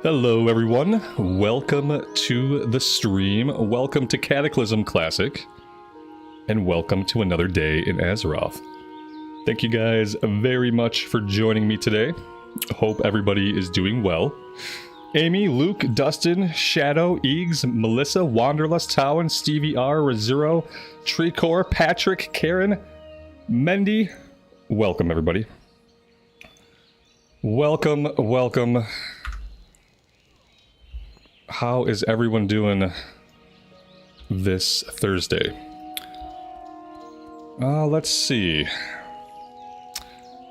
Hello everyone, welcome to the stream, welcome to Cataclysm Classic, and welcome to another day in Azeroth. Thank you guys very much for joining me today. Hope everybody is doing well. Amy, Luke, Dustin, Shadow, Eags, Melissa, Wanderlust, Towan, Stevie R, Razuro, Treecor, Patrick, Karen, Mendy, welcome everybody. Welcome, welcome. How is everyone doing this Thursday? Let's see.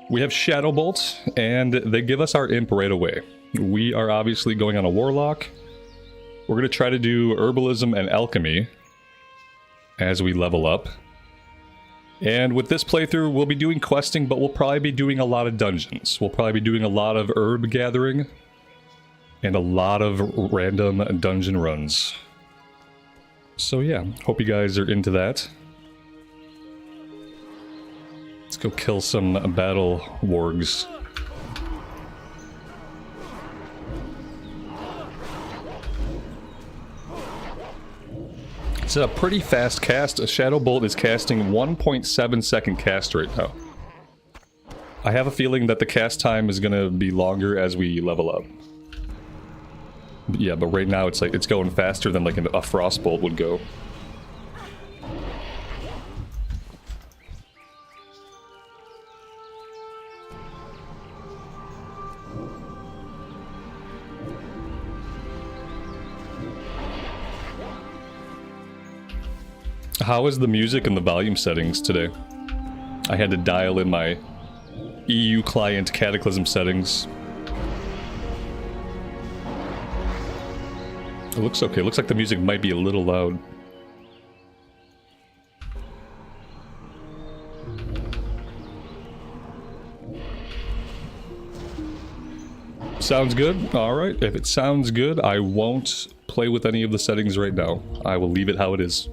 We have Shadowbolt, and they give us our imp right away. We are obviously going on a Warlock. We're going to try to do Herbalism and Alchemy as we level up. And with this playthrough, we'll be doing questing, but we'll probably be doing a lot of dungeons. We'll probably be doing a lot of herb gathering and a lot of random dungeon runs. So yeah, hope you guys are into that. Let's go kill some battle wargs. It's a pretty fast cast. A Shadowbolt is casting 1.7 second cast right now. I have a feeling that the cast time is going to be longer as we level up. Yeah, but right now it's like it's going faster than like a Frostbolt would go. How is the music and the volume settings today? I had to dial in my EU client Cataclysm settings. It looks okay. It looks like the music might be a little loud. Sounds good? Alright. If it sounds good, I won't play with any of the settings right now. I will leave it how it is.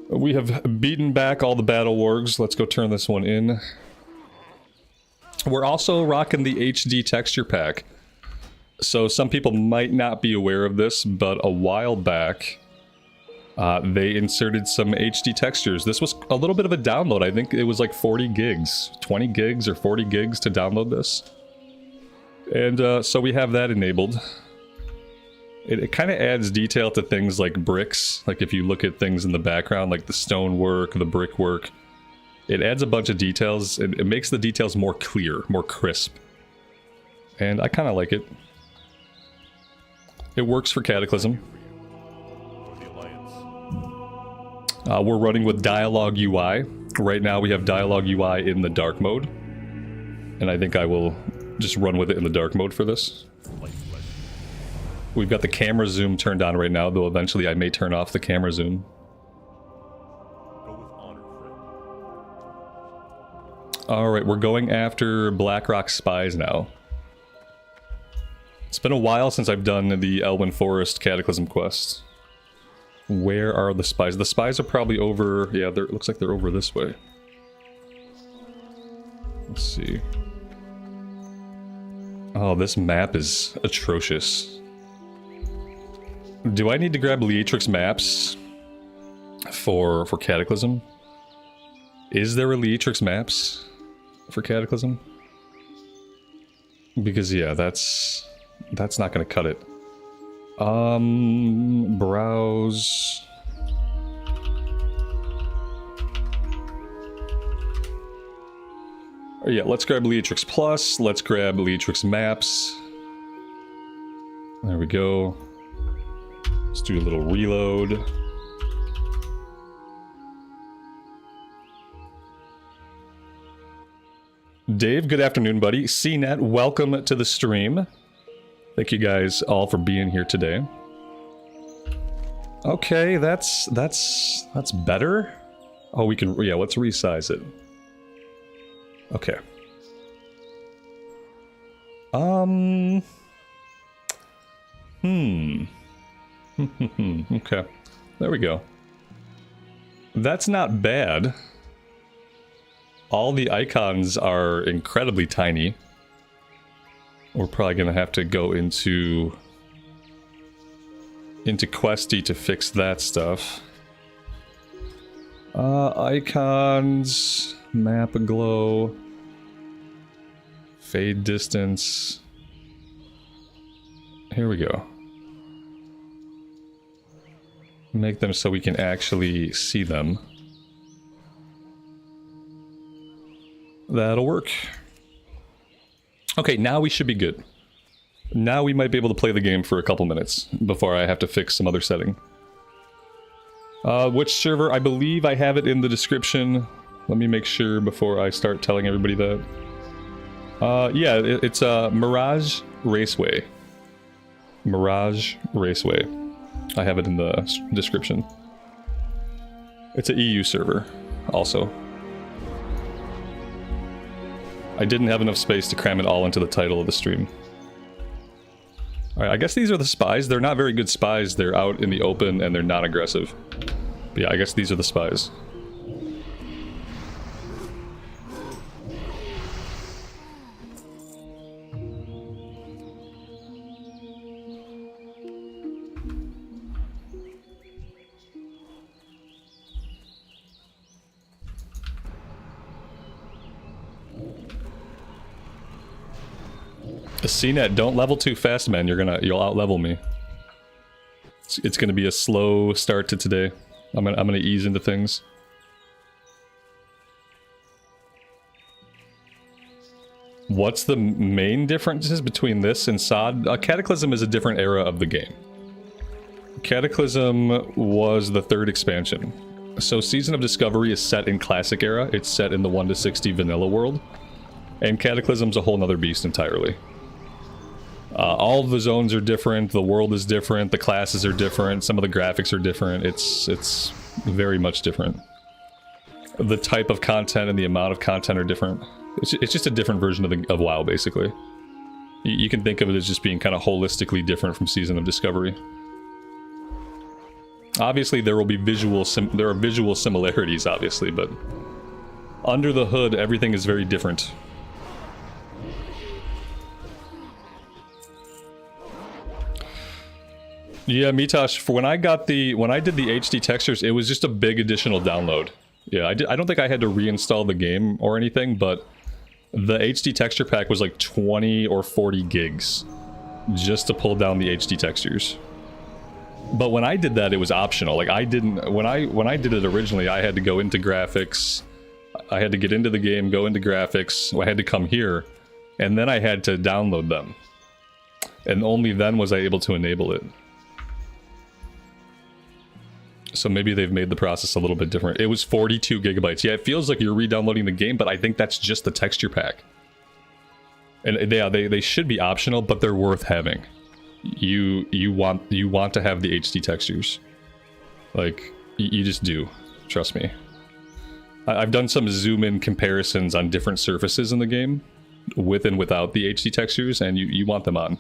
We have beaten back all the battle wargs. Let's go turn this one in. We're also rocking the HD texture pack. So some people might not be aware of this, but a while back, they inserted some HD textures. This was a little bit of a download. I think it was like 40 gigs, 20 gigs or 40 gigs to download this. And so we have that enabled. It kind of adds detail to things like bricks. Like if you look at things in the background, like the stonework, the brickwork, it adds a bunch of details. It makes the details more clear, more crisp. And I kind of like it. It works for Cataclysm. We're running with Dialogue UI. Right now we have Dialogue UI in the dark mode. And I think I will just run with it in the dark mode for this. We've got the camera zoom turned on right now, though eventually I may turn off the camera zoom. Alright, we're going after Blackrock spies now. It's been a while since I've done the Elwynn Forest Cataclysm quest. Where are the spies? The spies are probably over... Yeah, it looks like they're over this way. Let's see. Oh, this map is atrocious. Do I need to grab Leatrix maps for Cataclysm? Is there a Leatrix maps for Cataclysm? Because yeah, that's not gonna cut it. Browse. Oh, yeah, let's grab Leatrix Plus. Let's grab Leatrix maps. There we go. Let's do a little reload. Dave, good afternoon, buddy. CNET, welcome to the stream. Thank you guys all for being here today. Okay, that's better. Oh, we can, yeah, let's resize it. Okay. Okay. There we go. That's not bad. All the icons are incredibly tiny. We're probably gonna have to go into Questie to fix that stuff. Icons, map glow, fade distance. Here we go. Make them so we can actually see them. That'll work. Okay, now we should be good. Now we might be able to play the game for a couple minutes before I have to fix some other setting. Which server? I believe I have it in the description. Let me make sure before I start telling everybody that. Yeah, it's Mirage Raceway. Mirage Raceway. I have it in the description. It's an EU server, also. I didn't have enough space to cram it all into the title of the stream. Alright, I guess these are the spies. They're not very good spies. They're out in the open and they're not aggressive. But yeah, I guess these are the spies. CNET, don't level too fast, man. You'll out-level me. It's gonna be a slow start to today. I'm gonna ease into things. What's the main differences between this and SOD? Cataclysm is a different era of the game. Cataclysm was the third expansion. So Season of Discovery is set in Classic era. It's set in the 1 to 60 vanilla world. And Cataclysm's a whole nother beast entirely. All of the zones are different, the world is different, the classes are different, some of the graphics are different. It's very much different. The type of content and the amount of content are different. It's just a different version of WoW, basically. You can think of it as just being kind of holistically different from Season of Discovery. Obviously, there will be visual similarities, obviously, but under the hood, everything is very different. Yeah, Mitosh, for when I did the HD textures, it was just a big additional download. Yeah, I don't think I had to reinstall the game or anything, but the HD texture pack was like 20 or 40 gigs just to pull down the HD textures. But when I did that, it was optional. Like when I did it originally, I had to go into graphics. I had to get into the game, go into graphics. I had to come here, and then I had to download them. And only then was I able to enable it. So maybe they've made the process a little bit different. It was 42 gigabytes. Yeah, it feels like you're re-downloading the game, but I think that's just the texture pack. And yeah, they should be optional, but they're worth having. You want to have the HD textures. Like, you just do. Trust me. I've done some zoom-in comparisons on different surfaces in the game, with and without the HD textures, and you want them on.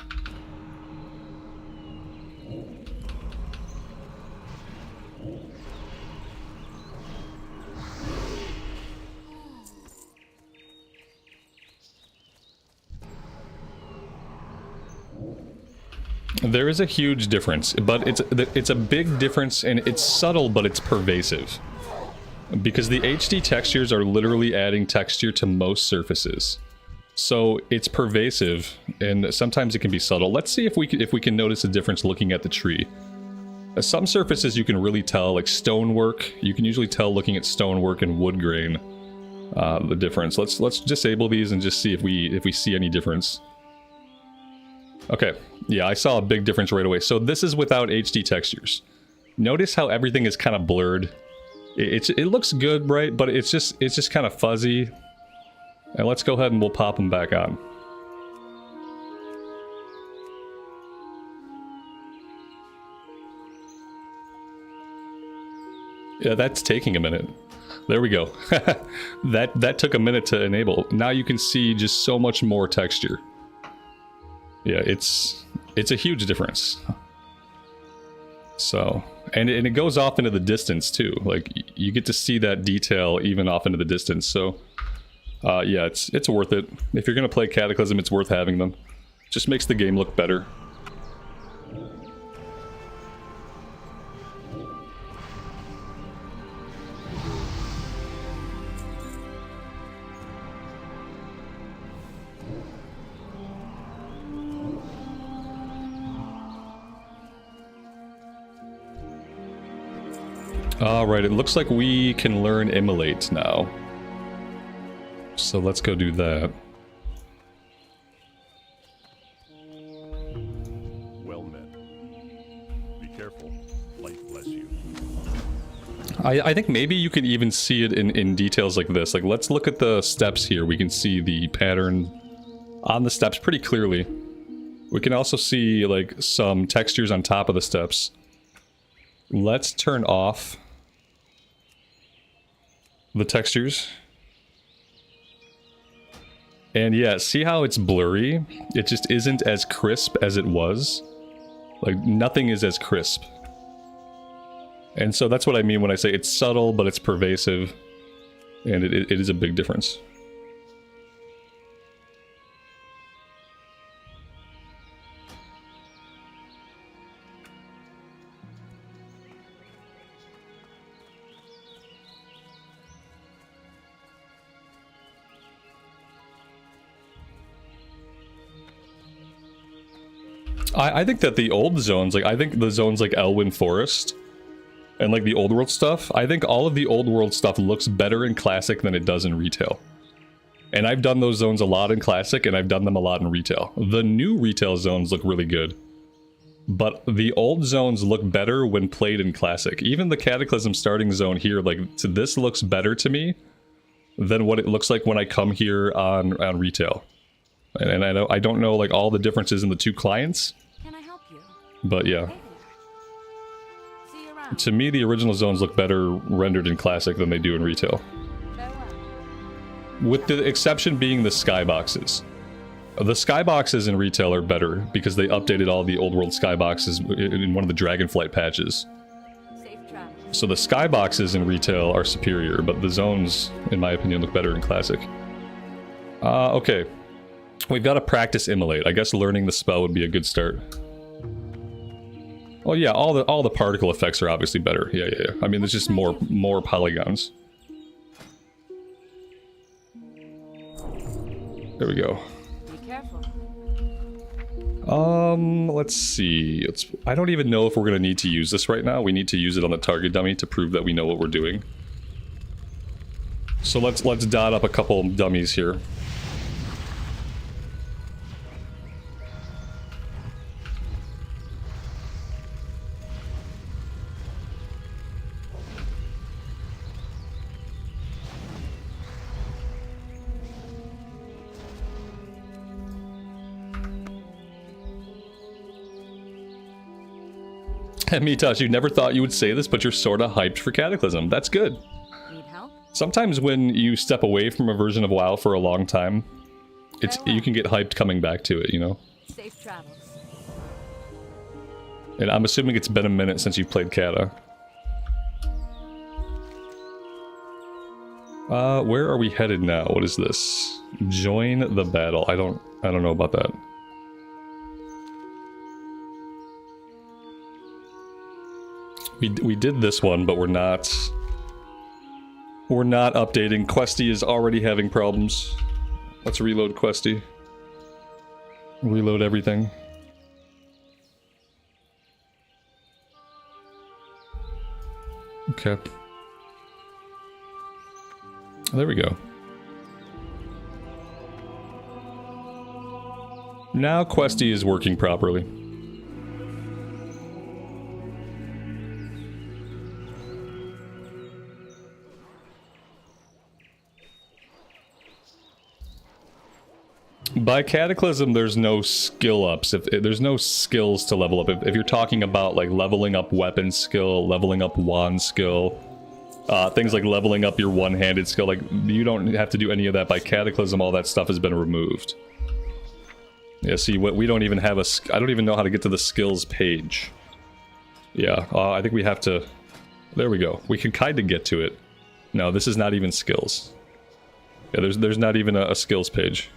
There is a huge difference, but it's a big difference, and it's subtle, but it's pervasive. Because the HD textures are literally adding texture to most surfaces. So it's pervasive, and sometimes it can be subtle. Let's see if we can notice a difference looking at the tree. Some surfaces you can really tell, like stonework. You can usually tell looking at stonework and wood grain the difference. Let's disable these and just see if we see any difference. Okay, yeah, I saw a big difference right away. So this is without HD textures. Notice how everything is kind of blurred. It looks good, right? But it's just kind of fuzzy. And let's go ahead and we'll pop them back on. Yeah, that's taking a minute. There we go. That took a minute to enable. Now you can see just so much more texture. Yeah, it's a huge difference. So, and it goes off into the distance too. Like, you get to see that detail even off into the distance. So, yeah, it's worth it. If you're gonna play Cataclysm, it's worth having them. Just makes the game look better. Alright, it looks like we can learn Immolate now. So let's go do that. Well met. Be careful. Light bless you. I think maybe you can even see it in details like this. Like, let's look at the steps here. We can see the pattern on the steps pretty clearly. We can also see, like, some textures on top of the steps. Let's turn off the textures. And yeah, see how it's blurry? It just isn't as crisp as it was. Like, nothing is as crisp. And so that's what I mean when I say it's subtle, but it's pervasive. And it is a big difference. I think that the old zones, like, I think the zones like Elwynn Forest and like the old world stuff, I think all of the old world stuff looks better in Classic than it does in retail. And I've done those zones a lot in Classic, and I've done them a lot in retail. The new retail zones look really good, but the old zones look better when played in Classic. Even the Cataclysm starting zone here, like, this looks better to me than what it looks like when I come here on retail. And I don't know, like, all the differences in the two clients. But yeah, to me the original zones look better rendered in Classic than they do in retail. With the exception being the skyboxes. The skyboxes in retail are better because they updated all the old world skyboxes in one of the Dragonflight patches. So the skyboxes in retail are superior, but the zones, in my opinion, look better in Classic. Okay. We've got to practice Immolate. I guess learning the spell would be a good start. Well, yeah, all the particle effects are obviously better. Yeah. I mean, there's just more polygons. There we go. Be careful. Let's see. I don't even know if we're gonna need to use this right now. We need to use it on the target dummy to prove that we know what we're doing. So let's dot up a couple dummies here. Mitosh, you never thought you would say this, but you're sorta hyped for Cataclysm. That's good. Need help? Sometimes when you step away from a version of WoW for a long time, you can get hyped coming back to it, you know? Safe travels. And I'm assuming it's been a minute since you've played Cata. Where are we headed now? What is this? Join the battle. I don't know about that. We did this one, but we're not updating. Questie is already having problems. Let's reload Questie. Reload everything. Okay. There we go. Now Questie is working properly. By Cataclysm, there's no skill ups. There's no skills to level up. If you're talking about like leveling up weapon skill, leveling up wand skill, things like leveling up your one-handed skill, like you don't have to do any of that. By Cataclysm, all that stuff has been removed. Yeah, see, we don't even have I don't even know how to get to the skills page. Yeah, I think we have to. There we go. We can kind of get to it. No, this is not even skills. Yeah, there's not even a skills page.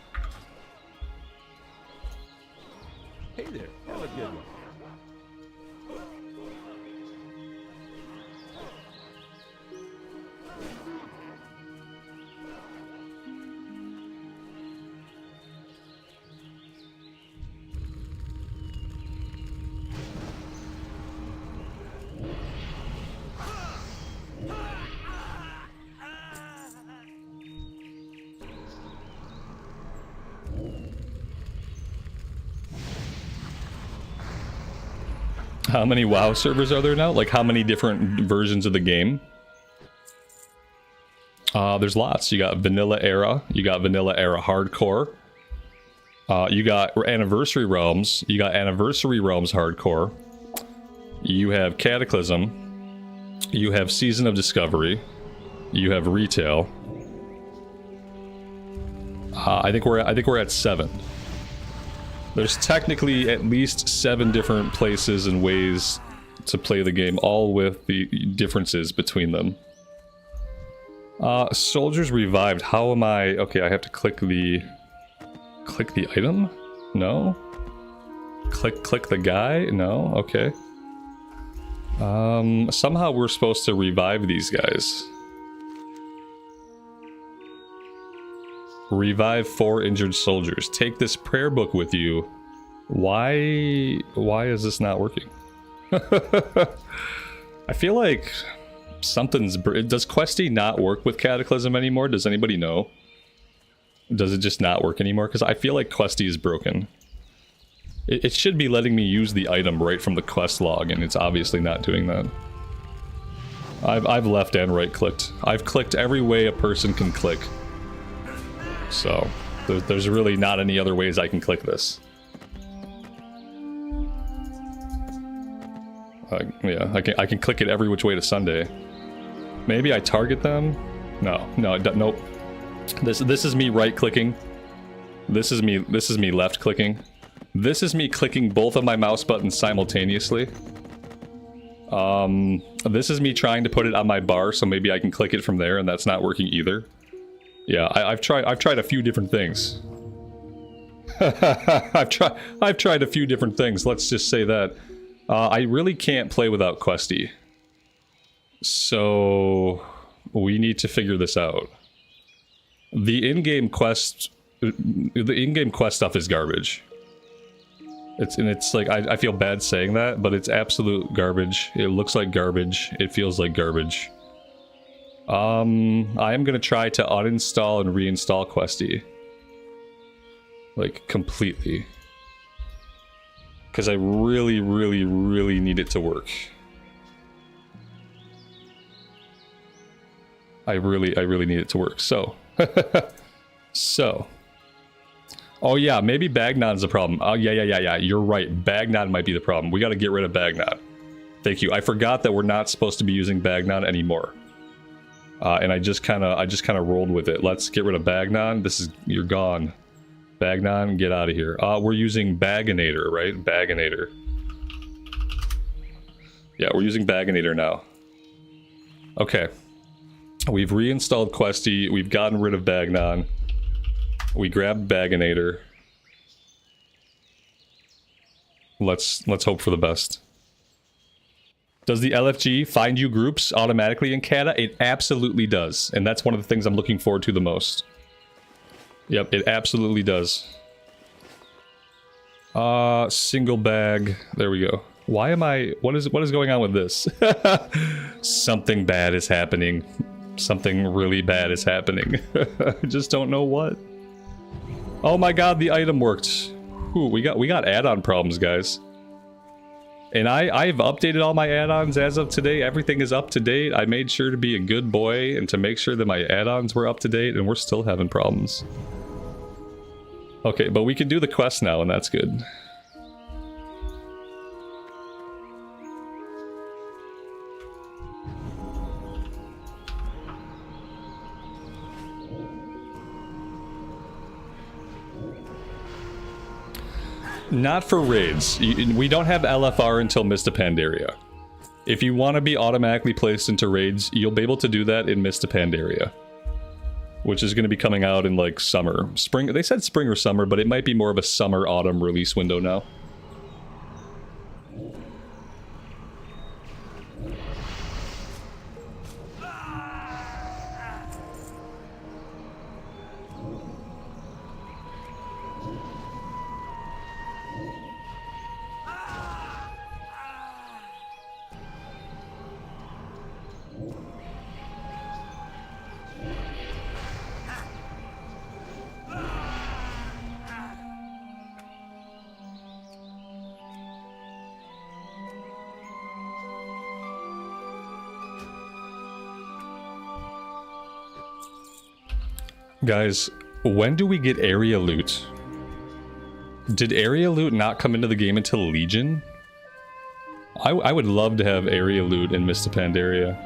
How many WoW servers are there now? Like, how many different versions of the game? There's lots. You got Vanilla Era. You got Vanilla Era Hardcore. You got Anniversary Realms. You got Anniversary Realms Hardcore. You have Cataclysm. You have Season of Discovery. You have Retail. I think we're at 7. There's technically at least 7 different places and ways to play the game, all with the differences between them. Soldiers revived. How am I? Okay, I have to click the item? No. Click the guy? No. Okay. Somehow we're supposed to revive these guys. Revive 4 injured soldiers. Take this prayer book with you. Why is this not working? I feel like something's... Does Questie not work with Cataclysm anymore? Does anybody know? Does it just not work anymore? Because I feel like Questie is broken. It should be letting me use the item right from the quest log, and it's obviously not doing that. I've left and right clicked. I've clicked every way a person can click. So, there's really not any other ways I can click this. Yeah, I can click it every which way to Sunday. Maybe I target them? No, nope. This is me right clicking. This is me left clicking. This is me clicking both of my mouse buttons simultaneously. This is me trying to put it on my bar, so maybe I can click it from there, and that's not working either. Yeah, I've tried a few different things. I've tried a few different things. Let's just say that I really can't play without Questie. So we need to figure this out. The in-game quest stuff is garbage. It's like I feel bad saying that, but it's absolute garbage. It looks like garbage. It feels like garbage. I am gonna try to uninstall and reinstall Questie. Like, completely. Because I really, really, really need it to work. I really need it to work. So. So. Oh yeah, maybe Bagnon's the problem. Oh yeah. You're right. Bagnon might be the problem. We gotta get rid of Bagnon. Thank you. I forgot that we're not supposed to be using Bagnon anymore. And I just kind of rolled with it. Let's get rid of Bagnon. You're gone. Bagnon, get out of here. We're using Baggonator, right? Baggonator. Yeah, we're using Baggonator now. Okay. We've reinstalled Questie. We've gotten rid of Bagnon. We grabbed Baggonator. Let's hope for the best. Does the LFG find you groups automatically in Cata? It absolutely does. And that's one of the things I'm looking forward to the most. Yep, it absolutely does. Single bag. There we go. Why am I... What is going on with this? Something bad is happening. Something really bad is happening. I just don't know what. Oh my god, the item worked. Ooh, we got add-on problems, guys. And I've updated all my add-ons as of today. Everything is up to date. I made sure to be a good boy and to make sure that my add-ons were up to date, and we're still having problems. Okay, but we can do the quest now, and that's good. Not for raids. We don't have LFR until Mist of Pandaria. If you want to be automatically placed into raids, you'll be able to do that in Mist of Pandaria. Which is going to be coming out in, like, summer. Spring. They said spring or summer, but it might be more of a summer-autumn release window now. Guys, when do we get area loot? Did area loot not come into the game until Legion? I would love to have area loot in Mist of Pandaria.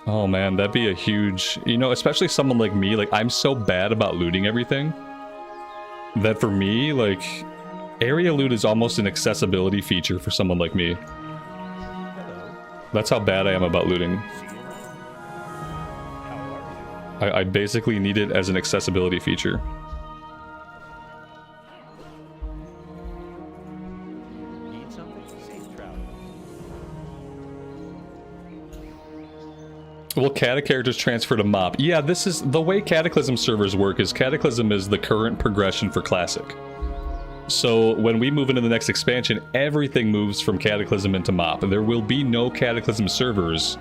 Oh man, that'd be a huge... You know, especially someone like me, like, I'm so bad about looting everything that for me, like, area loot is almost an accessibility feature for someone like me. That's how bad I am about looting. I basically need it as an accessibility feature. Need something? Safe travel. Will Cata characters transfer to MoP? Yeah, this is the way Cataclysm servers work. Is Cataclysm is the current progression for Classic. So when we move into the next expansion, everything moves from Cataclysm into MoP. There will be no Cataclysm servers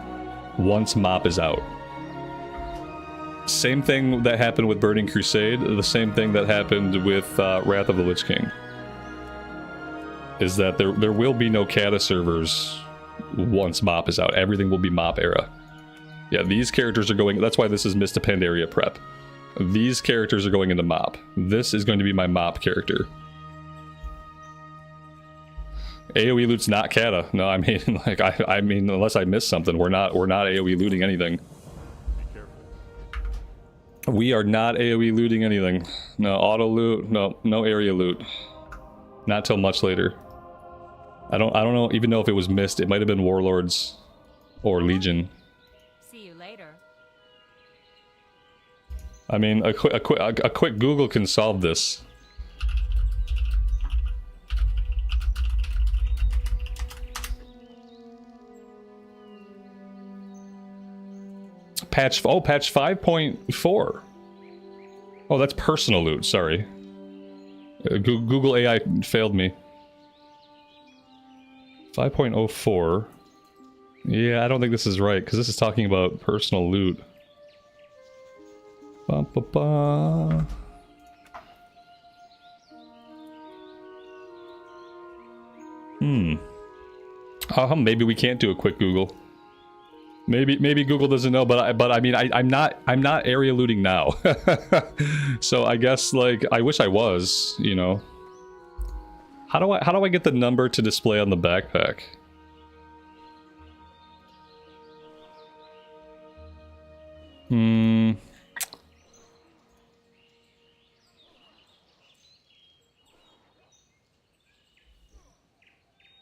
once MoP is out. Same thing that happened with Burning Crusade, the same thing that happened with Wrath of the Lich King. Is that there will be no Cata servers once MoP is out. Everything will be MoP era. Yeah, these characters are going... That's why this is Mist of Pandaria prep. These characters are going into MoP. This is going to be my MoP character. AoE loot's not Cata. No, I mean, like, I mean, unless I missed something, we're not AoE looting anything. We are not AoE looting anything. No auto loot. No area loot. Not till much later. I don't know even know if it was Mist. It might have been Warlords or Legion. See you later. I mean, a quick Google can solve this. Patch 5.4. Oh, that's personal loot, sorry. Google AI failed me. 5.04. Yeah, I don't think this is right, because this is talking about personal loot. Ba, ba, ba. Maybe we can't do a quick Google. Maybe Google doesn't know, but I mean I'm not area looting now. So I guess, like, I wish I was, you know. How do I get the number to display on the backpack?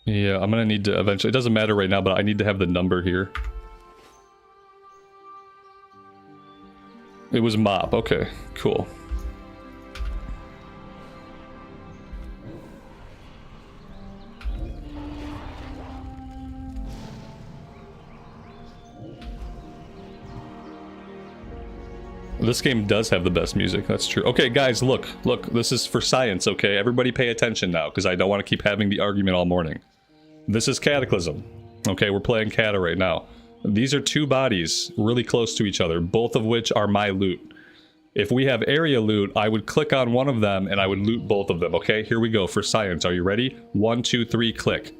Yeah, I'm gonna need to eventually. It doesn't matter right now, but I need to have the number here. It was MoP. Okay, cool. This game does have the best music, that's true. Okay, guys, look, this is for science, okay? Everybody pay attention now, because I don't want to keep having the argument all morning. This is Cataclysm. Okay, we're playing Cata right now. These are two bodies really close to each other, both of which are my loot. If we have area loot, I would click on one of them and I would loot both of them, okay? Here we go for science. Are you ready? 1, 2, 3, click.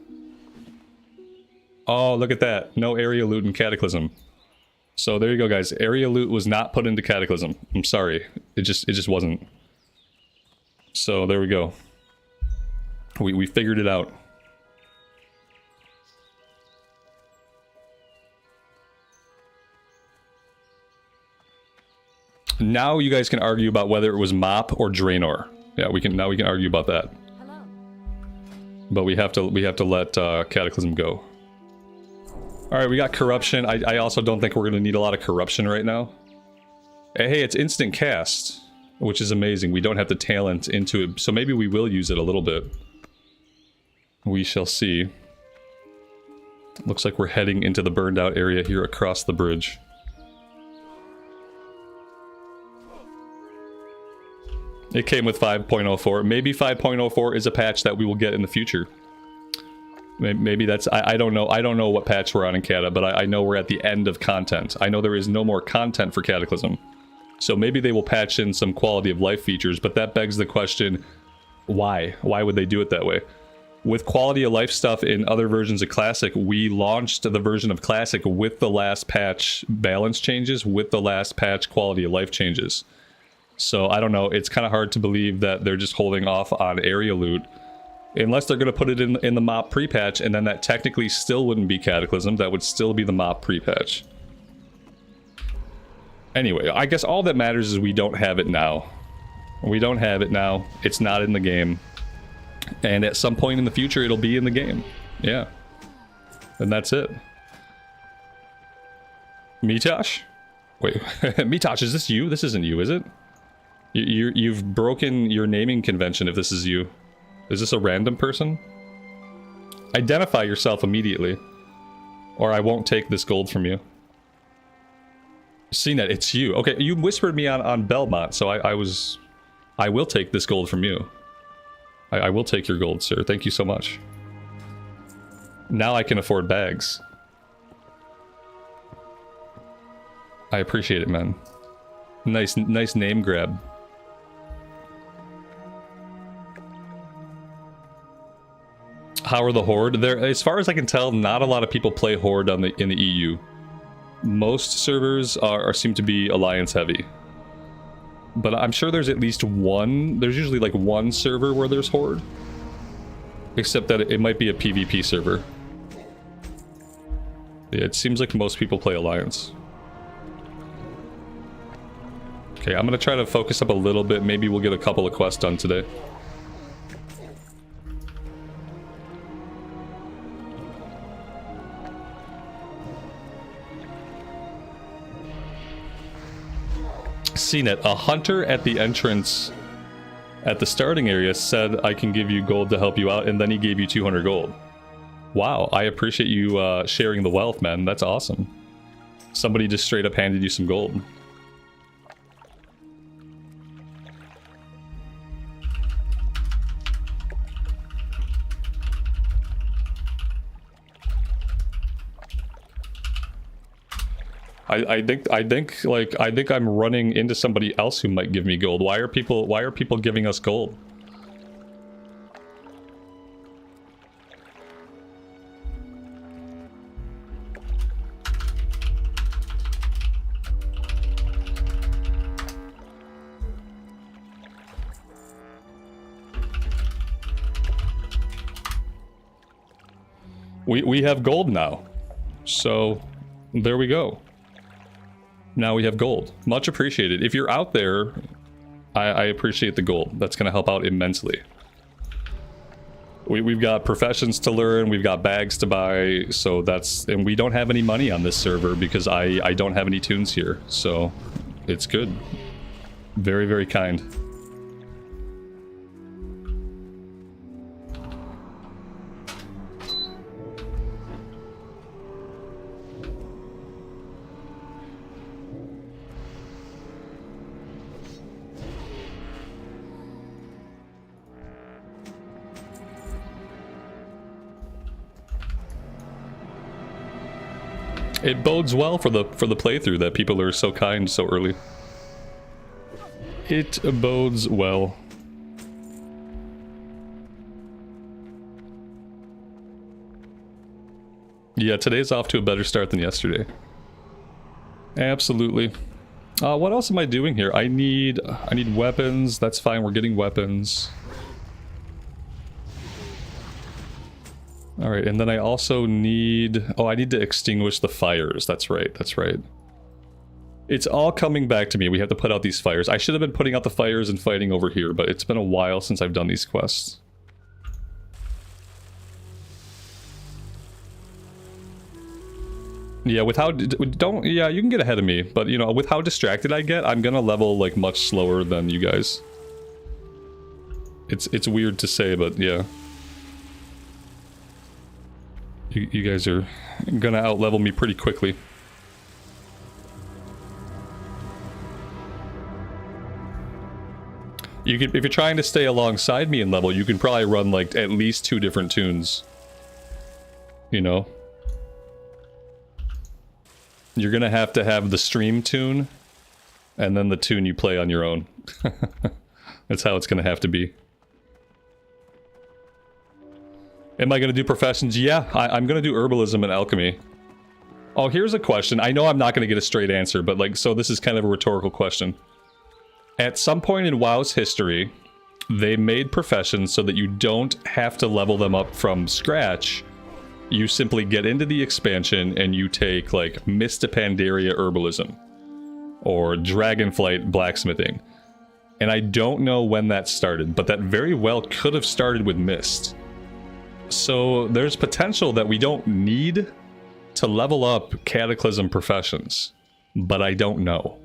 Oh, look at that. No area loot in Cataclysm. So there you go, guys. Area loot was not put into Cataclysm. I'm sorry. It just wasn't. So there we go. We figured it out. Now you guys can argue about whether it was MoP or Draenor. Yeah, we can argue about that. Hello. But we have to let Cataclysm go. All right, we got corruption. I also don't think we're gonna need a lot of corruption right now. Hey, it's instant cast, which is amazing. We don't have the talent into it, so maybe we will use it a little bit. We shall see. Looks like we're heading into the burned out area here across the bridge. It came with 5.04. Maybe 5.04 is a patch that we will get in the future. Maybe that's... I don't know. I don't know what patch we're on in Cata, but I know we're at the end of content. I know there is no more content for Cataclysm. So maybe they will patch in some quality of life features, but that begs the question, why? Why would they do it that way? with quality of life stuff in other versions of Classic, we launched the version of Classic with the last patch balance changes, with the last patch quality of life changes. So I don't know, it's kind of hard to believe that they're just holding off on area loot. Unless they're going to put it in the MoP pre-patch, and then that technically still wouldn't be Cataclysm, that would still be the MoP pre-patch. Anyway, I guess all that matters is we don't have it now. We don't have it now, it's not in the game. And at some point in the future, it'll be in the game. Yeah. And that's it. Mitosh? Wait, Mitosh, is this you? This isn't you, is it? You've broken your naming convention if this is you. Is this a random person? Identify yourself immediately, or I won't take this gold from you. CNET, it's you. Okay, you whispered me on Belmont, so I will take this gold from you. I will take your gold, sir. Thank you so much. Now I can afford bags. I appreciate it, man. Nice name grab. How are the Horde? There, as far as I can tell, not a lot of people play Horde in the EU. Most servers seem to be Alliance heavy. But I'm sure there's at least one. There's usually like one server where there's Horde. Except that it might be a PvP server. Yeah, it seems like most people play Alliance. Okay, I'm gonna try to focus up a little bit. Maybe we'll get a couple of quests done today. CNET, a hunter at the entrance at the starting area said I can give you gold to help you out, and then he gave you 200 gold. Wow, I appreciate you sharing the wealth, man. That's awesome. Somebody just straight up handed you some gold. I think I'm running into somebody else who might give me gold. Why are people giving us gold? We have gold now. So there we go. Now we have gold. Much appreciated. If you're out there, I appreciate the gold. That's going to help out immensely. We've got professions to learn. We've got bags to buy. So that's... And we don't have any money on this server because I don't have any tunes here. So it's good. Very, very kind. It bodes well for the playthrough that people are so kind so early. It bodes well. Yeah, today's off to a better start than yesterday. Absolutely. What else am I doing here? I need weapons. That's fine, we're getting weapons. Alright, and then I also need... Oh, I need to extinguish the fires. That's right, that's right. It's all coming back to me. We have to put out these fires. I should have been putting out the fires and fighting over here, but it's been a while since I've done these quests. Yeah, with how... Yeah, you can get ahead of me, but, you know, with how distracted I get, I'm gonna level, like, much slower than you guys. It's weird to say, but yeah. You guys are gonna outlevel me pretty quickly. You can, if you're trying to stay alongside me in level, you can probably run like at least 2 different tunes. You know? You're gonna have to have the stream tune, and then the tune you play on your own. That's how it's gonna have to be. Am I going to do professions? Yeah, I'm going to do herbalism and alchemy. Oh, here's a question. I know I'm not going to get a straight answer, but like, so this is kind of a rhetorical question. At some point in WoW's history, they made professions so that you don't have to level them up from scratch. You simply get into the expansion and you take like Mist of Pandaria herbalism or Dragonflight blacksmithing. And I don't know when that started, but that very well could have started with Mist. So there's potential that we don't need to level up Cataclysm professions, but I don't know.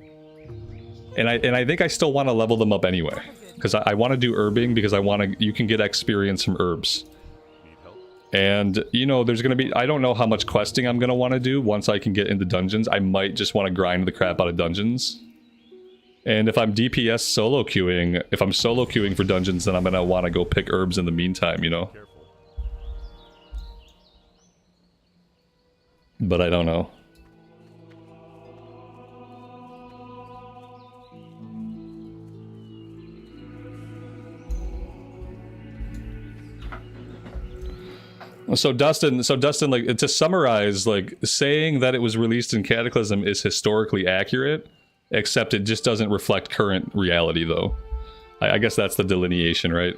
And I think I still want to level them up anyway, because I want to do herbing because you can get experience from herbs. And, you know, there's going to be, I don't know how much questing I'm going to want to do once I can get into dungeons. I might just want to grind the crap out of dungeons. And if I'm DPS solo queuing, if I'm solo queuing for dungeons, then I'm going to want to go pick herbs in the meantime, you know? But I don't know. So Dustin, like, to summarize, like, saying that it was released in Cataclysm is historically accurate, except it just doesn't reflect current reality, though. I guess that's the delineation, right?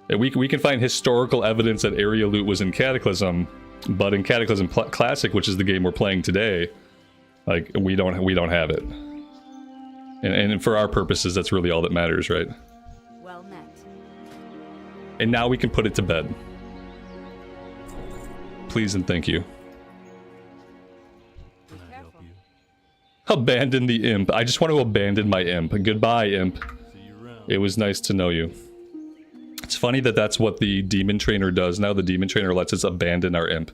We can find historical evidence that area loot was in Cataclysm, but in Cataclysm Classic, which is the game we're playing today, like, we don't have it. And for our purposes, that's really all that matters, right? Well met. And now we can put it to bed. Please and thank you. Be careful. Abandon the imp. I just want to abandon my imp. Goodbye, imp. See you around. It was nice to know you. It's funny that that's what the demon trainer does. Now the demon trainer lets us abandon our imp.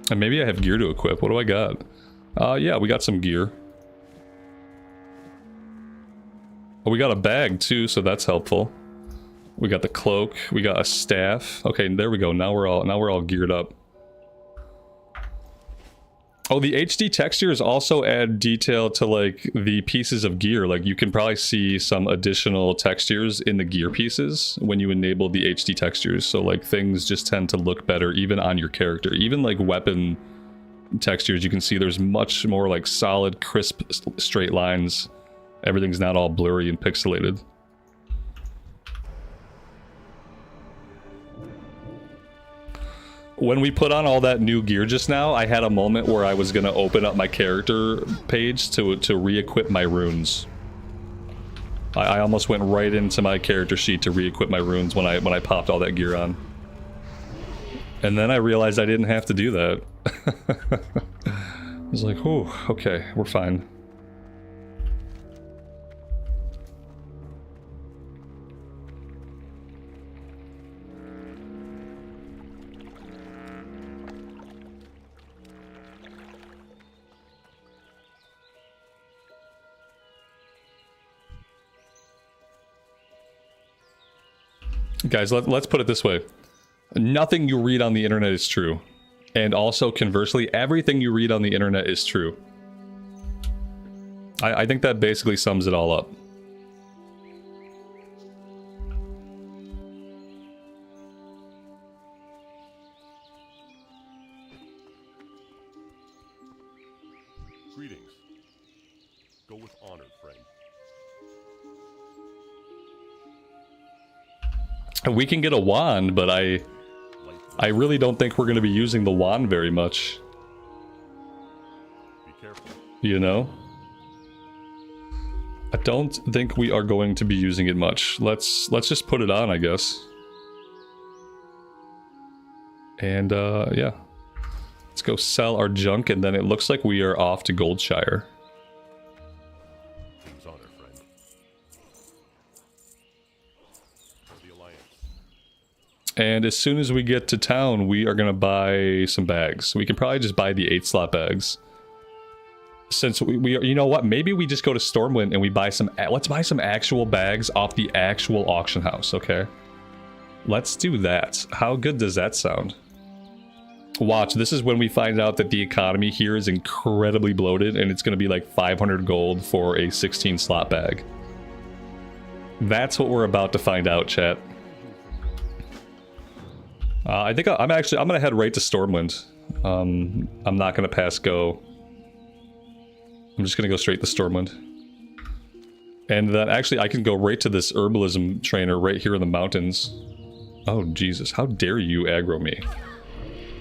And maybe I have gear to equip. What do I got? Yeah, we got some gear. Oh, we got a bag too, so that's helpful. We got the cloak. We got a staff. Okay, there we go. Now we're all geared up. Oh, the HD textures also add detail to like the pieces of gear. Like you can probably see some additional textures in the gear pieces when you enable the HD textures. So like things just tend to look better even on your character. Even like weapon textures, you can see there's much more like solid, crisp, straight lines. Everything's not all blurry and pixelated. When we put on all that new gear just now, I had a moment where I was gonna open up my character page to re-equip my runes. I almost went right into my character sheet to re-equip my runes when I popped all that gear on. And then I realized I didn't have to do that. I was like, "Whew, okay, we're fine." Guys, let's put it this way. Nothing you read on the internet is true. And also, conversely, everything you read on the internet is true. I think that basically sums it all up. Greetings. Go with honor, friend. We can get a wand, but I really don't think we're going to be using the wand very much. Be careful. You know? I don't think we are going to be using it much. Let's just put it on, I guess. And yeah. Let's go sell our junk, and then it looks like we are off to Goldshire. King's honor, friend. For the Alliance. And as soon as we get to town, we are going to buy some bags. We can probably just buy the 8-slot bags. Since we you know what, maybe we just go to Stormwind and we buy some, let's buy some actual bags off the actual auction house, okay? Let's do that. How good does that sound? Watch, this is when we find out that the economy here is incredibly bloated and it's going to be like 500 gold for a 16-slot bag. That's what we're about to find out, chat. I think I'm going to head right to Stormwind. I'm not going to pass go. I'm just going to go straight to Stormwind. And then actually I can go right to this herbalism trainer right here in the mountains. Oh, Jesus. How dare you aggro me?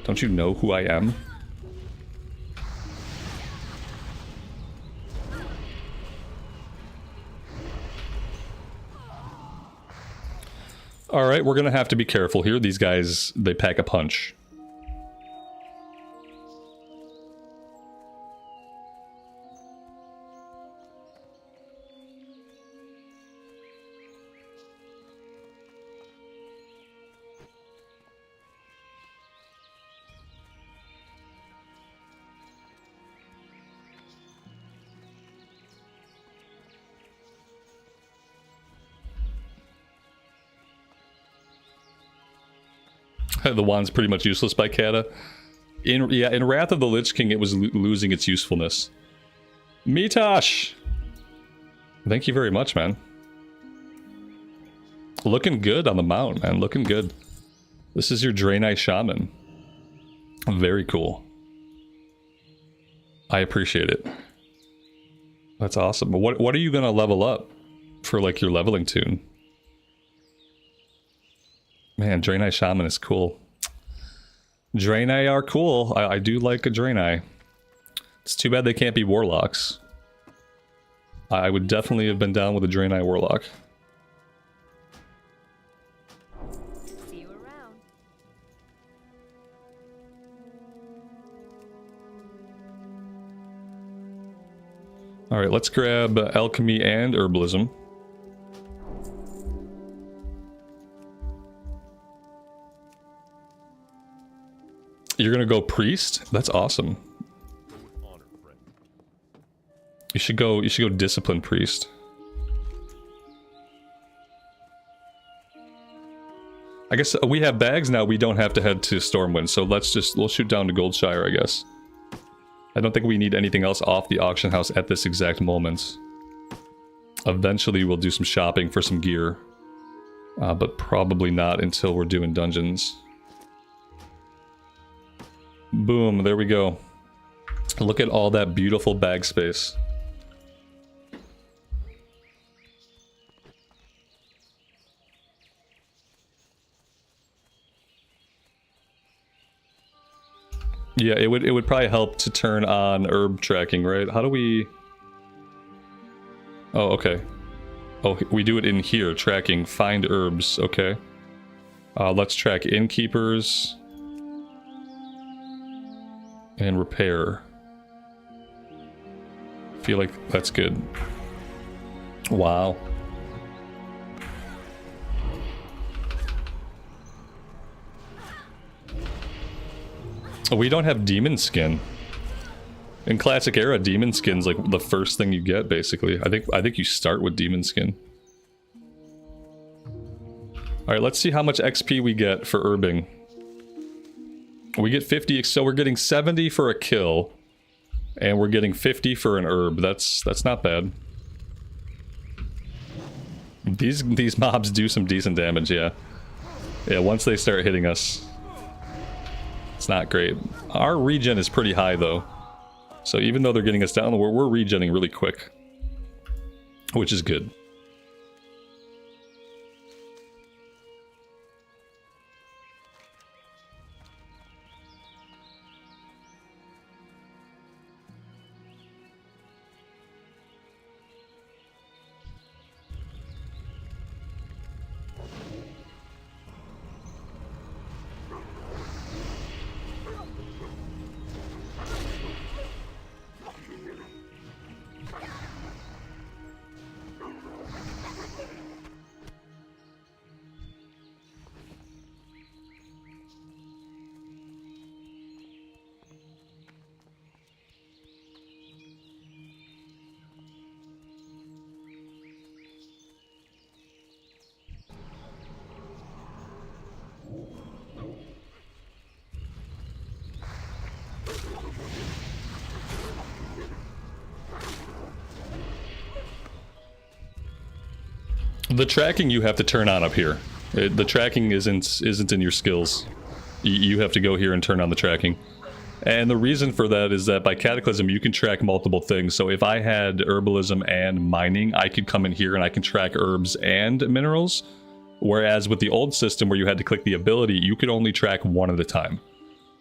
Don't you know who I am? Alright, we're going to have to be careful here. These guys, they pack a punch. The wand's pretty much useless by Kata. In Wrath of the Lich King, it was losing its usefulness. Mitosh! Thank you very much, man. Looking good on the mount, man. Looking good. This is your Draenei Shaman. Very cool. I appreciate it. That's awesome. What are you gonna level up for, like, your leveling tune? Man, Draenei Shaman is cool. Draenei are cool. I do like a Draenei. It's too bad they can't be Warlocks. I would definitely have been down with a Draenei Warlock. See you around. Alright, let's grab Alchemy and Herbalism. You're gonna go Priest? That's awesome. Honor, friend. You should go Discipline Priest. I guess we have bags now, we don't have to head to Stormwind, so we'll shoot down to Goldshire, I guess. I don't think we need anything else off the auction house at this exact moment. Eventually we'll do some shopping for some gear. But probably not until we're doing dungeons. Boom, there we go. Look at all that beautiful bag space. Yeah, it would probably help to turn on herb tracking, right? How do we... Oh, okay. Oh, we do it in here, tracking, find herbs, okay. Let's track innkeepers. And repair. Feel like that's good. Wow. Oh, we don't have demon skin. In classic era, demon skin's like the first thing you get, basically. I think you start with demon skin. Alright, let's see how much XP we get for herbing. We get 50, so we're getting 70 for a kill. And we're getting 50 for an herb. That's not bad. These mobs do some decent damage, yeah. Yeah, once they start hitting us, it's not great. Our regen is pretty high, though. So even though they're getting us down, we're regenning really quick. Which is good. The tracking you have to turn on up here. The tracking isn't in your skills. You have to go here and turn on the tracking. And the reason for that is that by Cataclysm you can track multiple things. So if I had herbalism and mining, I could come in here and I can track herbs and minerals. Whereas with the old system where you had to click the ability, you could only track one at a time.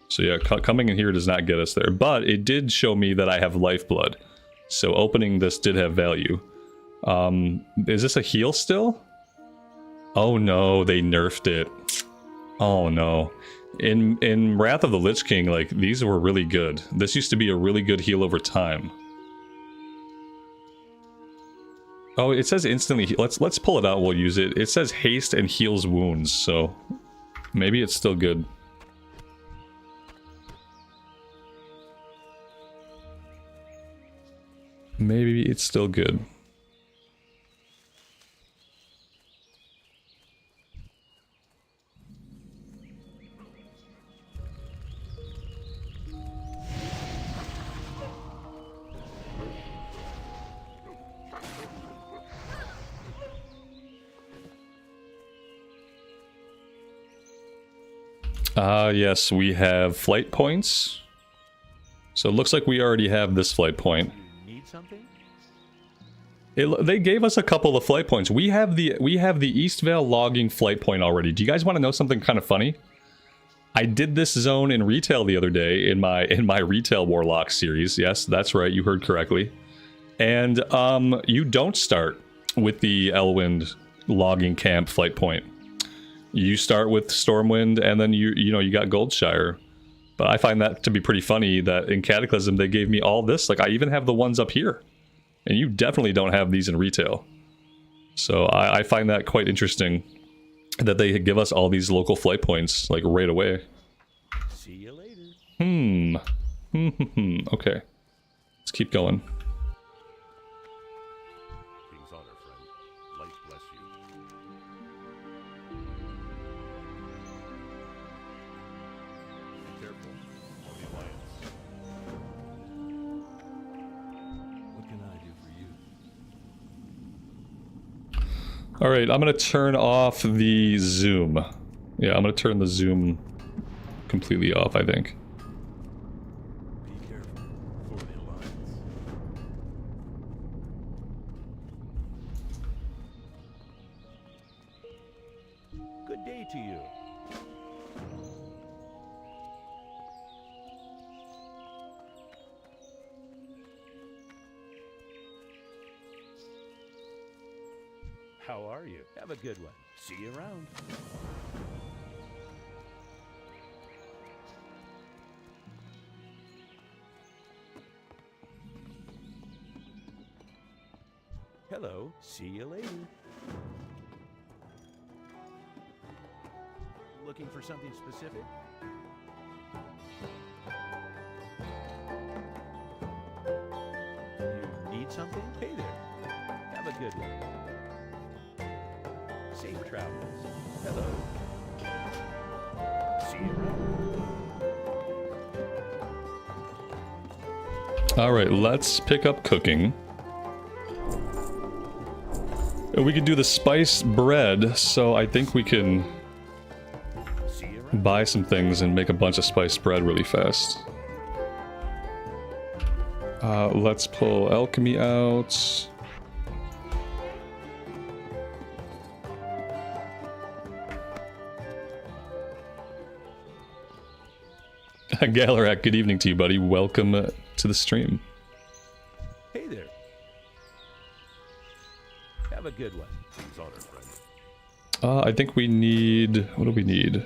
So yeah, coming in here does not get us there. But it did show me that I have lifeblood. So opening this did have value. Is this a heal still? Oh no, they nerfed it. Oh no. In Wrath of the Lich King, like, these were really good. This used to be a really good heal over time. Oh, it says instantly heal. Let's pull it out, we'll use it. It says haste and heals wounds, so maybe it's still good. Maybe it's still good. Yes, we have flight points. So it looks like we already have this flight point. You need something? They gave us a couple of flight points. We have the Eastvale logging flight point already. Do you guys want to know something kind of funny? I did this zone in retail the other day in my retail Warlock series. Yes, that's right, you heard correctly. And you don't start with the Elwynn logging camp flight point. You start with Stormwind, and then you got Goldshire. But I find that to be pretty funny that in Cataclysm they gave me all this. Like, I even have the ones up here. And you definitely don't have these in retail. So I find that quite interesting that they give us all these local flight points, like, right away. See you later. Okay. Let's keep going. King's honor, friend. Light bless you. Be careful. On the Alliance. What can I do for you? Alright, I'm going to turn off the zoom. Yeah, I'm going to turn the zoom completely off, I think. Be careful. For the Alliance. Good day to you. How are you? Have a good one. See you around. Hello. See you later. Looking for something specific? You need something? Hey there. Have a good one. Safe travels. Hello. See you around. Alright, let's pick up cooking. And we can do the spiced bread, so I think we can See you around. buy some things and make a bunch of spiced bread really fast. Let's pull alchemy out. Galarak, good evening to you, buddy. Welcome to the stream. Hey there. Have a good one. King's honor, friend. I think we need... what do we need?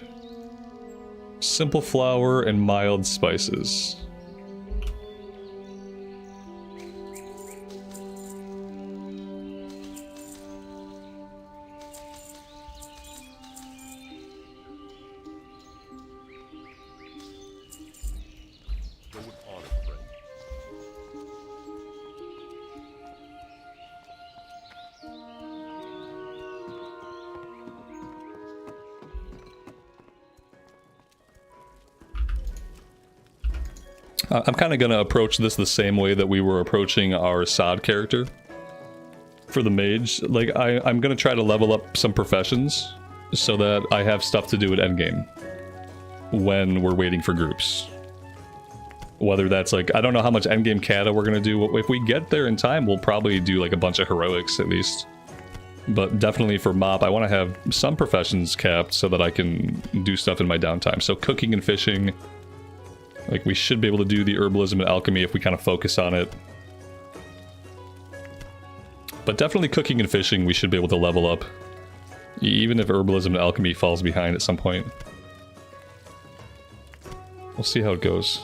Simple flour and mild spices. Go with honor, friend. I'm kind of going to approach this the same way that we were approaching our Sod character. for the mage. Like, I'm gonna try to level up some professions so that I have stuff to do at endgame when we're waiting for groups. Whether that's like, I don't know how much endgame kata we're gonna do. If we get there in time, we'll probably do like a bunch of heroics at least. But definitely for MoP, I want to have some professions capped so that I can do stuff in my downtime. So cooking and fishing, like we should be able to do the herbalism and alchemy if we kind of focus on it. But definitely cooking and fishing, we should be able to level up. Even if herbalism and alchemy falls behind at some point. We'll see how it goes.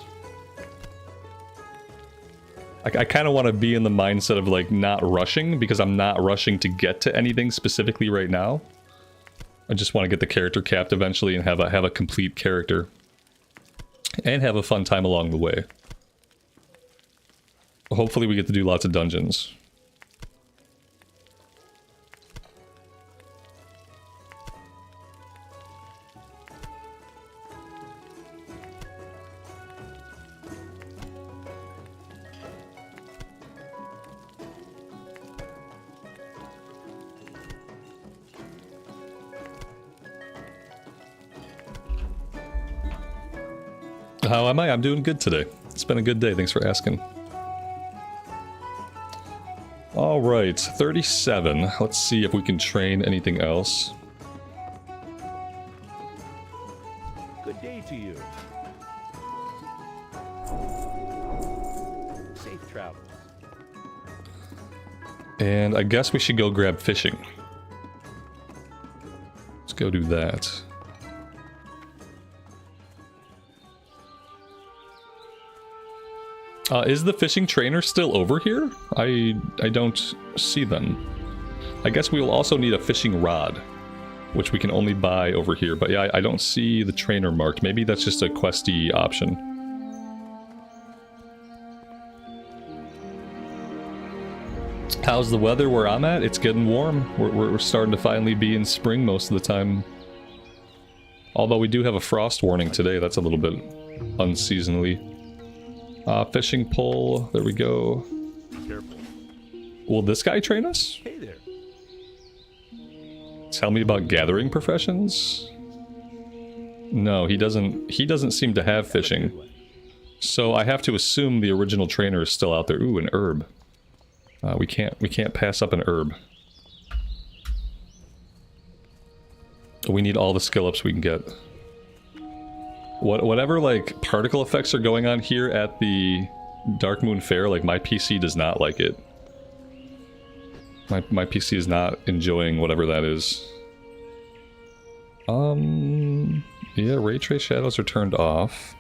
I kind of want to be in the mindset of like not rushing, because I'm not rushing to get to anything specifically right now. I just want to get the character capped eventually and have a complete character. And have a fun time along the way. Hopefully we get to do lots of dungeons. How am I? I'm doing good today. It's been a good day, thanks for asking. Alright, 37. Let's see if we can train anything else. Good day to you. Safe travels. And I guess we should go grab fishing. Let's go do that. Is the fishing trainer still over here? I don't see them. I guess we will also need a fishing rod, which we can only buy over here. But yeah, I don't see the trainer marked. Maybe that's just a questy option. How's the weather where I'm at? It's getting warm. We're starting to finally be in spring most of the time. Although we do have a frost warning today. That's a little bit unseasonally. Fishing pole, there we go. Careful. Will this guy train us? Hey there. Tell me about gathering professions? No, he doesn't seem to have fishing. So I have to assume the original trainer is still out there. Ooh, an herb. We can't pass up an herb. We need all the skill ups we can get. Whatever, like, particle effects are going on here at the Darkmoon Faire, like, my PC does not like it. My PC is not enjoying whatever that is. Yeah, ray trace shadows are turned off.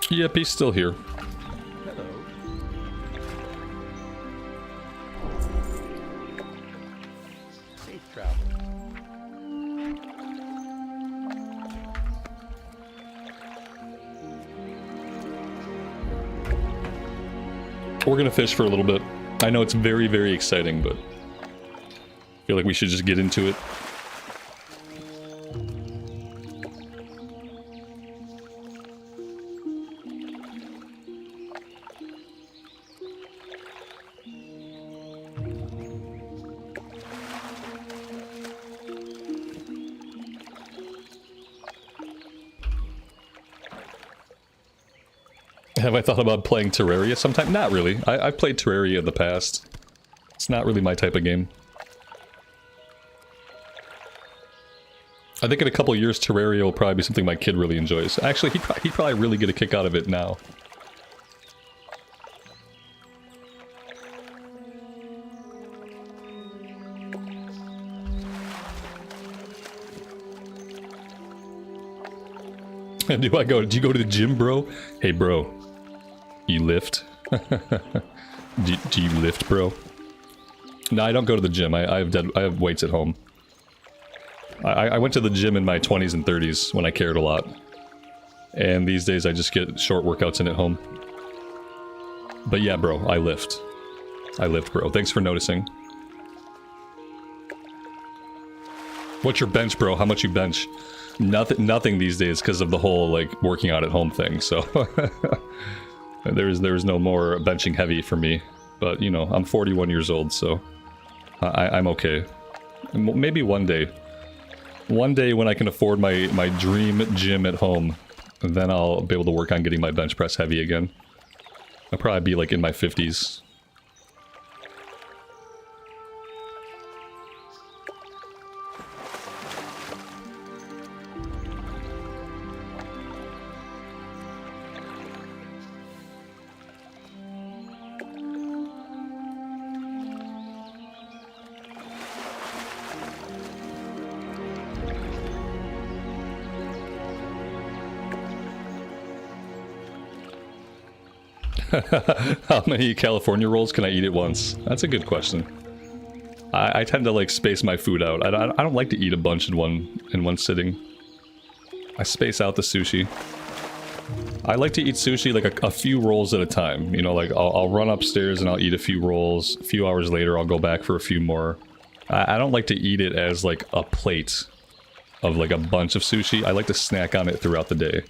Yep, he's still here. Hello. Safe travel. We're gonna fish for a little bit. I know it's very, very exciting, but I feel like we should just get into it. Have I thought about playing Terraria sometime? Not really. I've played Terraria in the past. It's not really my type of game. I think in a couple of years, Terraria will probably be something my kid really enjoys. Actually, he'd probably really get a kick out of it now. Do you go to the gym, bro? Hey, bro. You lift? do you lift, bro? No, I don't go to the gym. I have weights at home. I went to the gym in my 20s and 30s when I cared a lot. And these days I just get short workouts in at home. But yeah, bro, I lift. I lift, bro. Thanks for noticing. What's your bench, bro? How much you bench? Nothing these days because of the whole, like, working out at home thing, so... there's no more benching heavy for me. But, you know, I'm 41 years old, so... I'm okay. Maybe one day. One day when I can afford my dream gym at home, then I'll be able to work on getting my bench press heavy again. I'll probably be, like, in my 50s. How many California rolls can I eat at once? That's a good question. I tend to like space my food out. I don't like to eat a bunch in one sitting. I space out the sushi. I like to eat sushi like a few rolls at a time. You know, like I'll run upstairs and I'll eat a few rolls. A few hours later, I'll go back for a few more. I don't like to eat it as like a plate of like a bunch of sushi. I like to snack on it throughout the day.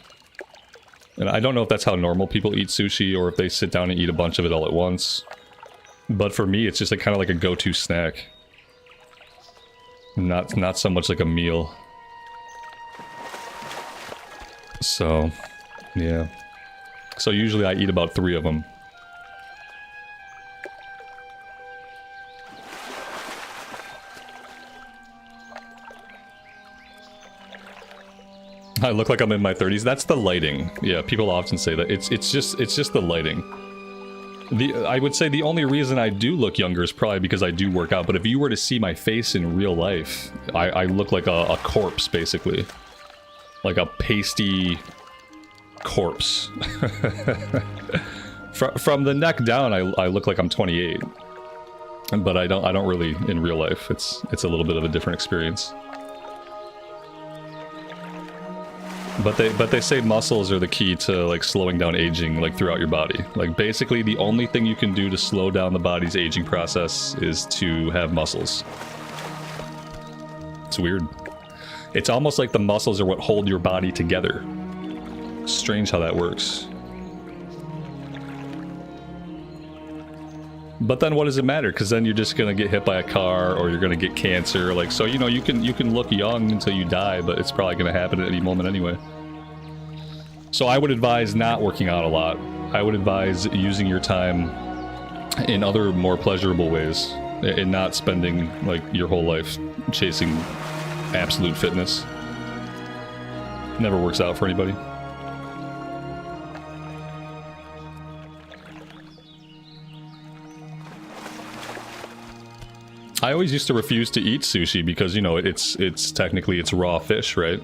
And I don't know if that's how normal people eat sushi or if they sit down and eat a bunch of it all at once. But for me, it's just like kind of like a go-to snack. Not so much like a meal. So, yeah. So usually I eat about 3 of them. I look like I'm in my 30s. That's the lighting. Yeah, people often say that. It's just the lighting. I would say the only reason I do look younger is probably because I do work out, but if you were to see my face in real life, I look like a corpse, basically. Like a pasty corpse. From the neck down, I look like I'm 28. But I don't really in real life. It's a little bit of a different experience. But they say muscles are the key to like slowing down aging like throughout your body. Like basically the only thing you can do to slow down the body's aging process is to have muscles. It's weird. It's almost like the muscles are what hold your body together. Strange how that works. But then what does it matter? Because then you're just gonna get hit by a car or you're gonna get cancer. Like, so you know, you can look young until you die, but it's probably gonna happen at any moment anyway. So I would advise not working out a lot. I would advise using your time in other more pleasurable ways and not spending like your whole life chasing absolute fitness. Never works out for anybody. I always used to refuse to eat sushi because, you know, it's technically it's raw fish, right?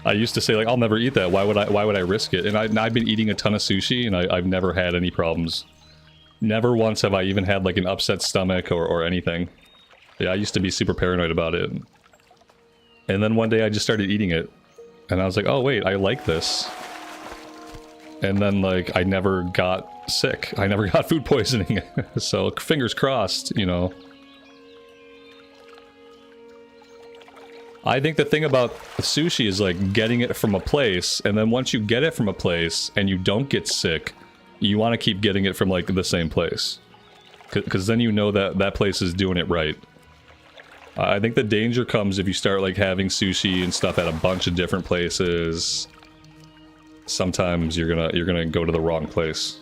I used to say like, I'll never eat that. Why would I risk it? And I've been eating a ton of sushi and I've never had any problems. Never once have I even had like an upset stomach or anything. Yeah, I used to be super paranoid about it. And then one day I just started eating it. And I was like, oh wait, I like this. And then like, I never got sick. I never got food poisoning. So fingers crossed, you know. I think the thing about sushi is like getting it from a place, and then once you get it from a place and you don't get sick, you want to keep getting it from like the same place. Because then you know that that place is doing it right. I think the danger comes if you start like having sushi and stuff at a bunch of different places. Sometimes you're gonna go to the wrong place.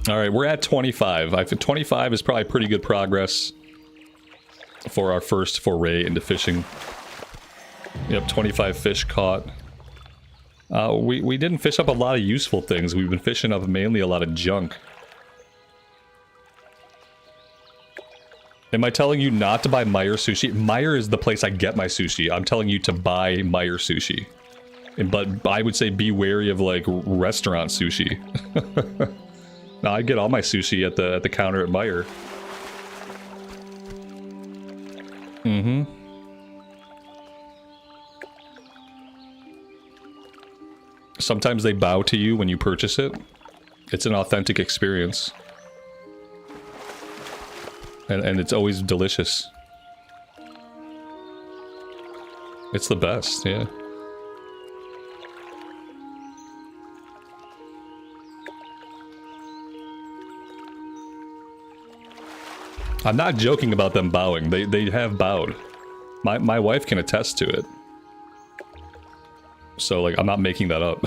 Alright, we're at 25. I think 25 is probably pretty good progress for our first foray into fishing. Yep, 25 fish caught. We didn't fish up a lot of useful things. We've been fishing up mainly a lot of junk. Am I telling you not to buy Meyer Sushi? Meyer is the place I get my sushi. I'm telling you to buy Meyer Sushi. But I would say be wary of, like, restaurant sushi. No, I get all my sushi at the counter at Meyer. Mm-hmm. Sometimes they bow to you when you purchase it. It's an authentic experience. And it's always delicious. It's the best, yeah. I'm not joking about them bowing. They have bowed. My wife can attest to it. So, like, I'm not making that up.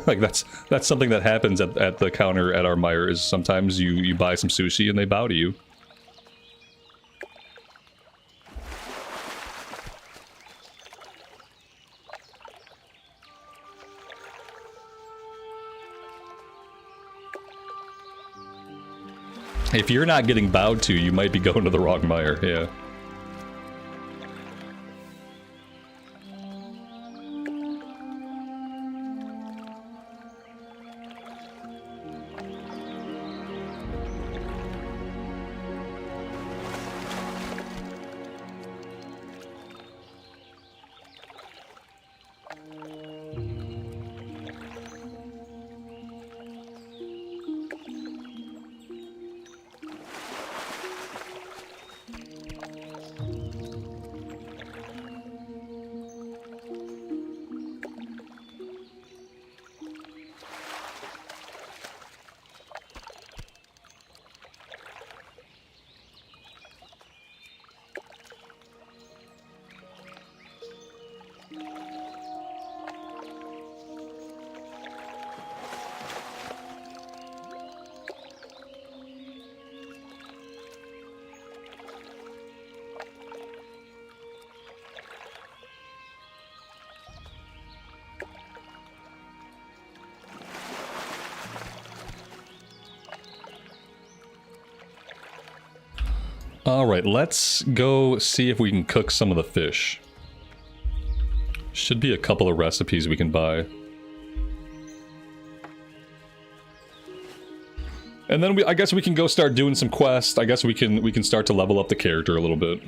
Like, that's something that happens at the counter at our Meyer, is sometimes you buy some sushi and they bow to you. If you're not getting bowed to, you might be going to the wrong Meyer, yeah. Alright, let's go see if we can cook some of the fish. Should be a couple of recipes we can buy. And then I guess we can go start doing some quests. I guess we can start to level up the character a little bit.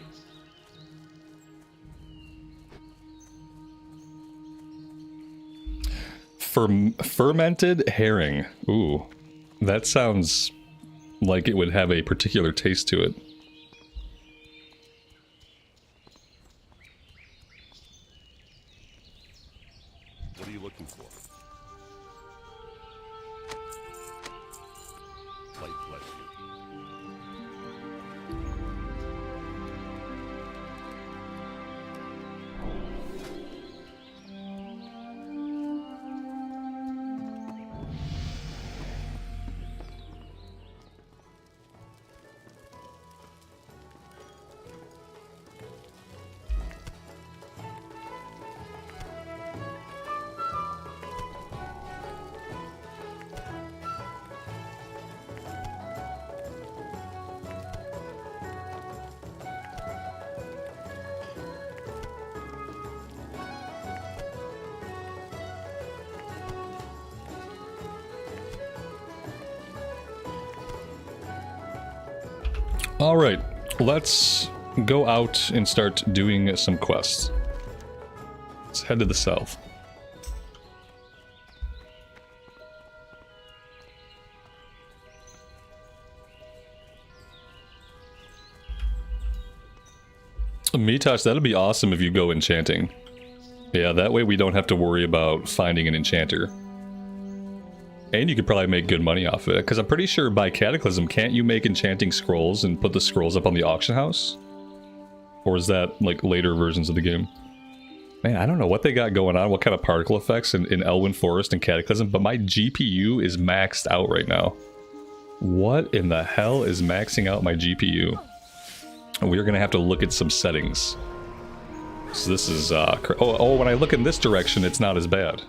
Fermented herring. Ooh, that sounds like it would have a particular taste to it. What are you looking for? Light bless you. Alright, let's go out and start doing some quests. Let's head to the south. Mitosh, that'd be awesome if you go enchanting. Yeah, that way we don't have to worry about finding an enchanter. And you could probably make good money off of it, because I'm pretty sure by Cataclysm, can't you make enchanting scrolls and put the scrolls up on the auction house? Or is that, like, later versions of the game? Man, I don't know what they got going on, what kind of particle effects in Elwynn Forest and Cataclysm, but my GPU is maxed out right now. What in the hell is maxing out my GPU? We're gonna have to look at some settings. So this is, oh, when I look in this direction, it's not as bad.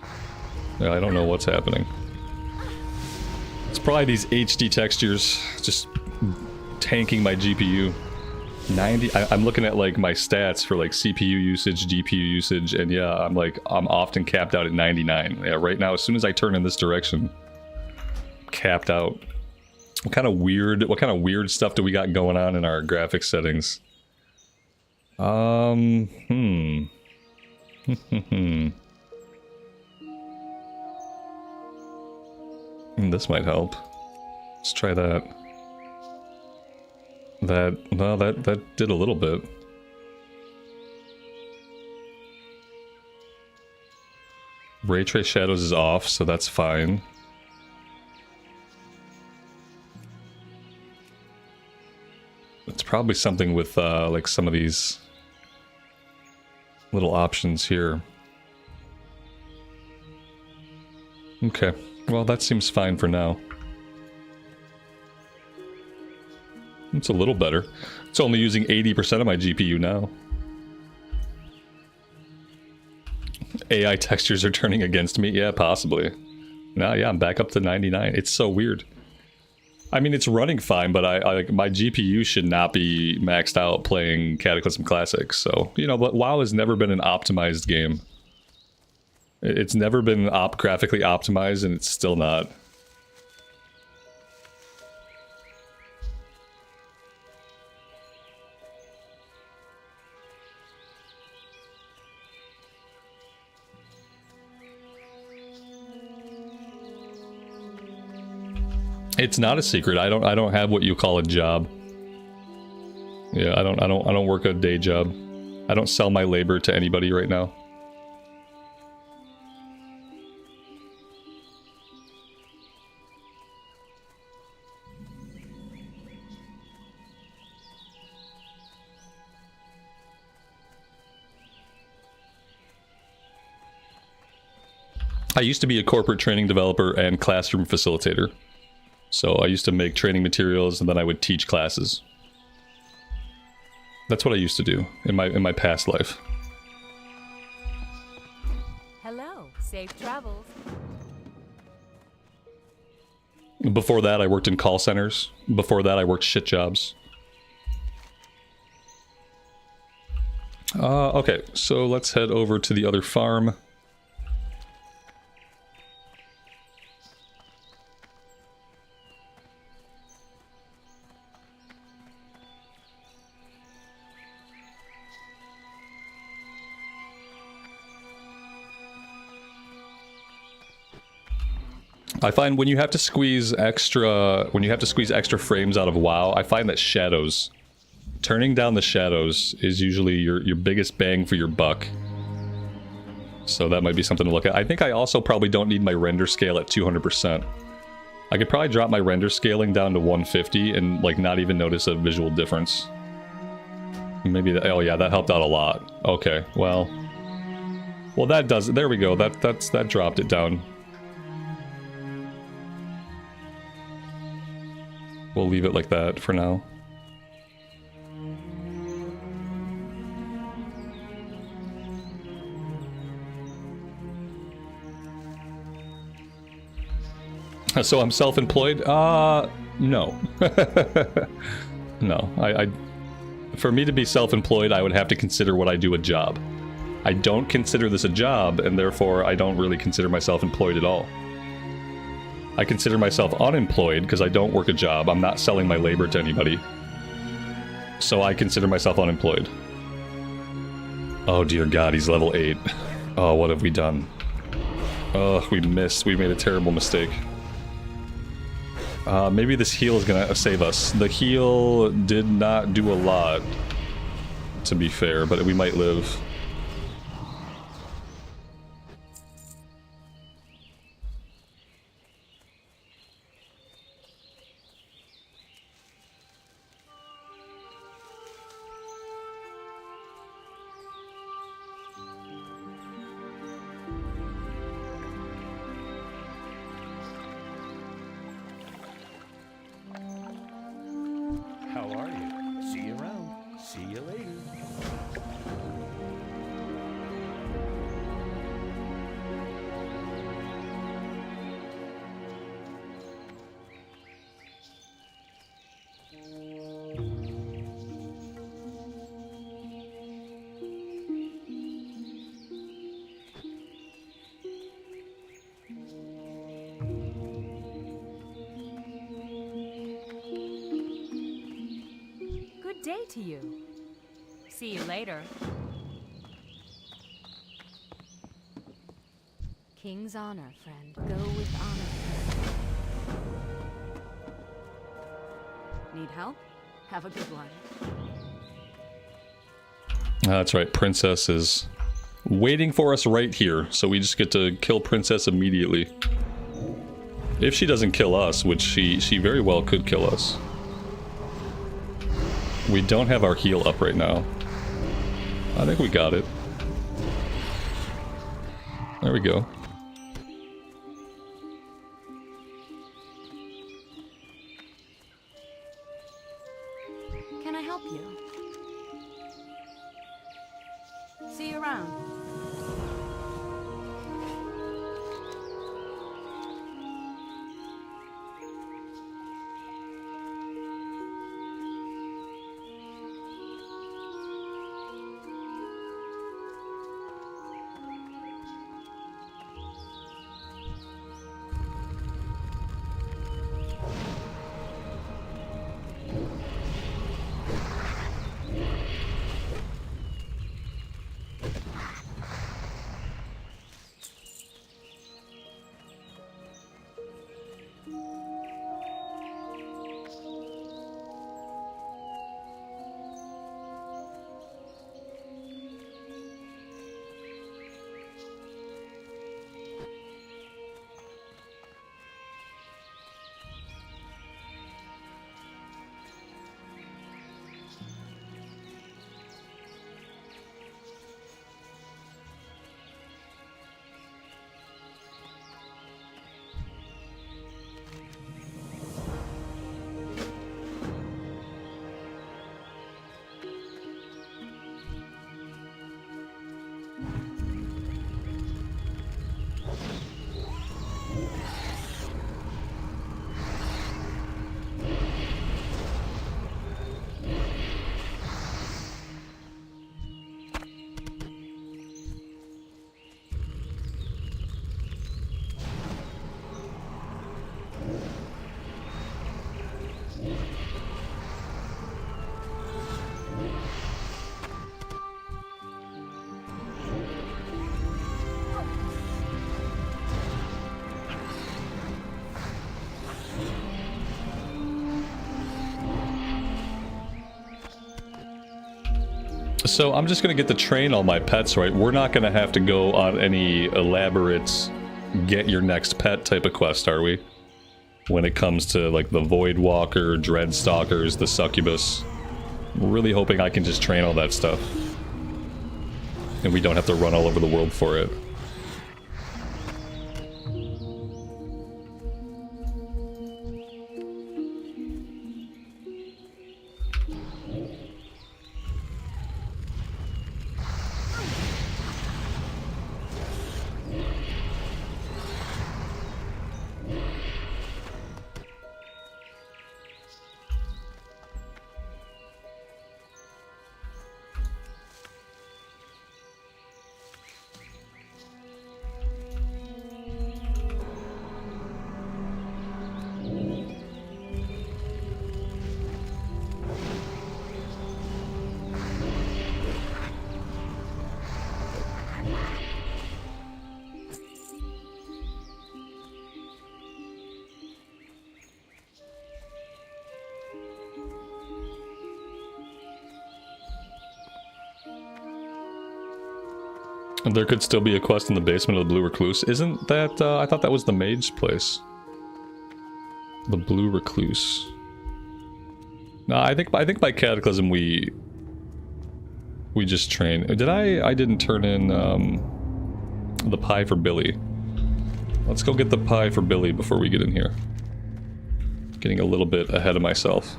Yeah, I don't know what's happening. It's probably these HD textures just tanking my GPU. 90. I'm looking at like my stats for like CPU usage, GPU usage, and yeah, I'm often capped out at 99. Yeah, right now, as soon as I turn in this direction, capped out. What kind of weird stuff do we got going on in our graphics settings? This might help. Let's try that. That did a little bit. Ray trace shadows is off, so that's fine. It's probably something with like some of these little options here. Okay, well that seems fine for now. It's a little better. It's only using 80% of my GPU now. AI textures are turning against me? Yeah, possibly. No, yeah, I'm back up to 99. It's so weird. I mean, it's running fine, but my GPU should not be maxed out playing Cataclysm Classic. So, you know, but WoW has never been an optimized game. It's never been graphically optimized, and it's still not. It's not a secret. I don't have what you call a job. Yeah, I don't work a day job. I don't sell my labor to anybody right now. I used to be a corporate training developer and classroom facilitator. So I used to make training materials and then I would teach classes. That's what I used to do in my past life. Hello, safe travels. Before that I worked in call centers. Before that I worked shit jobs. Okay, so let's head over to the other farm. I find when you have to squeeze extra frames out of WoW, I find that shadows, turning down the shadows is usually your biggest bang for your buck. So that might be something to look at. I think I also probably don't need my render scale at 200%. I could probably drop my render scaling down to 150 and like not even notice a visual difference. Maybe that, oh yeah, that helped out a lot. Okay, well that does it. There we go. That dropped it down. We'll leave it like that for now. So I'm self-employed? No. No. For me to be self-employed, I would have to consider what I do a job. I don't consider this a job, and therefore I don't really consider myself employed at all. I consider myself unemployed because I don't work a job. I'm not selling my labor to anybody. So I consider myself unemployed. Oh dear God, he's level 8. Oh, what have we done? Oh, we missed. We made a terrible mistake. Maybe this heal is gonna save us. The heal did not do a lot, to be fair, but we might live. How are you? See you around. See you later. day to you. See you later. King's honor, friend. Go with honor. Need help? Have a good one. That's right, Princess is waiting for us right here, so we just get to kill Princess immediately. If she doesn't kill us, which she very well could kill us. We don't have our heal up right now. I think we got it. There we go. Can I help you? See you around. So I'm just gonna get to train all my pets, right? We're not gonna have to go on any elaborate get your next pet type of quest, are we? When it comes to like the Void Walker, Dreadstalkers, the Succubus. I'm really hoping I can just train all that stuff. And we don't have to run all over the world for it. There could still be a quest in the basement of the Blue Recluse. Isn't that, I thought that was the mage's place. The Blue Recluse. No, I think by Cataclysm we just train. I didn't turn in, the pie for Billy. Let's go get the pie for Billy before we get in here. Getting a little bit ahead of myself.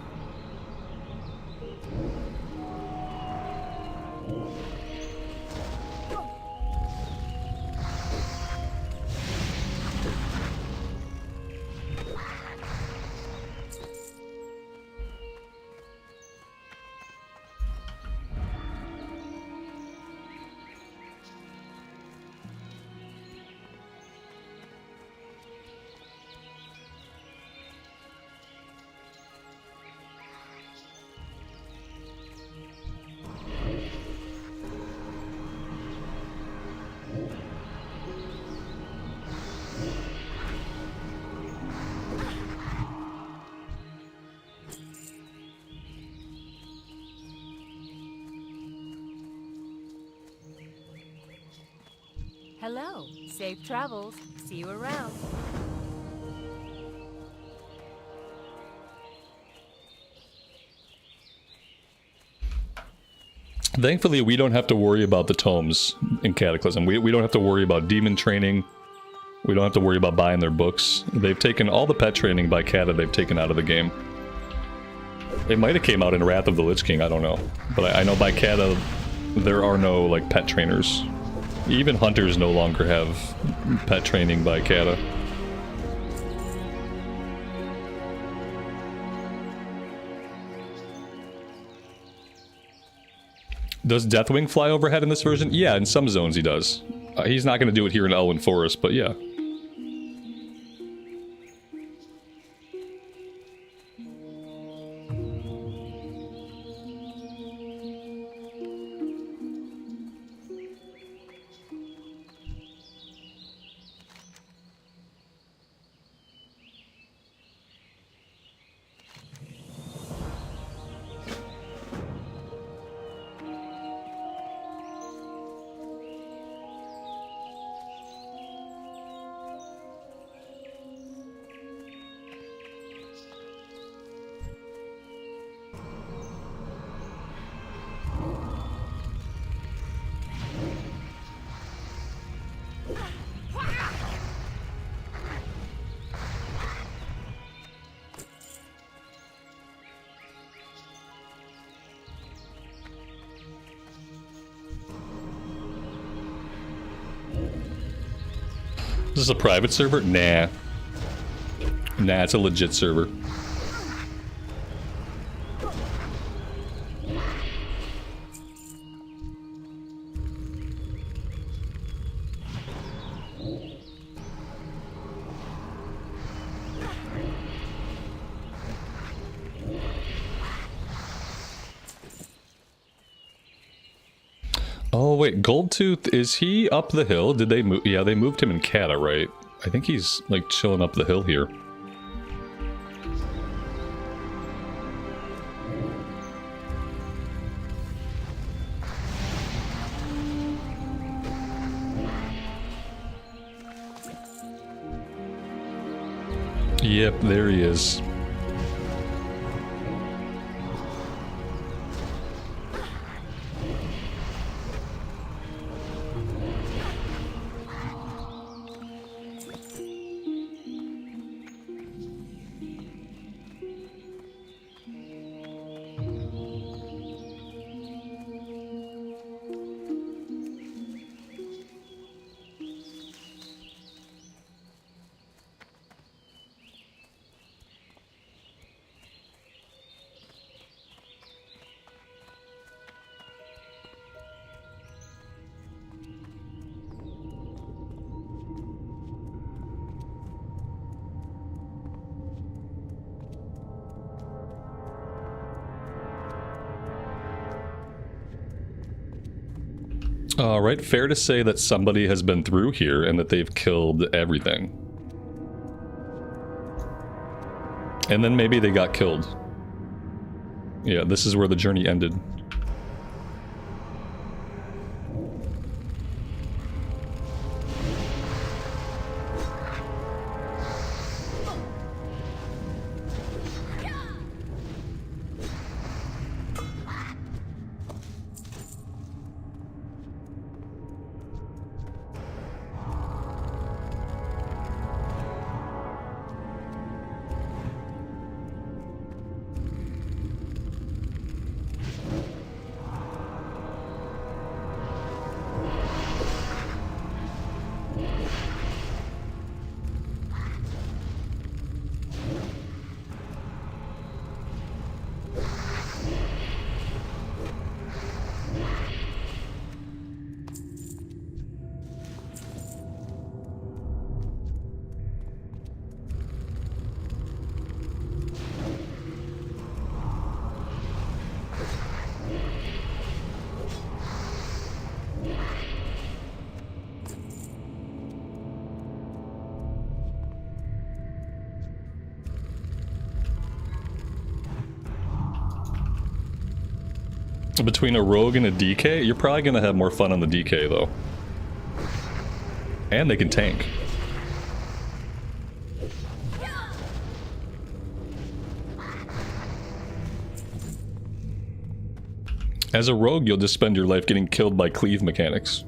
Hello. Safe travels. See you around. Thankfully, we don't have to worry about the tomes in Cataclysm. We don't have to worry about demon training. We don't have to worry about buying their books. They've taken all the pet training by Cata, they've taken out of the game. It might have came out in Wrath of the Lich King, I don't know. But I know by Cata, there are no, like, pet trainers. Even hunters no longer have pet training by Cata. Does Deathwing fly overhead in this version? Yeah, in some zones he does. He's not going to do it here in Elwynn Forest, but yeah. Is this a private server? Nah. Nah, it's a legit server. Oh wait, Goldtooth, is he up the hill? Did they move? Yeah, they moved him in Cata, right? I think he's like chilling up the hill here. Yep, there he is. Alright, fair to say that somebody has been through here and that they've killed everything. And then maybe they got killed. Yeah, this is where the journey ended. Between a rogue and a DK, you're probably going to have more fun on the DK, though. And they can tank. As a rogue, you'll just spend your life getting killed by cleave mechanics.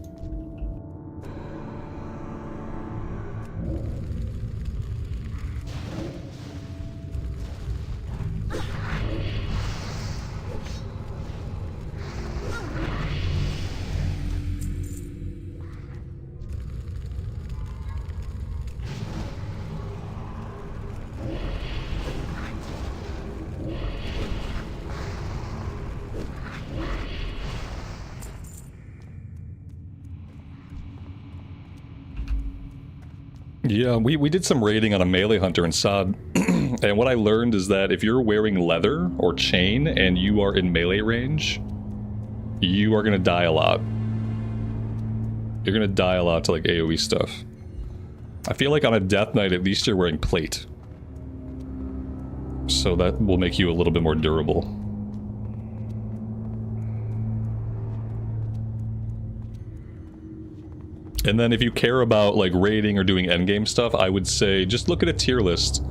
Yeah, we did some raiding on a melee hunter in Sod, and what I learned is that if you're wearing leather or chain and you are in melee range, you are gonna die a lot. You're gonna die a lot to like AoE stuff. I feel like on a death knight at least you're wearing plate. So that will make you a little bit more durable. And then if you care about like raiding or doing endgame stuff, I would say just look at a tier list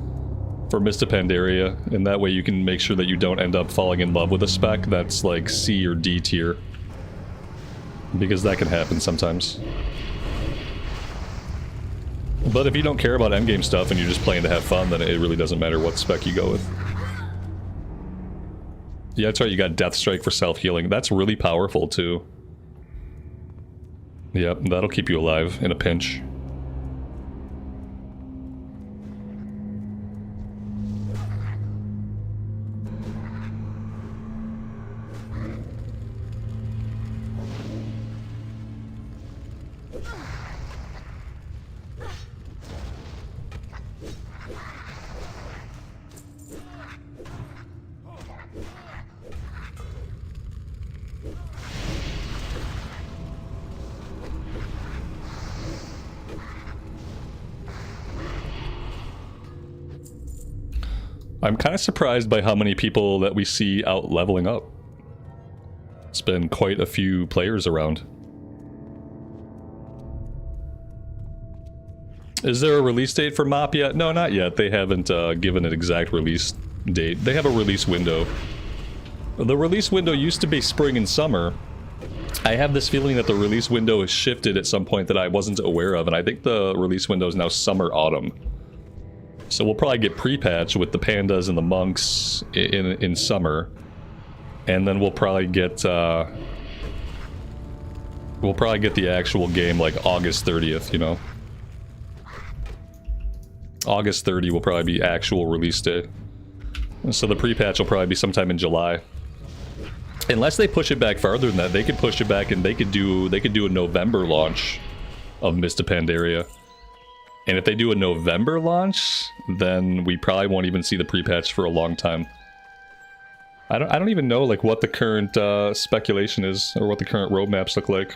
for Mist of Pandaria, and that way you can make sure that you don't end up falling in love with a spec that's like C or D tier. Because that can happen sometimes. But if you don't care about endgame stuff and you're just playing to have fun, then it really doesn't matter what spec you go with. Yeah, that's right, you got Death Strike for self-healing. That's really powerful too. Yep, that'll keep you alive in a pinch. I'm kind of surprised by how many people that we see out leveling up. It's been quite a few players around. Is there a release date for MoP yet? No, not yet. They haven't given an exact release date. They have a release window. The release window used to be spring and summer. I have this feeling that the release window has shifted at some point that I wasn't aware of, and I think the release window is now summer-autumn. So we'll probably get pre-patch with the pandas and the monks in summer, and then we'll probably get the actual game like August 30th, you know. August 30 will probably be actual release day. So the pre-patch will probably be sometime in July. Unless they push it back farther than that, they could push it back and they could do a November launch of Mist of Pandaria. And if they do a November launch, then we probably won't even see the pre-patch for a long time. I don't even know like what the current speculation is or what the current roadmaps look like.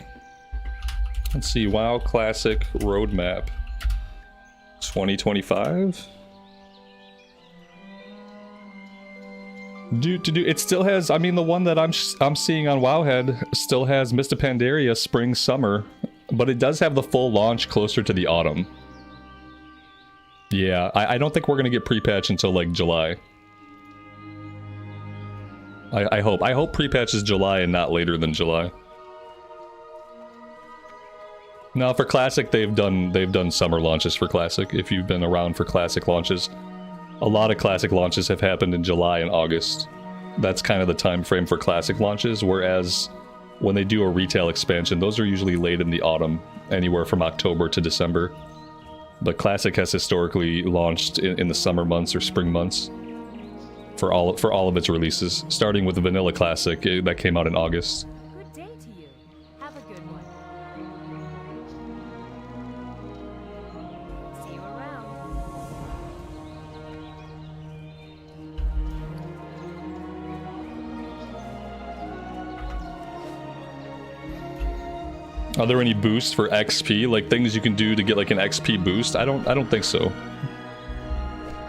Let's see, WoW Classic roadmap 2025. It still has, I mean, the one that I'm seeing on Wowhead still has Mist of Pandaria spring summer, but it does have the full launch closer to the autumn. Yeah, I don't think we're gonna get pre-patch until like July. I hope pre-patch is July and not later than July. Now for Classic, they've done summer launches for Classic. If you've been around for Classic launches, a lot of Classic launches have happened in July and August. That's kind of the time frame for Classic launches, whereas when they do a retail expansion, those are usually late in the autumn, anywhere from October to December. But Classic has historically launched in the summer months or spring months for all of its releases, starting with the Vanilla Classic that came out in August. Good day to you. Have a good one. See you around. Are there any boosts for XP, like things you can do to get like an XP boost? I don't think so.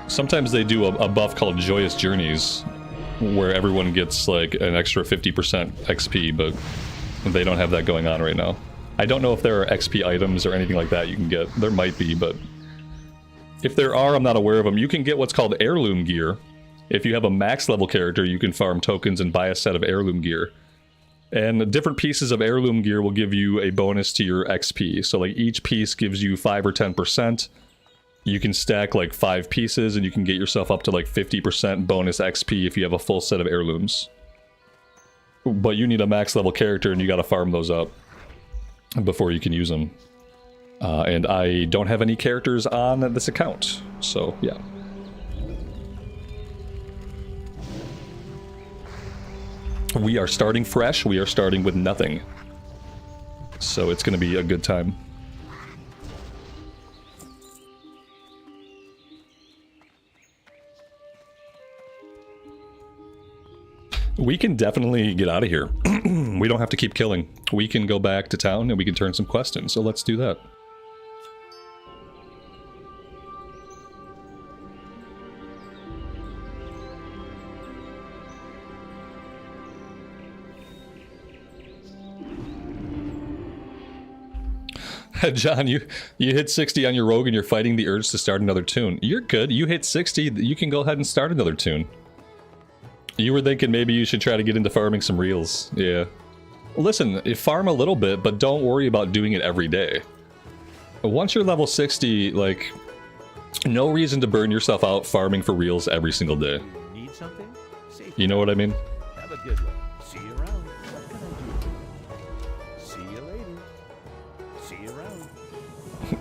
Sometimes they do a buff called Joyous Journeys, where everyone gets like an extra 50% XP, but they don't have that going on right now. I don't know if there are XP items or anything like that you can get. There might be, but if there are, I'm not aware of them. You can get what's called heirloom gear. If you have a max level character, you can farm tokens and buy a set of heirloom gear. And different pieces of heirloom gear will give you a bonus to your XP. So like each piece gives you 5 or 10%. You can stack like 5 pieces and you can get yourself up to like 50% bonus XP if you have a full set of heirlooms. But you need a max level character and you gotta farm those up before you can use them. And I don't have any characters on this account, so yeah. We are starting fresh, we are starting with nothing. So it's gonna be a good time. We can definitely get out of here. We don't have to keep killing. We can go back to town and we can turn some quests in, so let's do that. John, you hit 60 on your rogue and you're fighting the urge to start another tune. You're good. You hit 60, you can go ahead and start another tune. You were thinking maybe you should try to get into farming some reels. Yeah. Listen, farm a little bit, but don't worry about doing it every day. Once you're level 60, like, no reason to burn yourself out farming for reels every single day. Need something? Safe. You know what I mean? Have a good one. See you around. What can I do? See you later. See you around.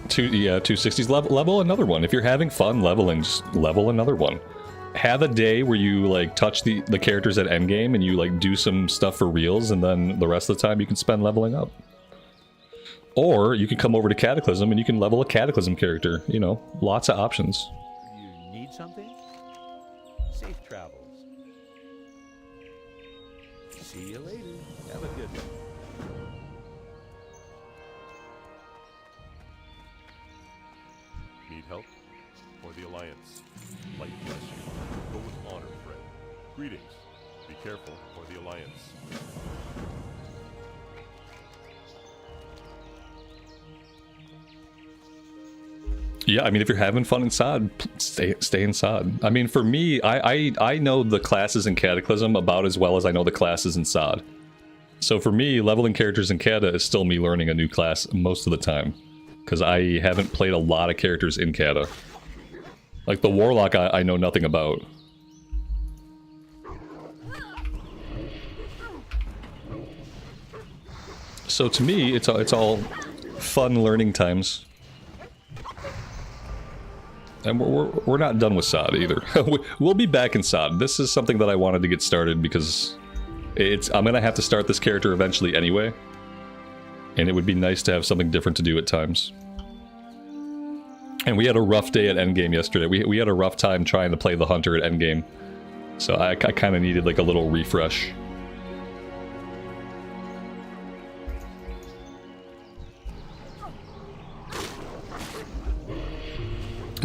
260s, level another one. If you're having fun leveling, just level another one. Have a day where you like touch the characters at endgame and you like do some stuff for reels, and then the rest of the time you can spend leveling up. Or you can come over to Cataclysm and you can level a Cataclysm character. You know, lots of options. You need something? Safe travels. See you later. Have a good one. Need help? Or the Alliance? Light bless you. Go with honor, friend. Greetings. Be careful, or the Alliance. Yeah, I mean, if you're having fun in SOD, stay in SOD. I mean, for me, I know the classes in Cataclysm about as well as I know the classes in SOD. So for me, leveling characters in Cata is still me learning a new class most of the time. Because I haven't played a lot of characters in Cata. Like the Warlock, I know nothing about. So to me, it's all fun learning times. And we're not done with SOD either. We'll be back in SOD. This is something that I wanted to get started because I'm gonna have to start this character eventually anyway. And it would be nice to have something different to do at times. And we had a rough day at endgame yesterday. We had a rough time trying to play the hunter at endgame. So I kind of needed like a little refresh.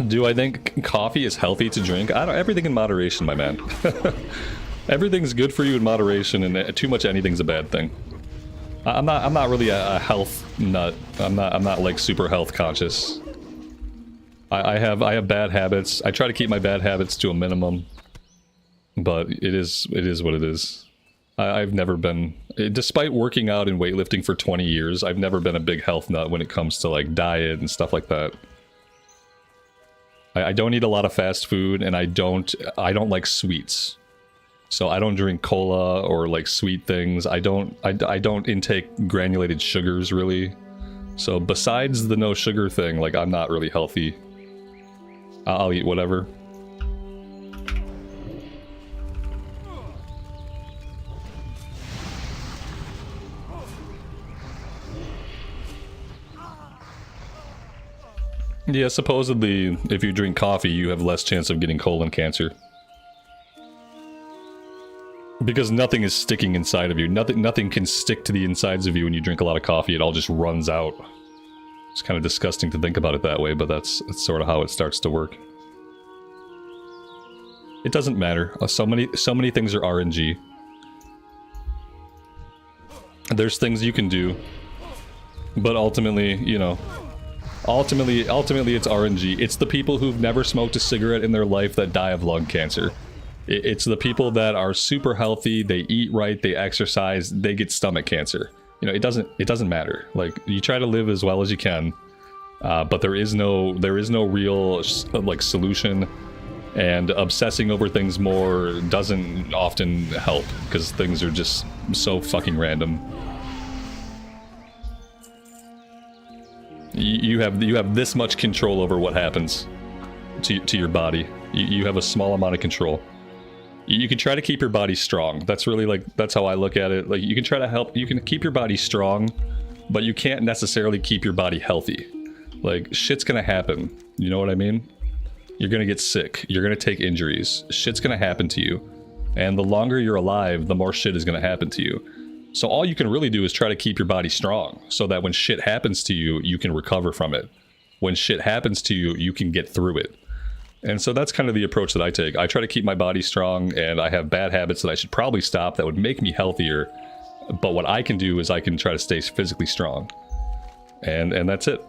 Do I think coffee is healthy to drink? Everything in moderation, my man. Everything's good for you in moderation, and too much anything's a bad thing. I'm not really a health nut. I'm not like super health conscious. I have bad habits. I try to keep my bad habits to a minimum, but it is what it is. I've never been, despite working out and weightlifting for 20 years, I've never been a big health nut when it comes to like diet and stuff like that. I don't eat a lot of fast food, and I don't like sweets. So I don't drink cola or like sweet things. I don't intake granulated sugars really. So besides the no sugar thing, like I'm not really healthy. I'll eat whatever. Yeah, supposedly if you drink coffee, you have less chance of getting colon cancer. Because nothing is sticking inside of you. Nothing can stick to the insides of you when you drink a lot of coffee. It all just runs out. It's kind of disgusting to think about it that way, but that's sort of how it starts to work. It doesn't matter. So many things are RNG. There's things you can do But ultimately, you know, ultimately it's RNG. It's the people who've never smoked a cigarette in their life that die of lung cancer. It's the people that are super healthy, they eat right, they exercise, they get stomach cancer. You know, it doesn't matter. Like, you try to live as well as you can, but there is no real like solution, and obsessing over things more doesn't often help because things are just so fucking random. You have this much control over what happens to your body. You have a small amount of control. You can try to keep your body strong. That's really like, that's how I look at it. Like, you can try to help, you can keep your body strong, but you can't necessarily keep your body healthy. Like, shit's gonna happen. You know what I mean? You're gonna get sick. You're gonna take injuries. Shit's gonna happen to you. And the longer you're alive, the more shit is gonna happen to you. So all you can really do is try to keep your body strong so that when shit happens to you, you can recover from it. When shit happens to you, you can get through it. And so that's kind of the approach that I take. I try to keep my body strong, and I have bad habits that I should probably stop that would make me healthier. But what I can do is I can try to stay physically strong. And that's it.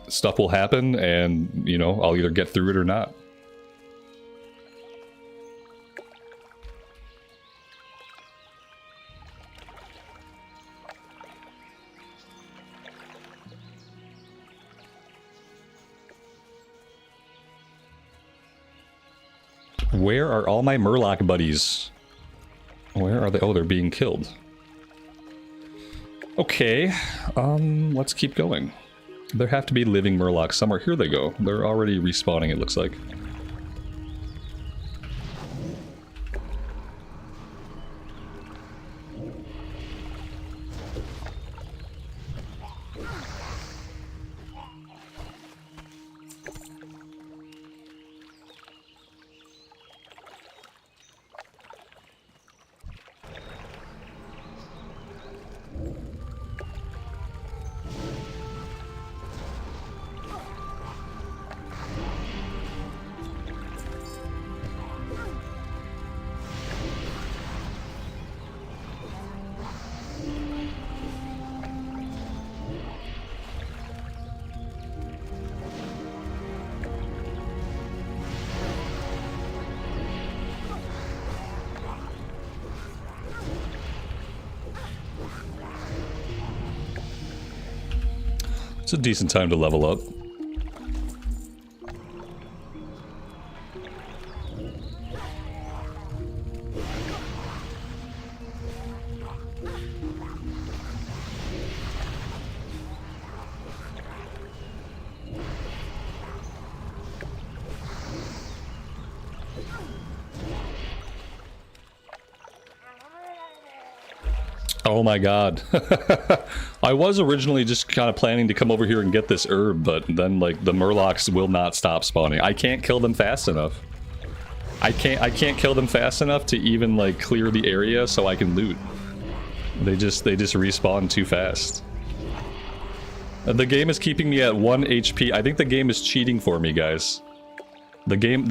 Stuff will happen, and, you know, I'll either get through it or not. Where are all my Murloc buddies? Where are they? Oh, they're being killed. Okay, let's keep going. There have to be living Murlocs somewhere. Here they go. They're already respawning, it looks like. It's a decent time to level up. Oh my god. I was originally just kind of planning to come over here and get this herb, but then, like, the Murlocs will not stop spawning. I can't kill them fast enough. I can't kill them fast enough to even, like, clear the area so I can loot. They just respawn too fast. The game is keeping me at 1 HP. I think the game is cheating for me, guys. The game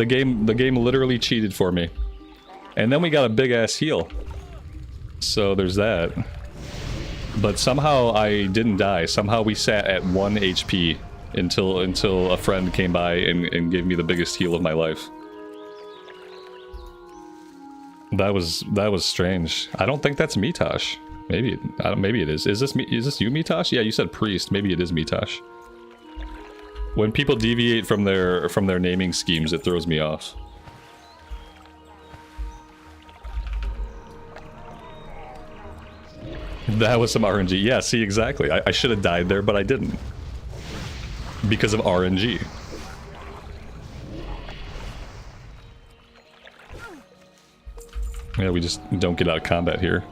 literally cheated for me. And then we got a big ass heal. So there's that. But somehow I didn't die. Somehow we sat at 1 HP until a friend came by and gave me the biggest heal of my life. That was strange. I don't think that's Mitosh. Maybe maybe it is. Is this you, Mitosh? Yeah, you said priest. Maybe it is Mitosh. When people deviate from their naming schemes, it throws me off. That was some RNG. Yeah, see, exactly. I should have died there, but I didn't. Because of RNG. Yeah, we just don't get out of combat here.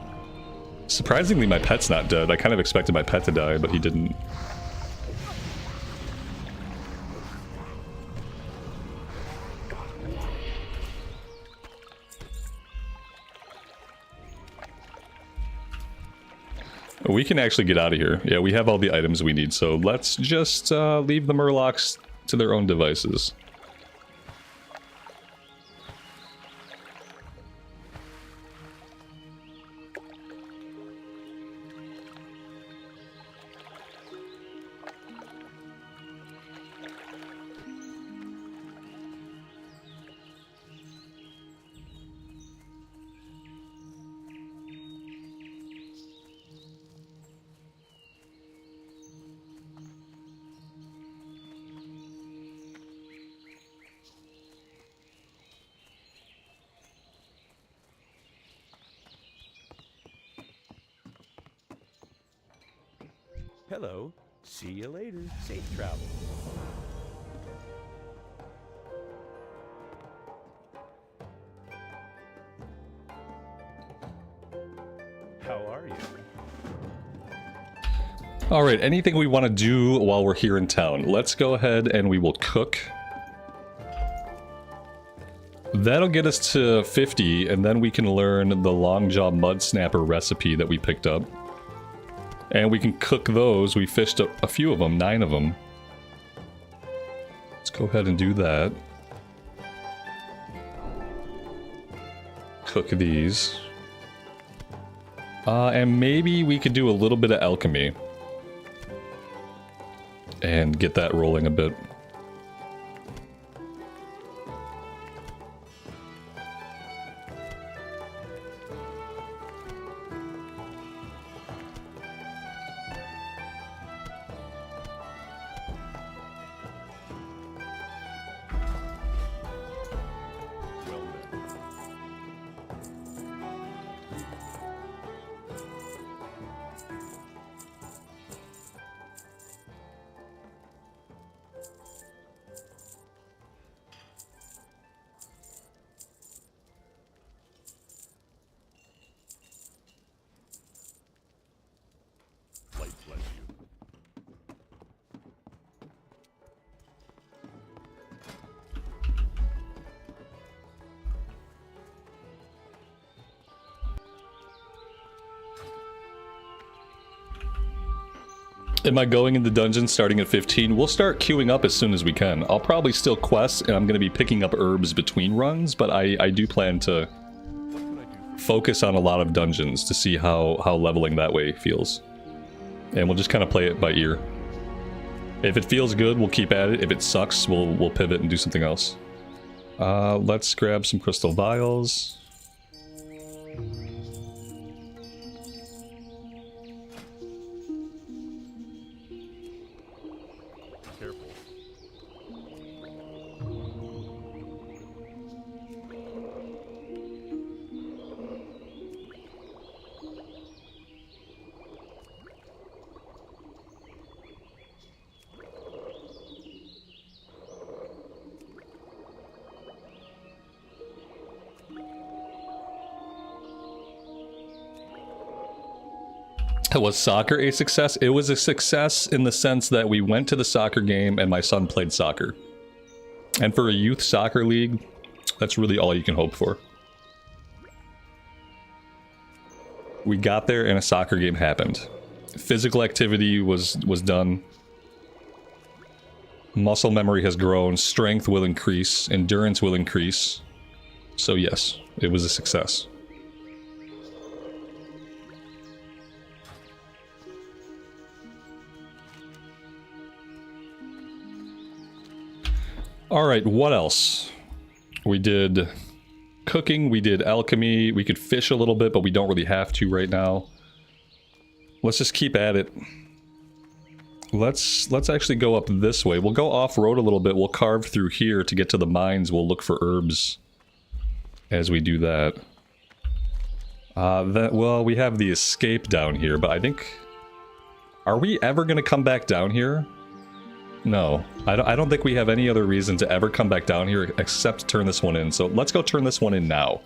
Surprisingly, my pet's not dead. I kind of expected my pet to die, but he didn't. We can actually get out of here. Yeah, we have all the items we need, so let's just leave the Murlocs to their own devices. Hello. See you later. Safe travel. How are you? Alright, anything we want to do while we're here in town? Let's go ahead and we will cook. That'll get us to 50, and then we can learn the Longjaw Mud Snapper recipe that we picked up. And we can cook those. We fished a few of them, 9 of them. Let's go ahead and do that. Cook these. And maybe we could do a little bit of alchemy. And get that rolling a bit. Am I going into dungeons starting at 15? We'll start queuing up as soon as we can. I'll probably still quest, and I'm going to be picking up herbs between runs, but I do plan to focus on a lot of dungeons to see how leveling that way feels. And we'll just kind of play it by ear. If it feels good, we'll keep at it. If it sucks, we'll pivot and do something else. Let's grab some crystal vials. Was soccer a success? It was a success in the sense that we went to the soccer game and my son played soccer. And for a youth soccer league, that's really all you can hope for. We got there and a soccer game happened. Physical activity was done. Muscle memory has grown. Strength will increase. Endurance will increase. So yes, it was a success. Alright, what else? We did cooking, we did alchemy, we could fish a little bit, but we don't really have to right now. Let's just keep at it. Let's actually go up this way. We'll go off-road a little bit, we'll carve through here to get to the mines, we'll look for herbs as we do that. Well, we have the escape down here, but I think... Are we ever going to come back down here? No, I don't think we have any other reason to ever come back down here except to turn this one in. So let's go turn this one in now.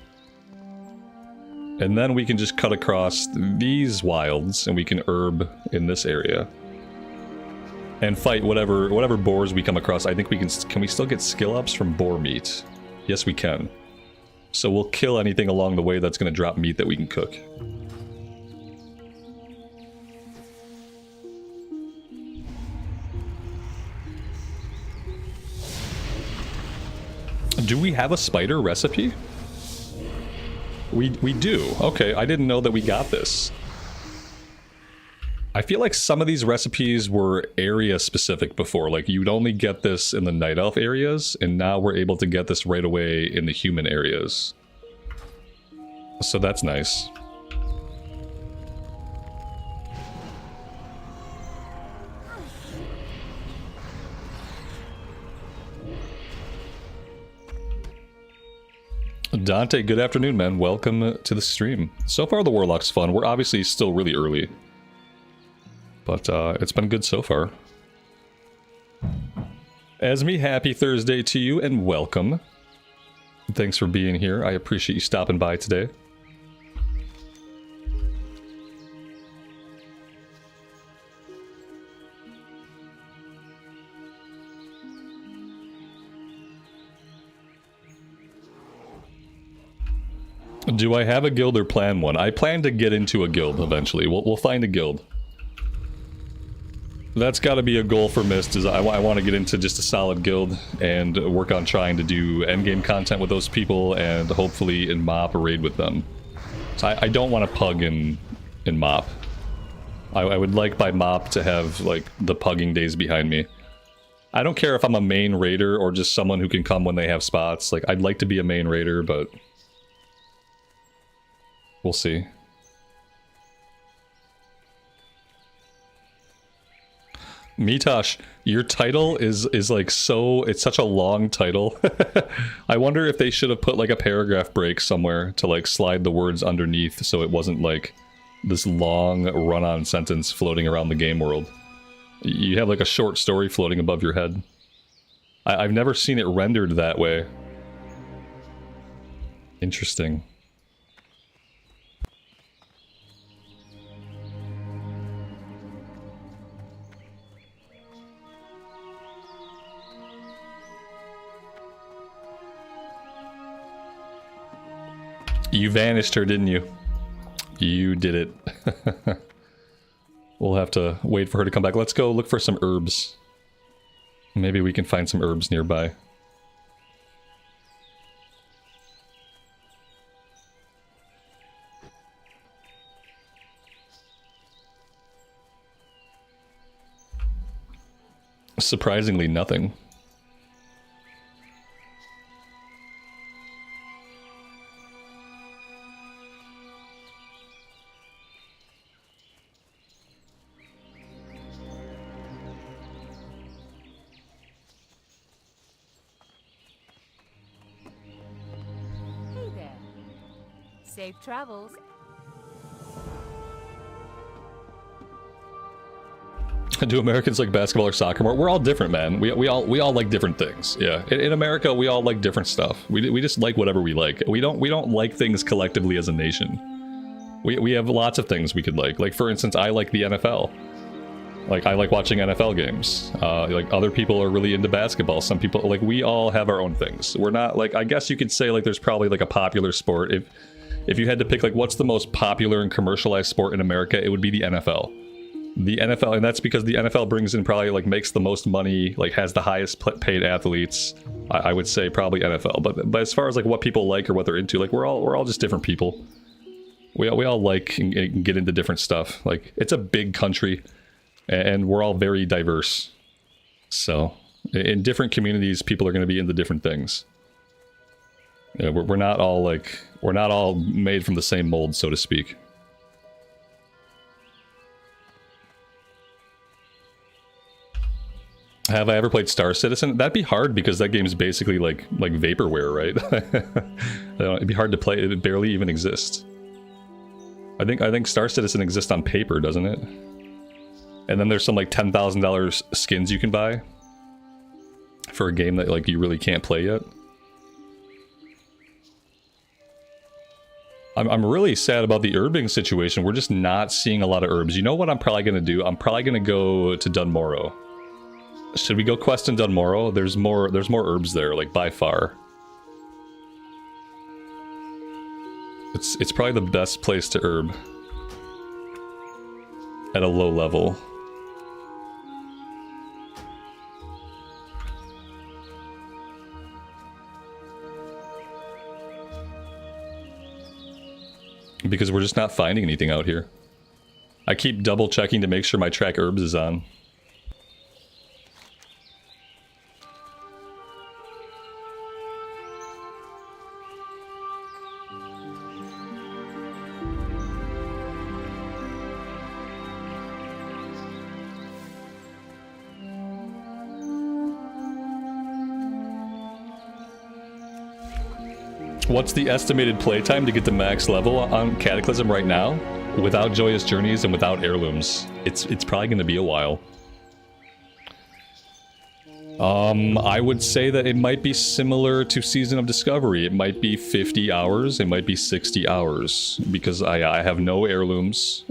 And then we can just cut across these wilds and we can herb in this area. And fight whatever boars we come across. I think we can we still get skill ups from boar meat? Yes, we can. So we'll kill anything along the way that's going to drop meat that we can cook. Do we have a spider recipe? We do. Okay, I didn't know that we got this. I feel like some of these recipes were area specific before. Like you'd only get this in the Night Elf areas, and now we're able to get this right away in the human areas. So that's nice. Dante, good afternoon, man. Welcome to the stream. So far, the Warlock's fun. We're obviously still really early. But it's been good so far. Esme, happy Thursday to you and welcome. Thanks for being here. I appreciate you stopping by today. Do I have a guild or plan one? I plan to get into a guild eventually. We'll find a guild. That's got to be a goal for Mist, is I want to get into just a solid guild and work on trying to do endgame content with those people and hopefully in MoP raid with them. So I don't want to pug in MoP. I would like by MoP to have like the pugging days behind me. I don't care if I'm a main raider or just someone who can come when they have spots. Like, I'd like to be a main raider, but we'll see. Mitosh, your title is like so, it's such a long title. I wonder if they should have put like a paragraph break somewhere to like slide the words underneath so it wasn't like this long run-on sentence floating around the game world. You have like a short story floating above your head. I've never seen it rendered that way. Interesting. You vanished her, didn't you? You did it. We'll have to wait for her to come back. Let's go look for some herbs. Maybe we can find some herbs nearby. Surprisingly, nothing. Safe travels. Do Americans like basketball or soccer more? We're all different, man. We all like different things. Yeah, in America, we all like different stuff. We just like whatever we like. We don't like things collectively as a nation. We have lots of things we could like. Like for instance, I like the NFL. Like I like watching NFL games. Like other people are really into basketball. Some people like we all have our own things. We're not like, I guess you could say like there's probably like a popular sport. If you had to pick like what's the most popular and commercialized sport in America, it would be the NFL. The NFL, and that's because the NFL brings in probably like makes the most money, like has the highest paid athletes. I would say probably NFL. But as far as like what people like or what they're into, like we're all just different people. We all like and get into different stuff. Like it's a big country, and we're all very diverse. So in different communities, people are going to be into different things. Yeah, we're not all made from the same mold, so to speak. Have I ever played Star Citizen? That'd be hard because that game's basically like vaporware, right? It'd be hard to play. It barely even exists. I think Star Citizen exists on paper, doesn't it? And then there's some like $10,000 skins you can buy for a game that like you really can't play yet. I'm really sad about the herbing situation. We're just not seeing a lot of herbs. You know what I'm probably going to do? I'm probably going to go to Dunmorrow. Should we go quest in Dunmorrow? There's more herbs there, like by far. It's probably the best place to herb. At a low level. Because we're just not finding anything out here. I keep double checking to make sure my track herbs is on. What's the estimated playtime to get to max level on Cataclysm right now? without Joyous Journeys and without heirlooms, it's probably going to be a while. I would say that it might be similar to Season of Discovery. It might be 50 hours, it might be 60 hours, because I have no heirlooms,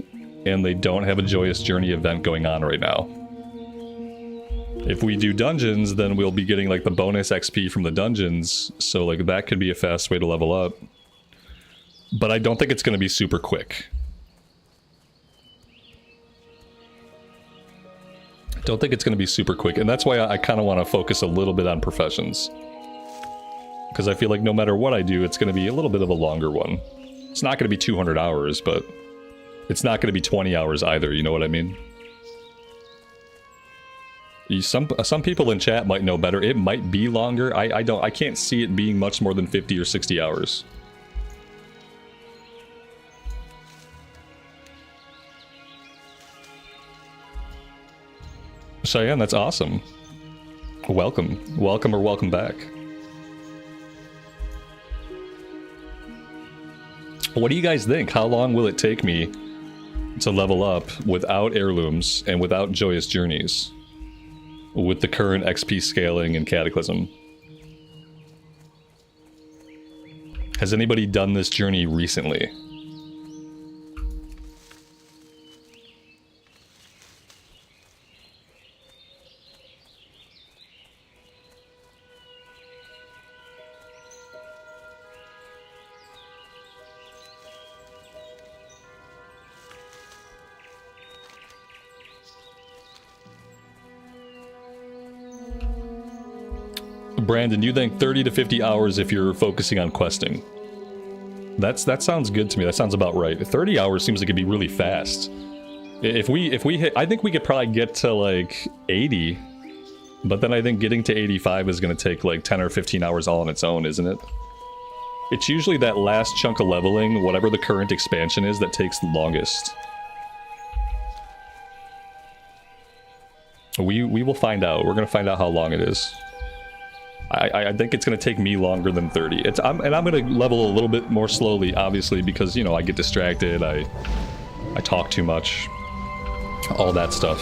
and they don't have a Joyous Journey event going on right now. If we do dungeons, then we'll be getting like the bonus XP from the dungeons, so like that could be a fast way to level up. But I don't think it's going to be super quick. Don't think it's going to be super quick, and that's why I kind of want to focus a little bit on professions. Because I feel like no matter what I do, it's going to be a little bit of a longer one. It's not going to be 200 hours, but it's not going to be 20 hours either, you know what I mean? Some people in chat might know better. It might be longer. I can't see it being much more than 50 or 60 hours. Cheyenne, that's awesome. Welcome. Welcome or welcome back. What do you guys think? How long will it take me to level up without heirlooms and without Joyous Journeys? With the current XP scaling in Cataclysm? Has anybody done this journey recently? Brandon, you think 30 to 50 hours if you're focusing on questing. That sounds good to me. That sounds about right. 30 hours seems like it'd be really fast. If we hit, I think we could probably get to like 80, but then I think getting to 85 is going to take like 10 or 15 hours all on its own, isn't it? It's usually that last chunk of leveling, whatever the current expansion is, that takes the longest. We will find out. We're going to find out how long it is. I think it's going to take me longer than 30. I'm going to level a little bit more slowly, obviously, because, you know, I get distracted, I talk too much, all that stuff.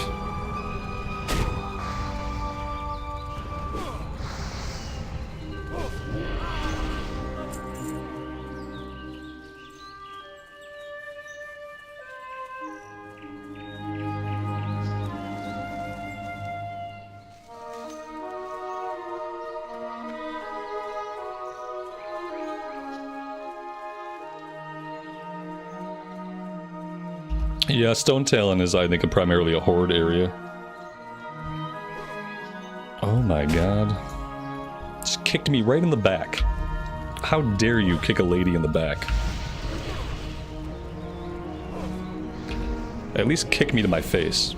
Yeah, Stone Talon is, I think, primarily a horde area. Oh my god. Just kicked me right in the back. How dare you kick a lady in the back? At least kick me to my face.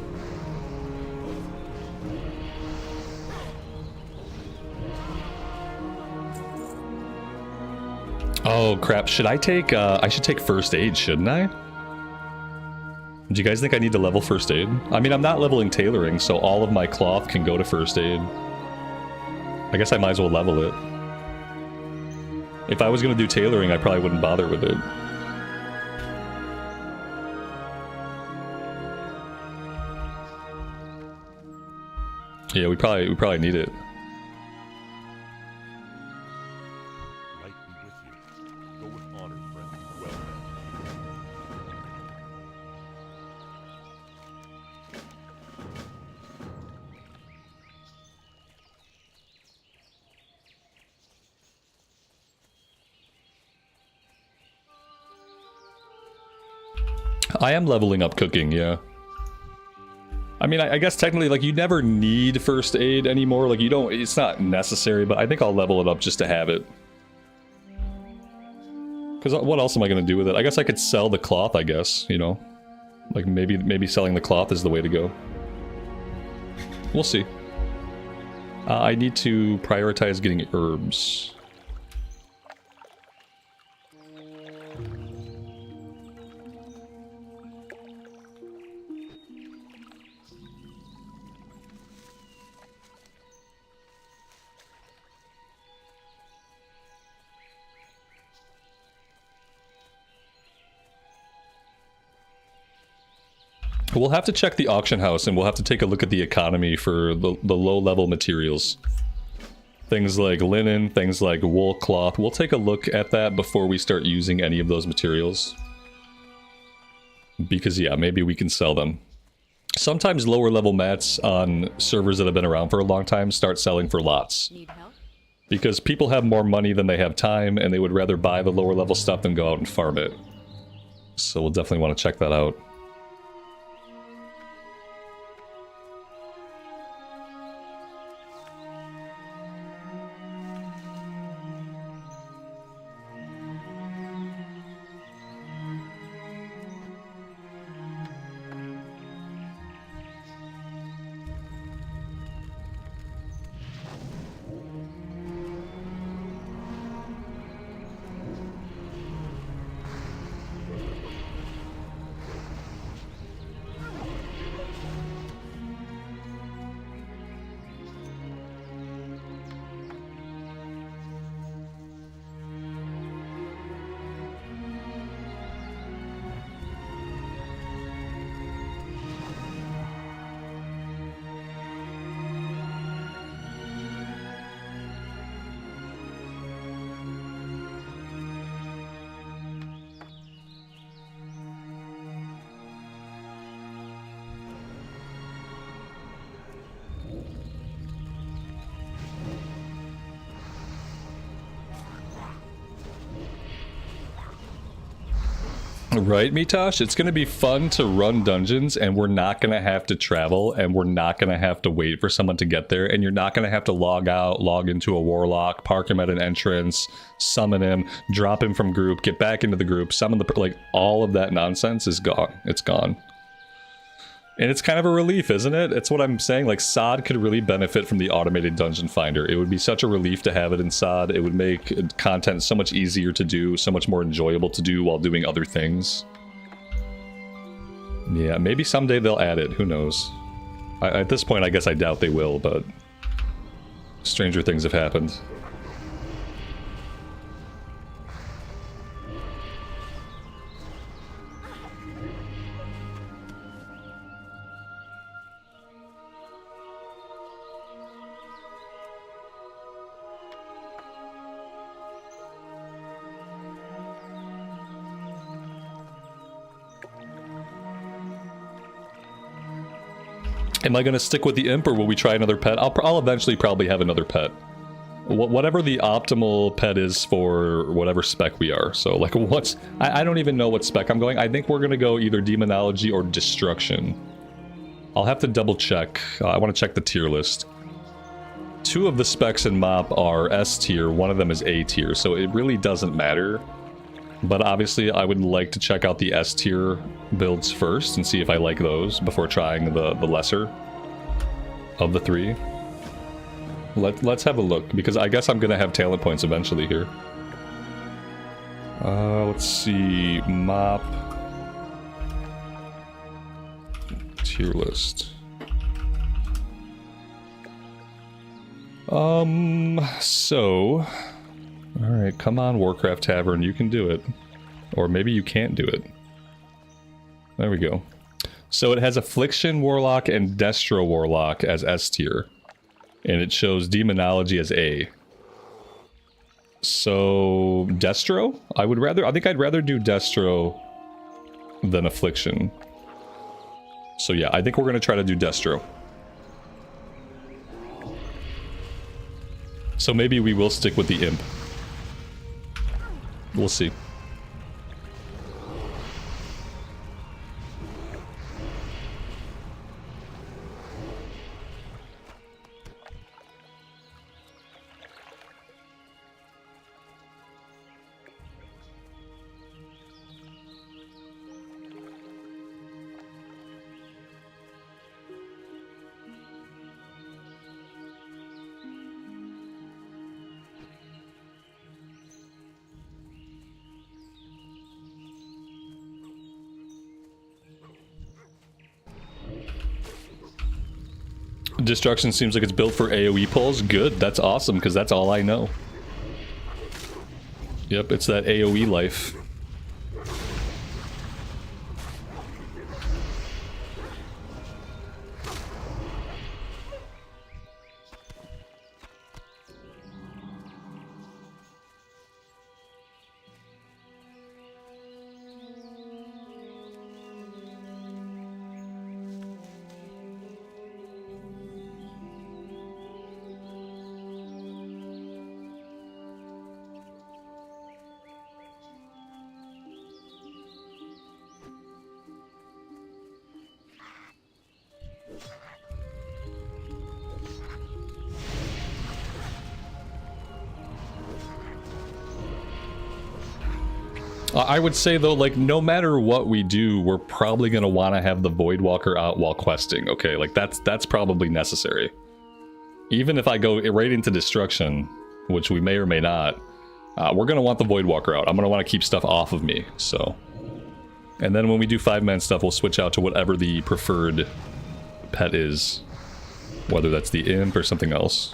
Oh crap, should I take, I should take first aid, shouldn't I? Do you guys think I need to level first aid? I mean, I'm not leveling tailoring, so all of my cloth can go to first aid. I guess I might as well level it. If I was gonna do tailoring, I probably wouldn't bother with it. Yeah, we probably need it. Light be with you. Go with honor, friend. Well met. I am leveling up cooking, yeah. I mean, I guess technically, like, you never need first aid anymore. Like, you don't, it's not necessary, but I think I'll level it up just to have it. Because what else am I going to do with it? I guess I could sell the cloth, I guess, you know? Like, maybe selling the cloth is the way to go. We'll see. I need to prioritize getting herbs. We'll have to check the auction house, and we'll have to take a look at the economy for the low-level materials. Things like linen, things like wool cloth. We'll take a look at that before we start using any of those materials. Because, yeah, maybe we can sell them. Sometimes lower-level mats on servers that have been around for a long time start selling for lots. Need help? Because people have more money than they have time, and they would rather buy the lower-level stuff than go out and farm it. So we'll definitely want to check that out. Right, Mitosh? It's going to be fun to run dungeons, and we're not going to have to travel, and we're not going to have to wait for someone to get there, and you're not going to have to log out, log into a Warlock, park him at an entrance, summon him, drop him from group, get back into the group, summon the... like, all of that nonsense is gone. It's gone. And it's kind of a relief, isn't it? It's what I'm saying, like, SOD could really benefit from the automated dungeon finder. It would be such a relief to have it in SOD. It would make content so much easier to do, so much more enjoyable to do while doing other things. Yeah, maybe someday they'll add it, who knows. At this point, I guess I doubt they will, but stranger things have happened. Am I going to stick with the imp, or will we try another pet? I'll eventually probably have another pet. Whatever the optimal pet is for whatever spec we are. So, like, what's... I don't even know what spec I'm going. I think we're going to go either Demonology or Destruction. I'll have to double check. I want to check the tier list. 2 of the specs in MoP are S tier, 1 of them is A tier, so it really doesn't matter. But obviously, I would like to check out the S tier builds first and see if I like those before trying the lesser of the 3. Let's have a look, because I guess I'm going to have talent points eventually here. Let's see, MoP tier list. So... Alright, come on, Warcraft Tavern, you can do it. Or maybe you can't do it. There we go. So it has Affliction Warlock and Destro Warlock as S tier. And it shows Demonology as A. So... Destro? I think I'd rather do Destro than Affliction. So yeah, I think we're going to try to do Destro. So maybe we will stick with the Imp. We'll see. Destruction seems like it's built for AoE pulls. Good, that's awesome, because that's all I know. Yep, it's that AoE life. I would say though, like, no matter what we do, we're probably going to want to have the Voidwalker out while questing, okay? Like, that's probably necessary. Even if I go right into destruction, which we may or may not, we're going to want the Voidwalker out. I'm going to want to keep stuff off of me, so... And then when we do 5-man stuff, we'll switch out to whatever the preferred pet is. Whether that's the imp or something else.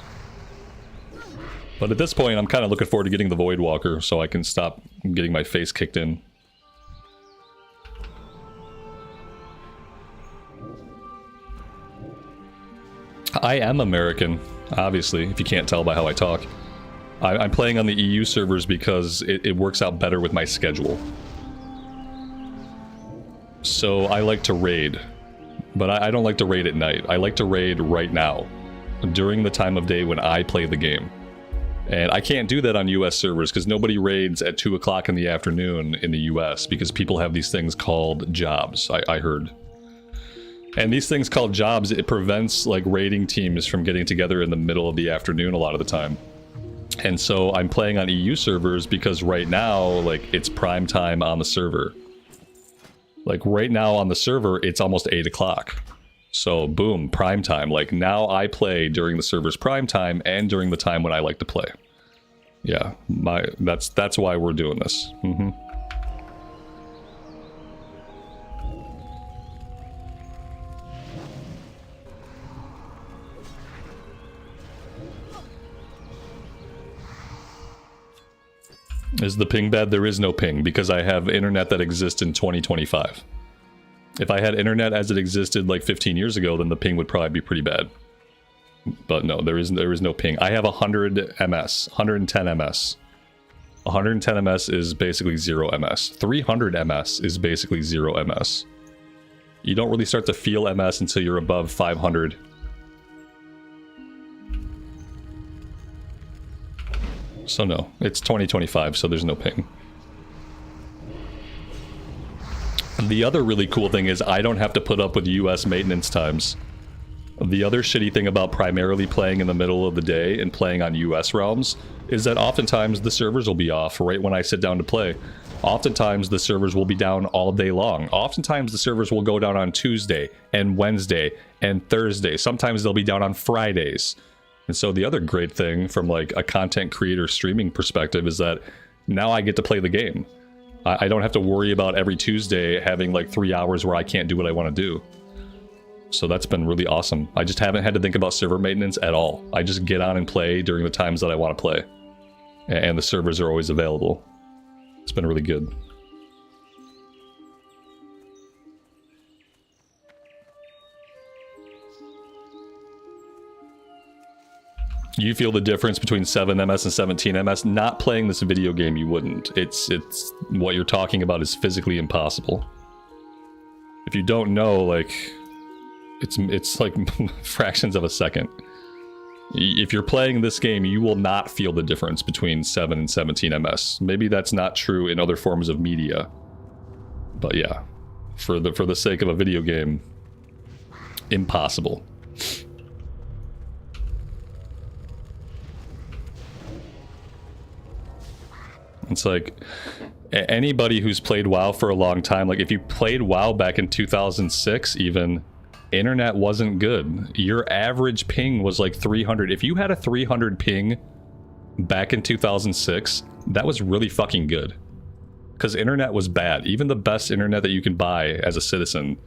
But at this point, I'm kind of looking forward to getting the Voidwalker so I can stop getting my face kicked in. I am American, obviously, if you can't tell by how I talk. I'm playing on the EU servers because it works out better with my schedule. So I like to raid. But I don't like to raid at night. I like to raid right now, during the time of day when I play the game. And I can't do that on US servers because nobody raids at 2 o'clock in the afternoon in the US because people have these things called jobs, I heard. And these things called jobs, it prevents like raiding teams from getting together in the middle of the afternoon a lot of the time. And so I'm playing on EU servers because right now, like, it's prime time on the server. Like, right now on the server, it's almost 8 o'clock. So, boom, prime time. Like, now I play during the server's prime time and during the time when I like to play. Yeah, that's why we're doing this. Is the ping bad? There is no ping, because I have internet that exists in 2025. If I had internet as it existed like 15 years ago, then the ping would probably be pretty bad. But no, there is no ping. I have 100 ms, 110 ms. 110 ms is basically 0 ms. 300 ms is basically 0 ms. You don't really start to feel ms until you're above 500. So no, it's 2025, so there's no ping. The other really cool thing is I don't have to put up with US maintenance times. The other shitty thing about primarily playing in the middle of the day and playing on US realms is that oftentimes the servers will be off right when I sit down to play. Oftentimes the servers will be down all day long. Oftentimes the servers will go down on Tuesday and Wednesday and Thursday. Sometimes they'll be down on Fridays. And so the other great thing from like a content creator streaming perspective is that now I get to play the game. I don't have to worry about every Tuesday having like 3 hours where I can't do what I want to do. So that's been really awesome. I just haven't had to think about server maintenance at all. I just get on and play during the times that I want to play. And the servers are always available. It's been really good. You feel the difference between 7 ms and 17 ms? Not playing this video game, you wouldn't. It's what you're talking about is physically impossible. If you don't know, like, it's like fractions of a second. If you're playing this game, you will not feel the difference between 7 and 17 ms. Maybe that's not true in other forms of media. But yeah, for the sake of a video game, impossible. It's like, anybody who's played WoW for a long time, like if you played WoW back in 2006 even, internet wasn't good. Your average ping was like 300. If you had a 300 ping back in 2006, that was really fucking good. Because internet was bad. Even the best internet that you can buy as a citizen,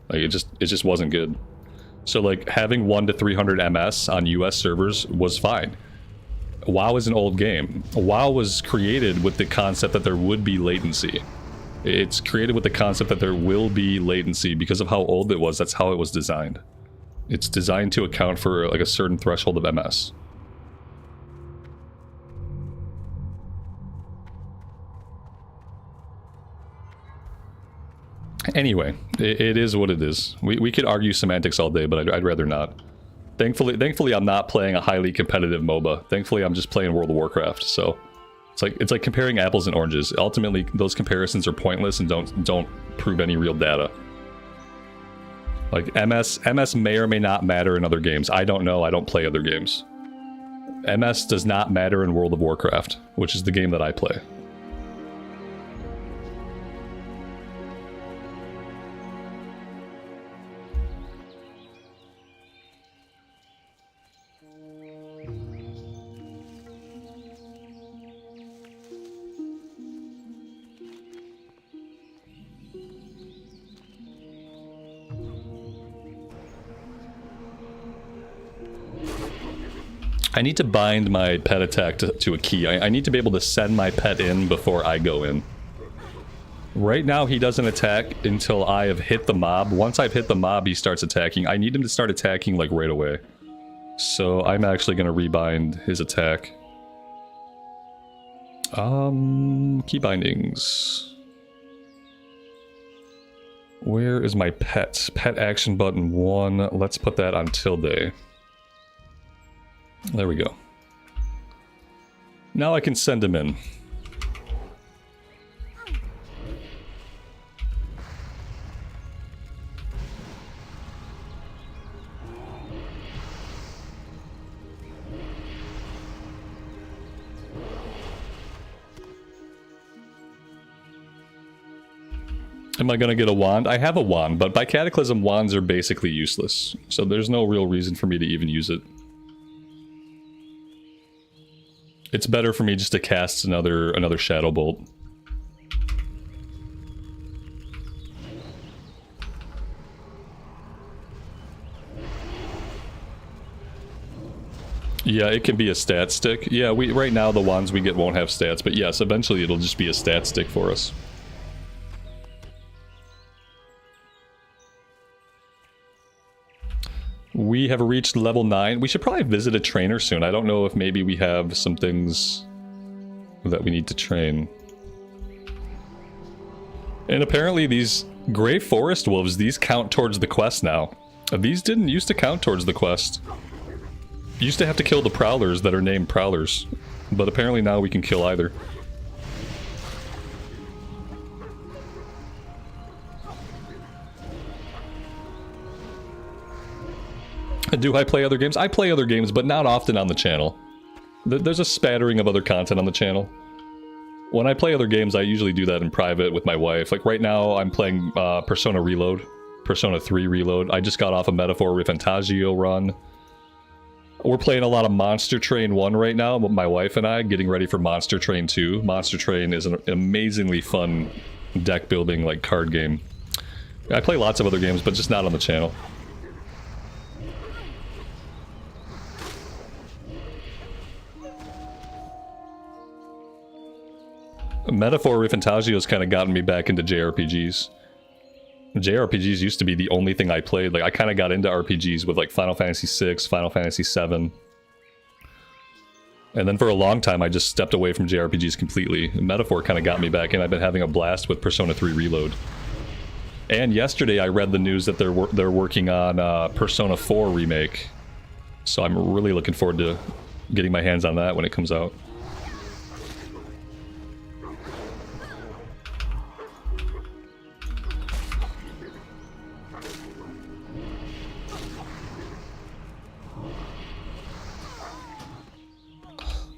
like it just wasn't good. So like having 1 to 300 ms on US servers was fine. WoW is an old game. WoW was created with the concept that there would be latency. It's created with the concept that there will be latency because of how old it was. That's how it was designed. It's designed to account for like a certain threshold of MS. Anyway, it is what it is. We could argue semantics all day, but I'd rather not. Thankfully, I'm not playing a highly competitive MOBA. Thankfully, I'm just playing World of Warcraft. So it's like comparing apples and oranges. Ultimately, those comparisons are pointless and don't prove any real data. Like MS may or may not matter in other games. I don't know. I don't play other games. MS does not matter in World of Warcraft, which is the game that I play. I need to bind my pet attack to a key. I need to be able to send my pet in before I go in. Right now, he doesn't attack until I have hit the mob. Once I've hit the mob, he starts attacking. I need him to start attacking, like, right away. So I'm actually going to rebind his attack. Key bindings. Where is my pet? Pet action button 1. Let's put that on tilde. There we go. Now I can send him in. Am I gonna get a wand? I have a wand, but by Cataclysm, wands are basically useless. So there's no real reason for me to even use it. It's better for me just to cast another Shadow Bolt. Yeah, it can be a stat stick. Yeah, right now the wands we get won't have stats, but yes, eventually it'll just be a stat stick for us. We have reached level 9. We should probably visit a trainer soon. I don't know if maybe we have some things that we need to train. And apparently these Gray Forest Wolves, these count towards the quest now. These didn't used to count towards the quest. You used to have to kill the Prowlers that are named Prowlers. But apparently now we can kill either. Do I play other games? I play other games, but not often on the channel. There's a spattering of other content on the channel. When I play other games, I usually do that in private with my wife. Like right now, I'm playing Persona Reload. Persona 3 Reload. I just got off a Metaphor Refantasio run. We're playing a lot of Monster Train 1 right now, my wife and I, getting ready for Monster Train 2. Monster Train is an amazingly fun deck building, like, card game. I play lots of other games, but just not on the channel. Metaphor Refantasio has kind of gotten me back into JRPGs. JRPGs used to be the only thing I played. Like, I kind of got into RPGs with, like, Final Fantasy VI, Final Fantasy VII. And then for a long time, I just stepped away from JRPGs completely. Metaphor kind of got me back in. I've been having a blast with Persona 3 Reload. And yesterday, I read the news that they're working on Persona 4 Remake. So I'm really looking forward to getting my hands on that when it comes out.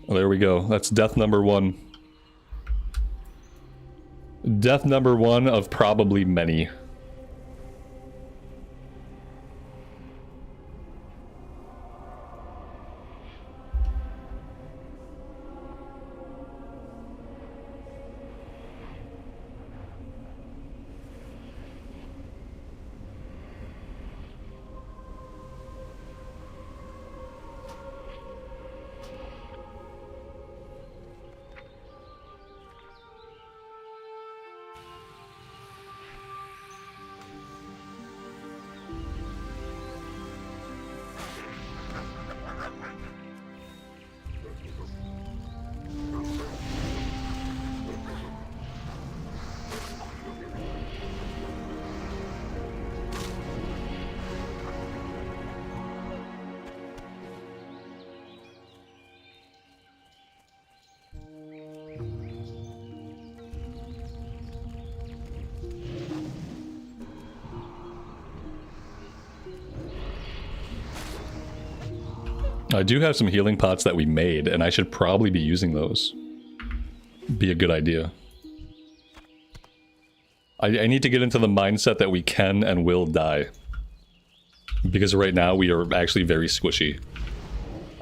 There we go. That's death number 1. Death number 1 of probably many. I do have some healing pots that we made, and I should probably be using those. Be a good idea. I need to get into the mindset that we can and will die. Because right now we are actually very squishy.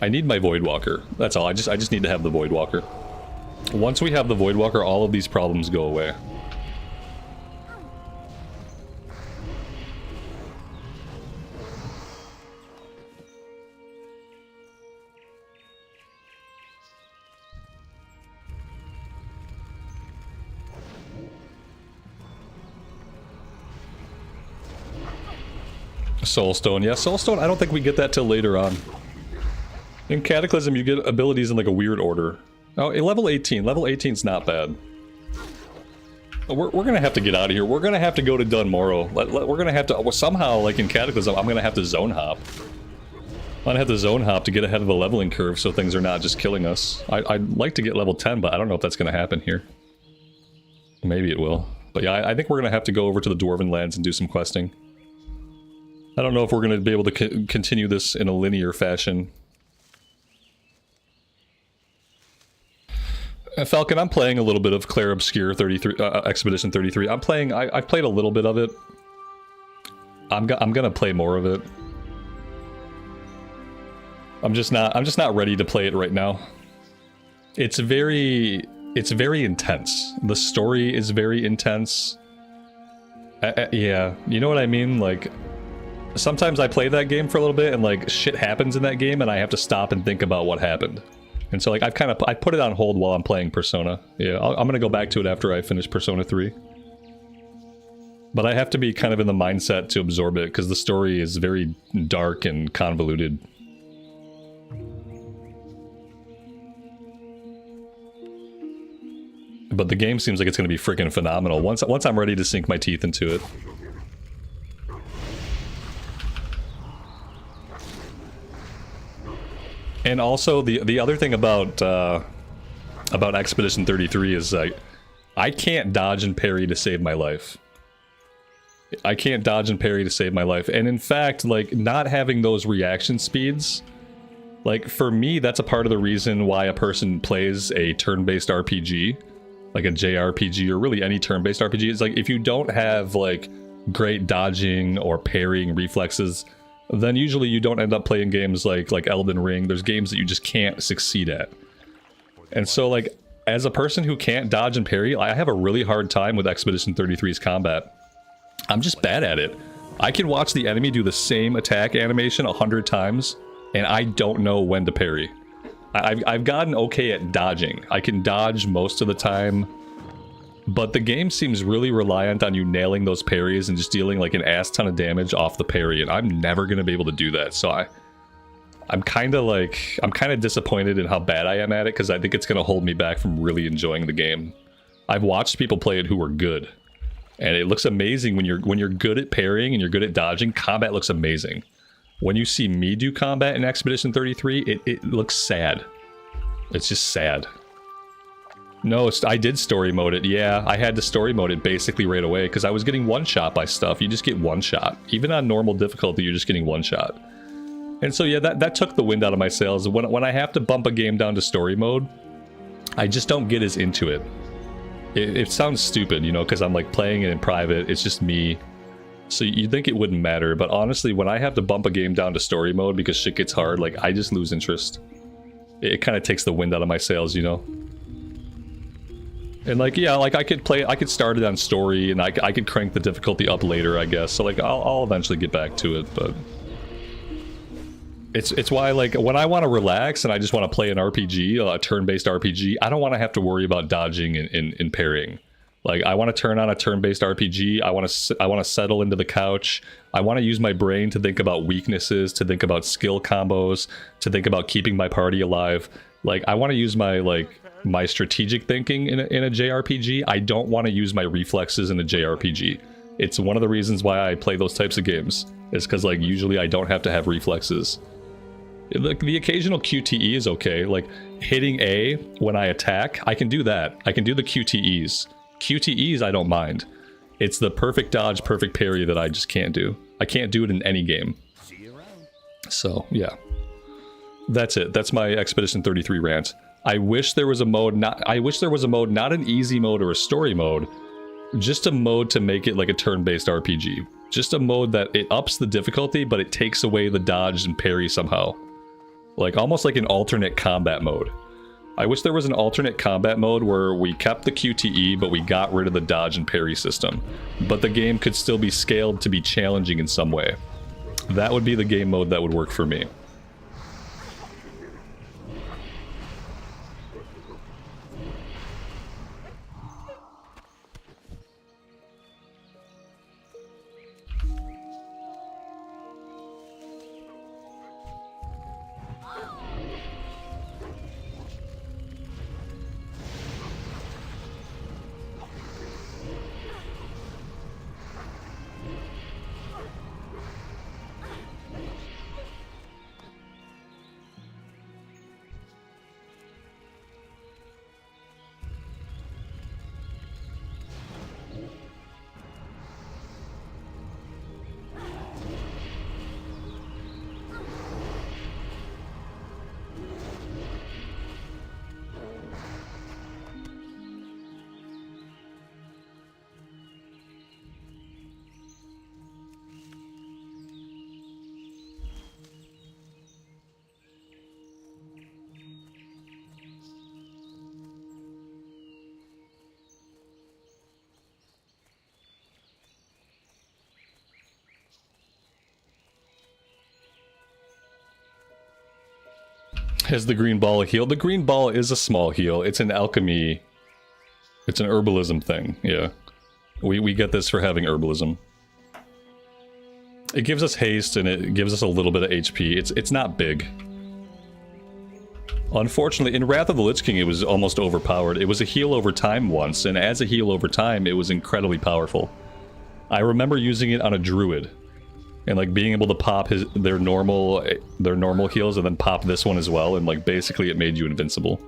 I need my Voidwalker. That's all. I just need to have the Voidwalker. Once we have the Voidwalker, all of these problems go away. Soulstone. Yeah, Soulstone, I don't think we get that till later on. In Cataclysm, you get abilities in like a weird order. Oh, level 18. Level 18's not bad. We're gonna have to get out of here. We're gonna have to go to Dunmorrow. We're gonna have to, somehow, like in Cataclysm, I'm gonna have to zone hop. I'm gonna have to zone hop to get ahead of the leveling curve so things are not just killing us. I'd like to get level 10, but I don't know if that's gonna happen here. Maybe it will. But yeah, I think we're gonna have to go over to the Dwarven lands and do some questing. I don't know if we're gonna be able to continue this in a linear fashion. Falcon, I'm playing a little bit of Clair Obscure 33, Expedition 33. I've played a little bit of it. I'm gonna play more of it. I'm just not ready to play it right now. It's very intense. The story is very intense. Yeah, you know what I mean? Like, sometimes I play that game for a little bit and like shit happens in that game and I have to stop and think about what happened. And so like I put it on hold while I'm playing Persona. Yeah, I'm gonna go back to it after I finish Persona 3. But I have to be kind of in the mindset to absorb it because the story is very dark and convoluted. But the game seems like it's gonna be freaking phenomenal once I'm ready to sink my teeth into it. And also, the other thing about Expedition 33 is I can't dodge and parry to save my life. I can't dodge and parry to save my life. And in fact, like, not having those reaction speeds, like, for me, that's a part of the reason why a person plays a turn-based RPG, like a JRPG, or really any turn-based RPG. It's like, if you don't have, like, great dodging or parrying reflexes, then usually you don't end up playing games like Elden Ring. There's games that you just can't succeed at. And so, like, as a person who can't dodge and parry, I have a really hard time with Expedition 33's combat. I'm just bad at it. I can watch the enemy do the same attack animation 100 times, and I don't know when to parry. I've gotten okay at dodging. I can dodge most of the time, but the game seems really reliant on you nailing those parries and just dealing like an ass ton of damage off the parry, and I'm never gonna be able to do that. So I'm kind of disappointed in how bad I am at it because I think it's gonna hold me back from really enjoying the game. I've watched people play it who are good, and it looks amazing when you're good at parrying and you're good at dodging. Combat looks amazing. When you see me do combat in Expedition 33, it looks sad. It's just sad. No, I did story mode it. Yeah, I had to story mode it basically right away because I was getting one shot by stuff. You just get one shot. Even on normal difficulty, you're just getting one shot. And so yeah, that took the wind out of my sails. When I have to bump a game down to story mode, I just don't get as into it. It sounds stupid, you know, because I'm like playing it in private. It's just me. So you'd think it wouldn't matter, but honestly, when I have to bump a game down to story mode because shit gets hard, like, I just lose interest. It kind of takes the wind out of my sails, you know? And like, yeah, like I could start it on story and I could crank the difficulty up later, I guess. So like, I'll eventually get back to it, but it's why, like, when I want to relax and I just want to play an RPG, a turn-based RPG, I don't want to have to worry about dodging and parrying. Like, I want to turn on a turn-based RPG. I want to settle into the couch. I want to use my brain to think about weaknesses, to think about skill combos, to think about keeping my party alive. Like, I want to use my strategic thinking in a JRPG. I don't want to use my reflexes in a JRPG. It's one of the reasons why I play those types of games. It's because, like, usually I don't have to have reflexes. Like, the occasional QTE is okay. Like, hitting A when I attack, I can do that. I can do the QTEs. QTEs I don't mind. It's the perfect dodge, perfect parry that I just can't do. I can't do it in any game. So, yeah. That's it. That's my Expedition 33 rant. I wish there was a mode, not an easy mode or a story mode, just a mode to make it like a turn-based RPG. Just a mode that it ups the difficulty, but it takes away the dodge and parry somehow. Like, almost like an alternate combat mode. I wish there was an alternate combat mode where we kept the QTE, but we got rid of the dodge and parry system. But the game could still be scaled to be challenging in some way. That would be the game mode that would work for me. Is the green ball a heal? The green ball is a small heal. It's an alchemy. It's an herbalism thing, yeah. We get this for having herbalism. It gives us haste and it gives us a little bit of HP. It's not big. Unfortunately, in Wrath of the Lich King, it was almost overpowered. It was a heal over time once, and as a heal over time, it was incredibly powerful. I remember using it on a druid, and like being able to pop their normal heals and then pop this one as well, and like basically it made you invincible.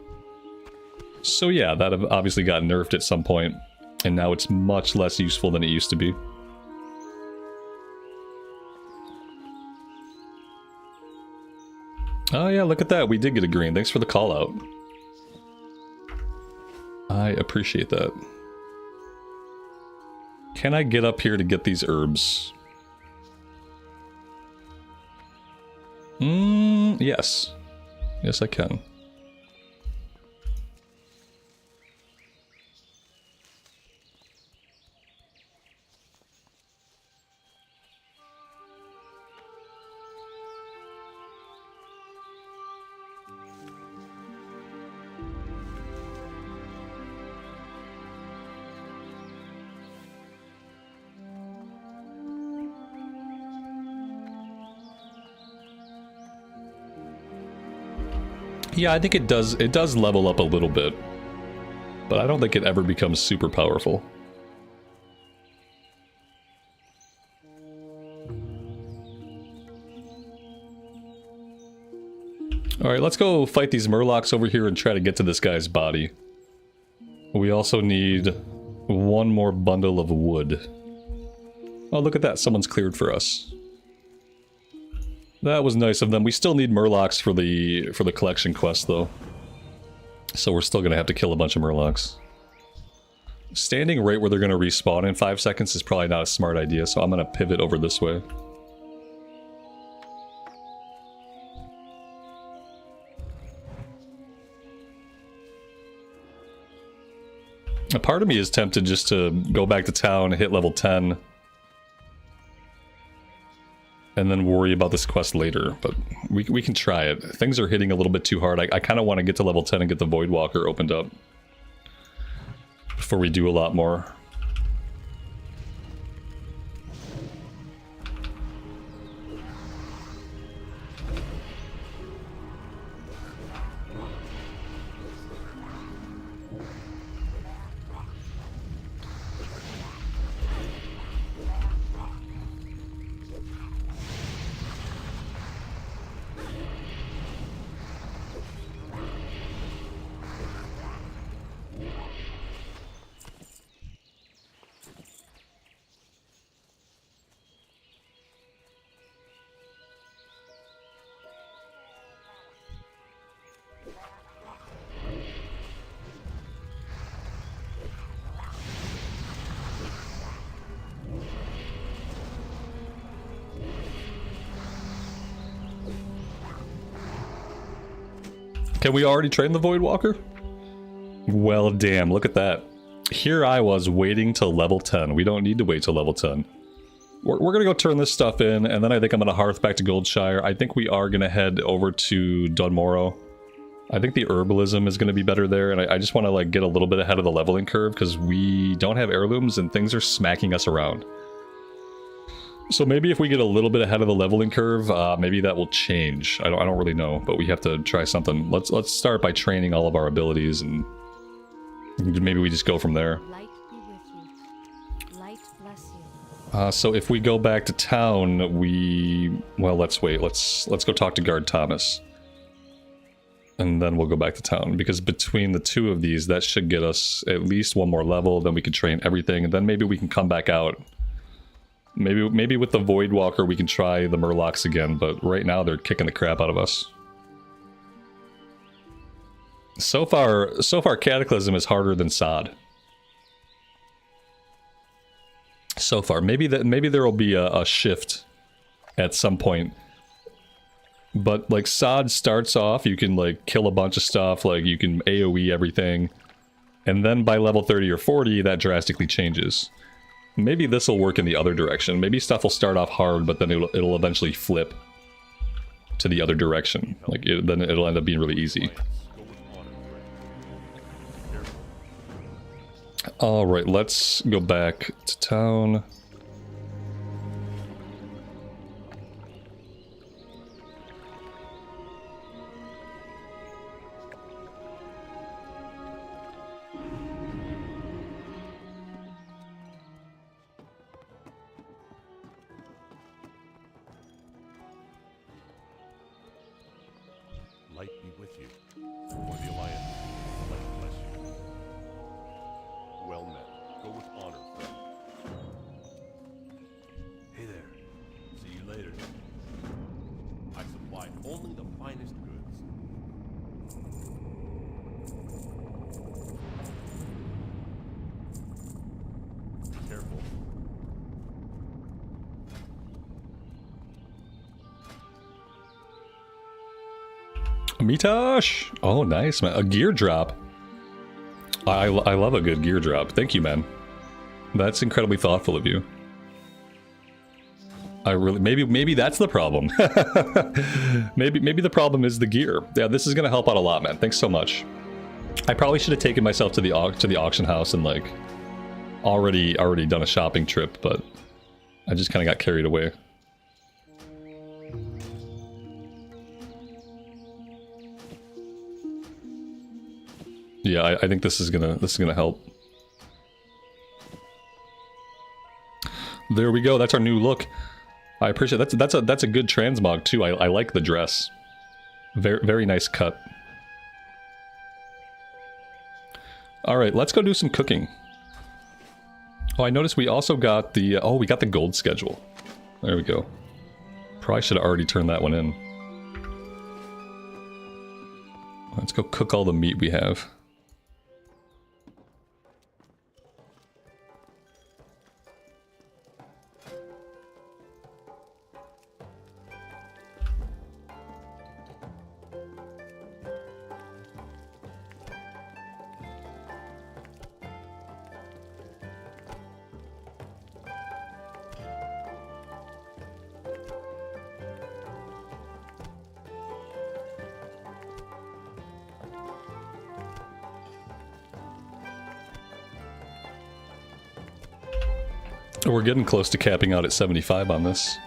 So yeah, that obviously got nerfed at some point, and now it's much less useful than it used to be. Oh yeah, look at that. We did get a green. Thanks for the call out. I appreciate that. Can I get up here to get these herbs? Yes. Yes, I can. Yeah, I think it does level up a little bit, but I don't think it ever becomes super powerful. Alright, let's go fight these murlocs over here and try to get to this guy's body. We also need one more bundle of wood. Oh, look at that, someone's cleared for us. That was nice of them. We still need murlocs for the collection quest, though. So we're still gonna have to kill a bunch of murlocs. Standing right where they're gonna respawn in 5 seconds is probably not a smart idea, so I'm gonna pivot over this way. A part of me is tempted just to go back to town, hit level 10, and then worry about this quest later, but we can try it. Things are hitting a little bit too hard. I kind of want to get to level 10 and get the Voidwalker opened up before we do a lot more. Can we already train the Voidwalker? Well, damn, look at that. Here I was waiting till level 10. We don't need to wait till level 10. We're gonna go turn this stuff in, and then I think I'm gonna hearth back to Goldshire. I think we are gonna head over to Dunmorrow. I think the herbalism is gonna be better there, and I just want to like get a little bit ahead of the leveling curve, because we don't have heirlooms and things are smacking us around. So maybe if we get a little bit ahead of the leveling curve, maybe that will change. I don't really know, but we have to try something. Let's start by training all of our abilities, and maybe we just go from there. Light be with you. Light bless you. So if we go back to town, well, let's wait. Let's go talk to Guard Thomas, and then we'll go back to town, because between the two of these, that should get us at least one more level. Then we can train everything, and then maybe we can come back out. Maybe with the Voidwalker we can try the Murlocs again, but right now they're kicking the crap out of us. So far Cataclysm is harder than Sod. So far, maybe there will be a shift at some point. But like Sod starts off, you can like kill a bunch of stuff, like you can AoE everything, and then by level 30 or 40 that drastically changes. Maybe this will work in the other direction. Maybe stuff will start off hard, but then it'll eventually flip. to the other direction. Like, then it'll end up being really easy. Go with honor, friend. Careful. Alright, let's go back to town. Light be with you. For the Alliance, light bless you. Well met. Go with honor, friend. Hey there. See you later. I supply only the finest goods. Be careful. Mitosh! Oh, nice, man. A gear drop. I love a good gear drop. Thank you, man. That's incredibly thoughtful of you. I really... Maybe that's the problem. maybe the problem is the gear. Yeah, this is gonna help out a lot, man. Thanks so much. I probably should have taken myself to the auction house and, like, already done a shopping trip, but I just kind of got carried away. Yeah, I think this is gonna help. There we go. That's our new look. I appreciate it. That's a good transmog too. I like the dress. Very nice cut. All right, let's go do some cooking. Oh, I noticed we also got the we got the gold schedule. There we go. Probably should have already turned that one in. Let's go cook all the meat we have. We're getting close to capping out at 75 on this.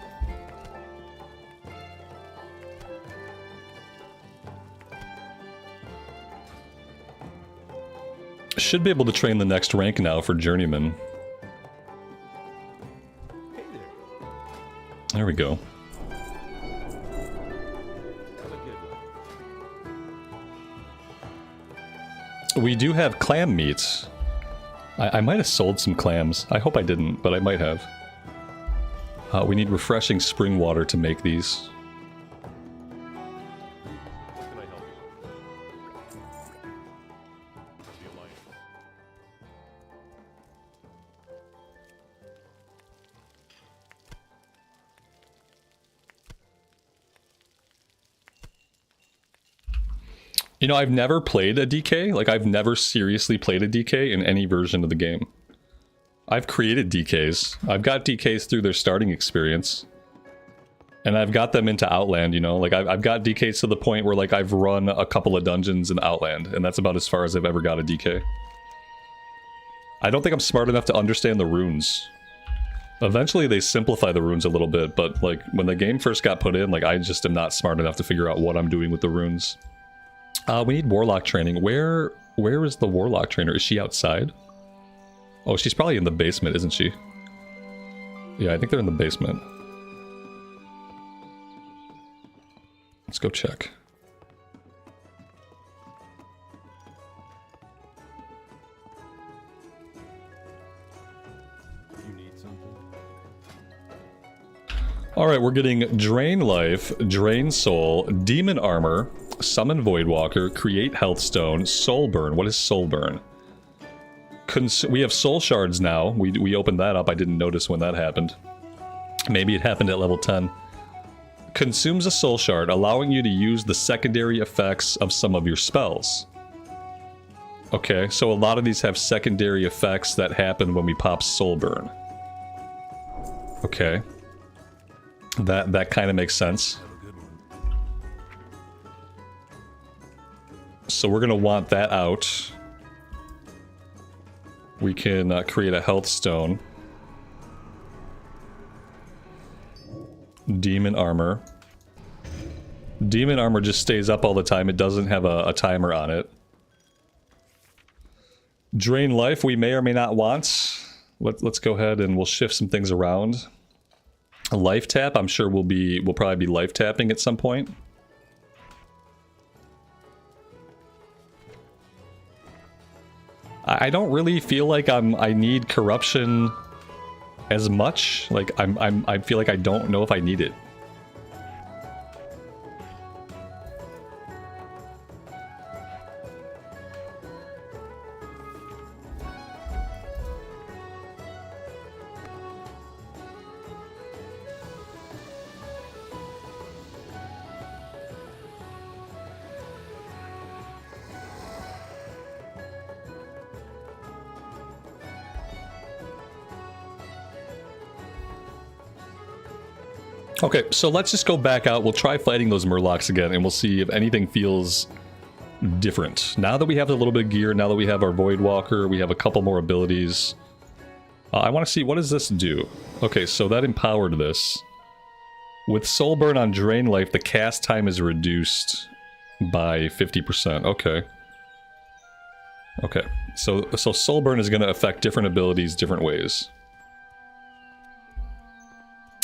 Should be able to train the next rank now for Journeyman. Hey there. There we go. Have a good one. We do have clam meats. I might have sold some clams. I hope I didn't, but I might have. We need refreshing spring water to make these. How can I help you? The Alliance. You know, I've never played a DK. Like, I've never seriously played a DK in any version of the game. I've created DKs. I've got DKs through their starting experience. And I've got them into Outland, you know? Like, I've got DKs to the point where, like, I've run a couple of dungeons in Outland. And that's about as far as I've ever got a DK. I don't think I'm smart enough to understand the runes. Eventually, they simplify the runes a little bit. But, like, when the game first got put in, like, I just am not smart enough to figure out what I'm doing with the runes. We need Warlock training. Where is the Warlock trainer? Is she outside? Oh, she's probably in the basement, isn't she? Yeah, I think they're in the basement. Let's go check. You need something? Alright, we're getting Drain Life, Drain Soul, Demon Armor, Summon Voidwalker, Create Health Stone, Soul Burn. What is Soul Burn? We have Soul Shards now. We opened that up. I didn't notice when that happened. Maybe it happened at level 10. Consumes a Soul Shard, allowing you to use the secondary effects of some of your spells. Okay, so a lot of these have secondary effects that happen when we pop Soul Burn. Okay. That kind of makes sense. Have a good one. So we're going to want that out. We can create a health stone. Demon armor. Demon armor just stays up all the time. It doesn't have a timer on it. Drain life we may or may not want. Let's go ahead and we'll shift some things around. A life tap, I'm sure we'll probably be life tapping at some point. I don't really feel like I need corruption as much. Like I feel like I don't know if I need it. Okay, so let's just go back out. We'll try fighting those Murlocs again, and we'll see if anything feels different. Now that we have a little bit of gear, now that we have our Voidwalker, we have a couple more abilities. I want to see, what does this do? Okay, so that empowered this. With Soulburn on Drain Life, the cast time is reduced by 50%. Okay. Okay, so Soulburn is going to affect different abilities different ways.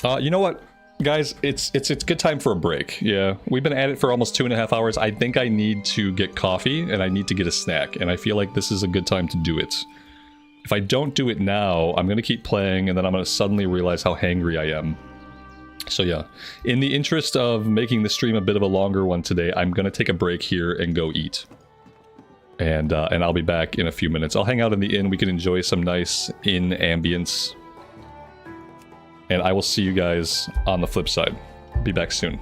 You know what? Guys, it's good time for a break. Yeah, we've been at it for almost 2.5 hours. I think I need to get coffee and I need to get a snack, and I feel like this is a good time to do it. If I don't do it now, I'm going to keep playing and then I'm going to suddenly realize how hangry I am. So yeah, in the interest of making the stream a bit of a longer one today, I'm going to take a break here and go eat. And I'll be back in a few minutes. I'll hang out in the inn. We can enjoy some nice inn ambience. And I will see you guys on the flip side. Be back soon.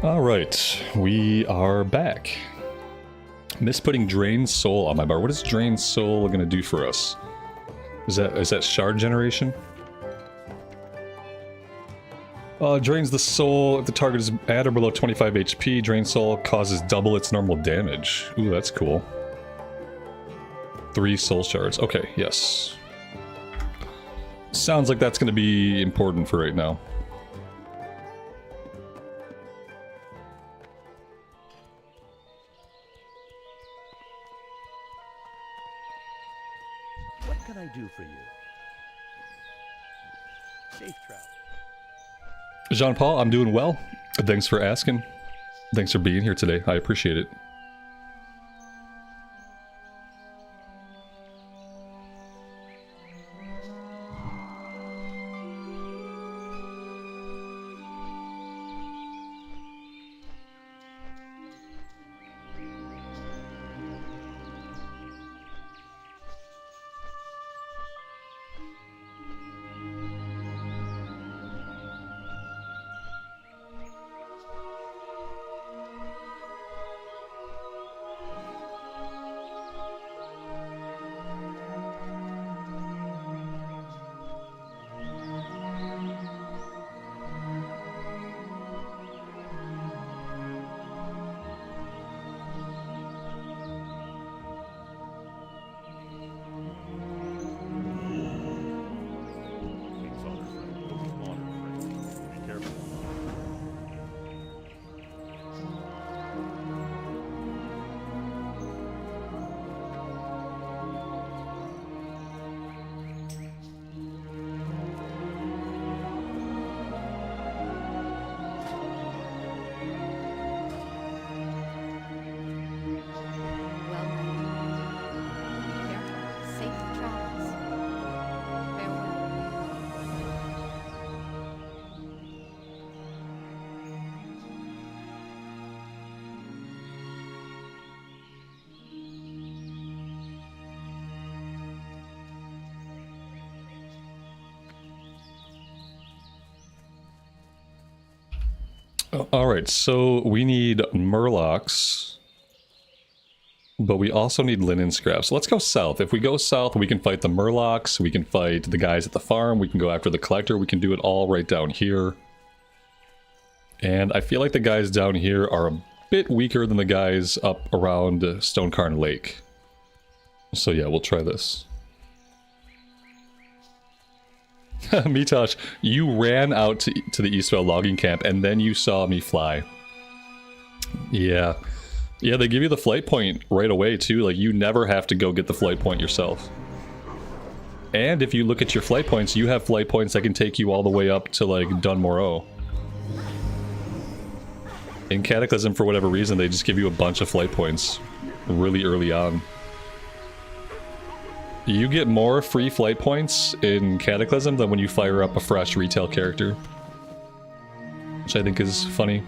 Alright, we are back. Miss putting Drained Soul on my bar. What is Drained Soul gonna do for us? Is that shard generation? Drains the soul if the target is at or below 25 HP. Drained Soul causes double its normal damage. Ooh, that's cool. 3 soul shards. Okay, yes. Sounds like that's gonna be important for right now. What can I do for you? Safe travel. Jean-Paul, I'm doing well. Thanks for asking. Thanks for being here today. I appreciate it. King's honor, friend. Go with honor, friend. Be careful. Well met. Be careful. Safe travels. Farewell. Alright, so we need Murlocs, but we also need linen scraps. Let's go south. If we go south, we can fight the Murlocs, we can fight the guys at the farm, we can go after the collector, we can do it all right down here. And I feel like the guys down here are a bit weaker than the guys up around Stonecarn Lake. So yeah, we'll try this. Mitosh, you ran out to the Eastvale logging camp and then you saw me fly. Yeah. Yeah, they give you the flight point right away too. Like, you never have to go get the flight point yourself. And if you look at your flight points, you have flight points that can take you all the way up to, like, Dunmorrow. In Cataclysm, for whatever reason, they just give you a bunch of flight points really early on. You get more free flight points in Cataclysm than when you fire up a fresh retail character. Which I think is funny.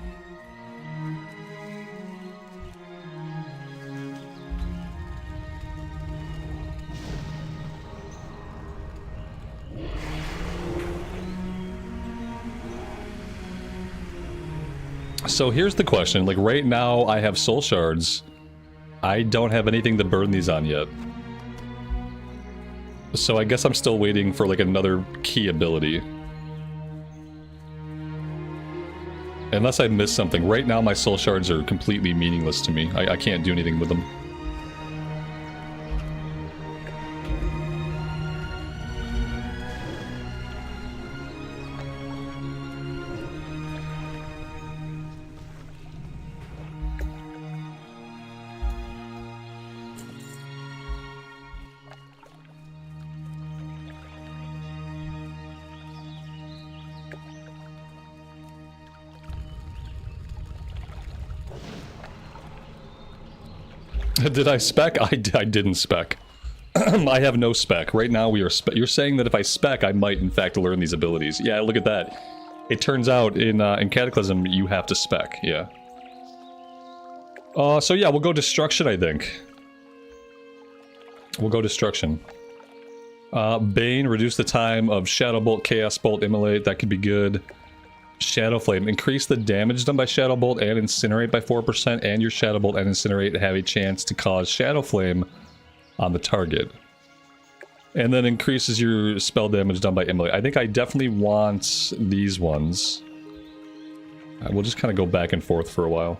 So here's the question, like right now I have soul shards. I don't have anything to burn these on yet. So I guess I'm still waiting for like another key ability. Unless I missed something. Right now my soul shards are completely meaningless to me. I can't do anything with them. Did I spec? I didn't spec. I have no spec. Right now we are you're saying that if I spec, I might in fact learn these abilities. Yeah, look at that. It turns out in Cataclysm you have to spec, yeah. So yeah, we'll go Destruction, I think. We'll go Destruction. Bane, reduce the time of Shadow Bolt, Chaos Bolt, Immolate, that could be good. Shadow Flame. Increase the damage done by Shadow Bolt and Incinerate by 4%, and your Shadow Bolt and Incinerate have a chance to cause Shadow Flame on the target. And then increases your spell damage done by Immolate. I think I definitely want these ones. We'll just kind of go back and forth for a while.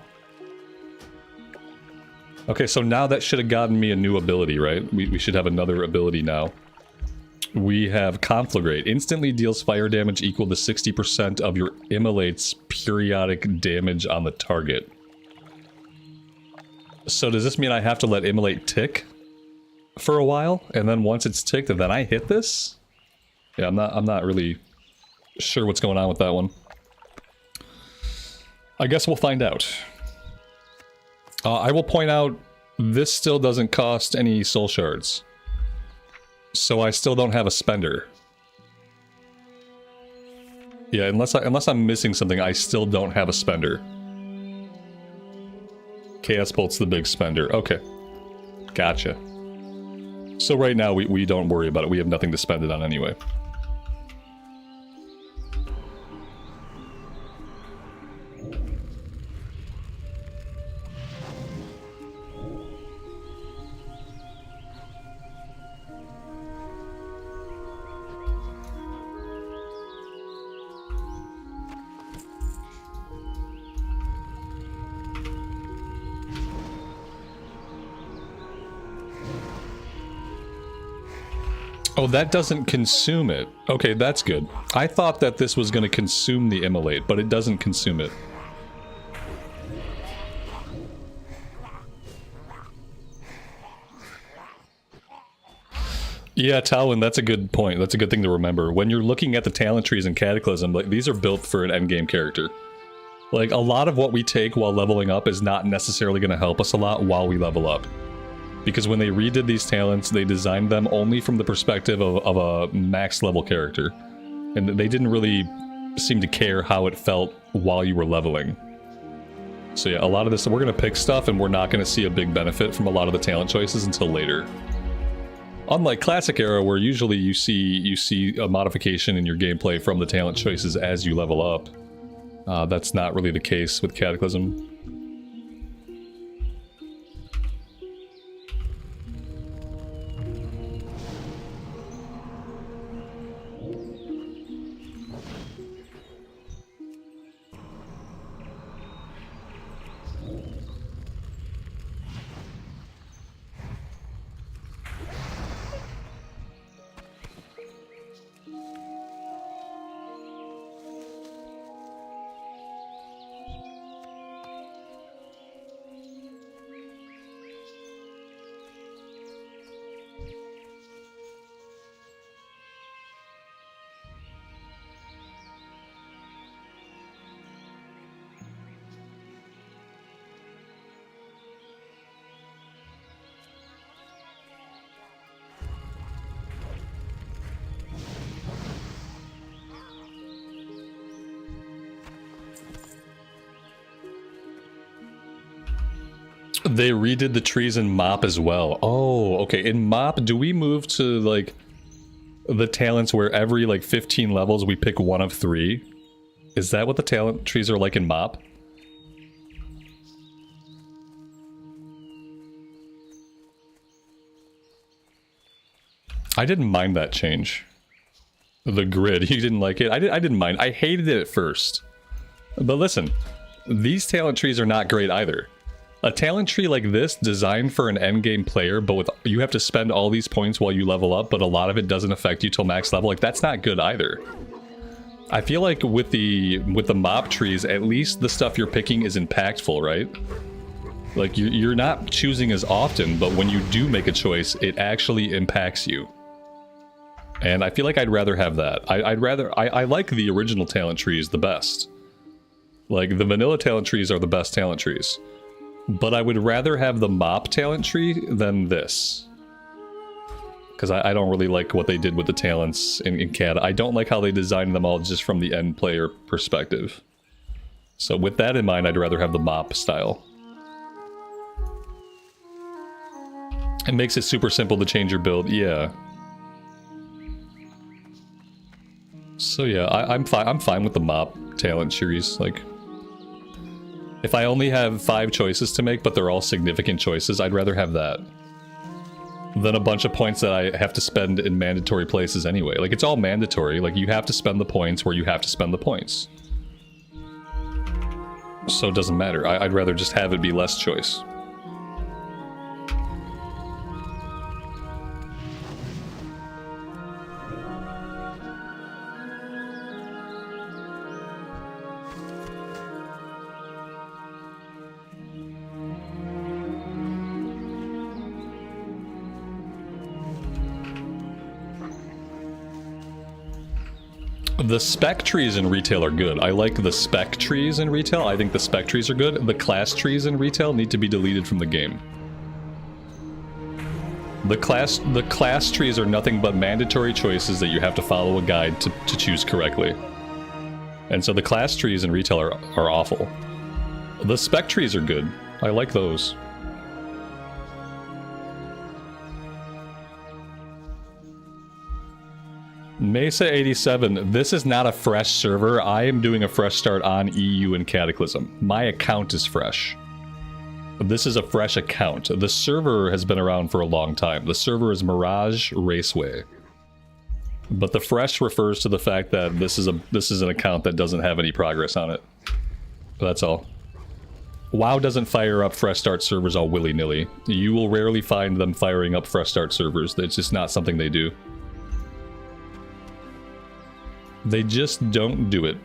Okay, so now that should have gotten me a new ability, right? We should have another ability now. We have Conflagrate. Instantly deals fire damage equal to 60% of your Immolate's periodic damage on the target. So does this mean I have to let Immolate tick for a while? And then once it's ticked, then I hit this? Yeah, I'm not really sure what's going on with that one. I guess we'll find out. I will point out, this still doesn't cost any soul shards. So I still don't have a spender. Yeah, unless I'm missing something, I still don't have a spender. Chaos Bolt's the big spender. Okay. Gotcha. So right now, we don't worry about it. We have nothing to spend it on anyway. Oh, that doesn't consume it. Okay, that's good. I thought that this was going to consume the Immolate, but it doesn't consume it. Yeah, Talwyn, that's a good point. That's a good thing to remember. When you're looking at the talent trees in Cataclysm, like, these are built for an endgame character. Like, a lot of what we take while leveling up is not necessarily going to help us a lot while we level up. Because when they redid these talents, they designed them only from the perspective of a max level character. And they didn't really seem to care how it felt while you were leveling. So yeah, a lot of this, we're going to pick stuff and we're not going to see a big benefit from a lot of the talent choices until later. Unlike Classic Era, where usually you see a modification in your gameplay from the talent choices as you level up. That's not really the case with Cataclysm. They redid the trees in MoP as well. Oh, okay. In MoP, do we move to, like, the talents where every, like, 15 levels we pick one of 3? Is that what the talent trees are like in MoP? I didn't mind that change. The grid, you didn't like it? I didn't mind. I hated it at first. But listen, these talent trees are not great either. A talent tree like this, designed for an endgame player, but with you have to spend all these points while you level up, but a lot of it doesn't affect you till max level, like, that's not good either. I feel like with the MoP trees, at least the stuff you're picking is impactful, right? Like, you're not choosing as often, but when you do make a choice, it actually impacts you. And I feel like I'd rather have that. I like the original talent trees the best. Like, the vanilla talent trees are the best talent trees. But I would rather have the MoP talent tree than this. Because I don't really like what they did with the talents in CAD. I don't like how they designed them all just from the end player perspective. So with that in mind, I'd rather have the MoP style. It makes it super simple to change your build, yeah. So yeah, I'm fine with the MoP talent series. Like, if I only have 5 choices to make, but they're all significant choices, I'd rather have that than a bunch of points that I have to spend in mandatory places anyway. Like, it's all mandatory. Like, you have to spend the points where you have to spend the points. So it doesn't matter. I'd rather just have it be less choice. The spec trees in retail are good. I like the spec trees in retail. I think the spec trees are good. The class trees in retail need to be deleted from the game. The class trees are nothing but mandatory choices that you have to follow a guide to choose correctly. And so the class trees in retail are awful. The spec trees are good. I like those. Mesa87, this is not a fresh server. I am doing a fresh start on EU and Cataclysm. My account is fresh. This is a fresh account. The server has been around for a long time. The server is Mirage Raceway. But the fresh refers to the fact that this is an account that doesn't have any progress on it. That's all. WoW doesn't fire up fresh start servers all willy-nilly. You will rarely find them firing up fresh start servers. It's just not something they do. They just don't do it.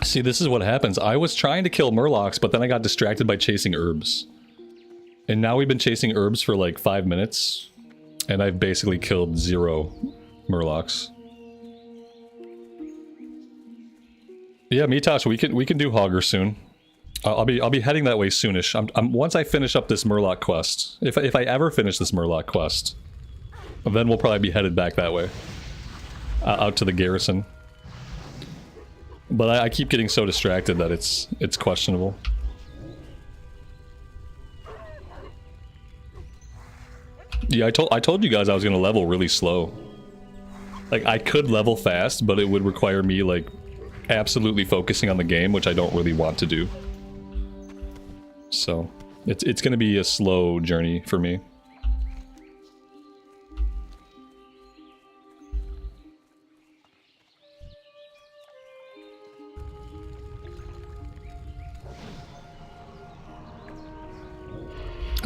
See, this is what happens. I was trying to kill murlocs, but then I got distracted by chasing herbs. And now we've been chasing herbs for like 5 minutes. And I've basically killed 0 murlocs. Yeah, Mitosh, we can do Hogger soon. I'll be heading that way soonish. Once I finish up this murloc quest, if I ever finish this murloc quest, then we'll probably be headed back that way, out to the garrison. But I keep getting so distracted that it's questionable. Yeah, I told you guys I was gonna level really slow. Like, I could level fast, but it would require me, like, absolutely focusing on the game, which I don't really want to do. So, it's gonna be a slow journey for me.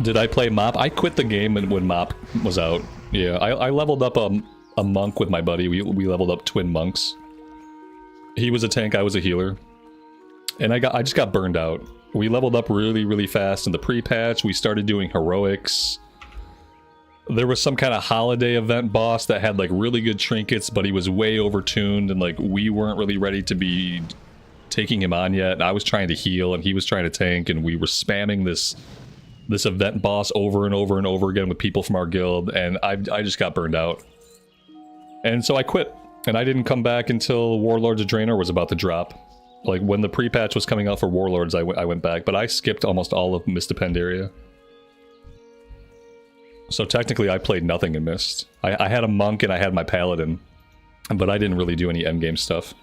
Did I play MoP? I quit the game when MoP was out. Yeah, I leveled up a monk with my buddy. We leveled up twin monks. He was a tank, I was a healer. And I just got burned out. We leveled up really, really fast in the pre-patch. We started doing heroics. There was some kind of holiday event boss that had like really good trinkets, but he was way overtuned and like we weren't really ready to be taking him on yet. I was trying to heal and he was trying to tank, and we were spamming this event boss over and over and over again with people from our guild, and I just got burned out. And so I quit, and I didn't come back until Warlords of Draenor was about to drop. Like, when the pre-patch was coming out for Warlords, I went back, but I skipped almost all of Mist of Pandaria. So technically I played nothing in Mist. I had a monk and I had my paladin, but I didn't really do any endgame stuff.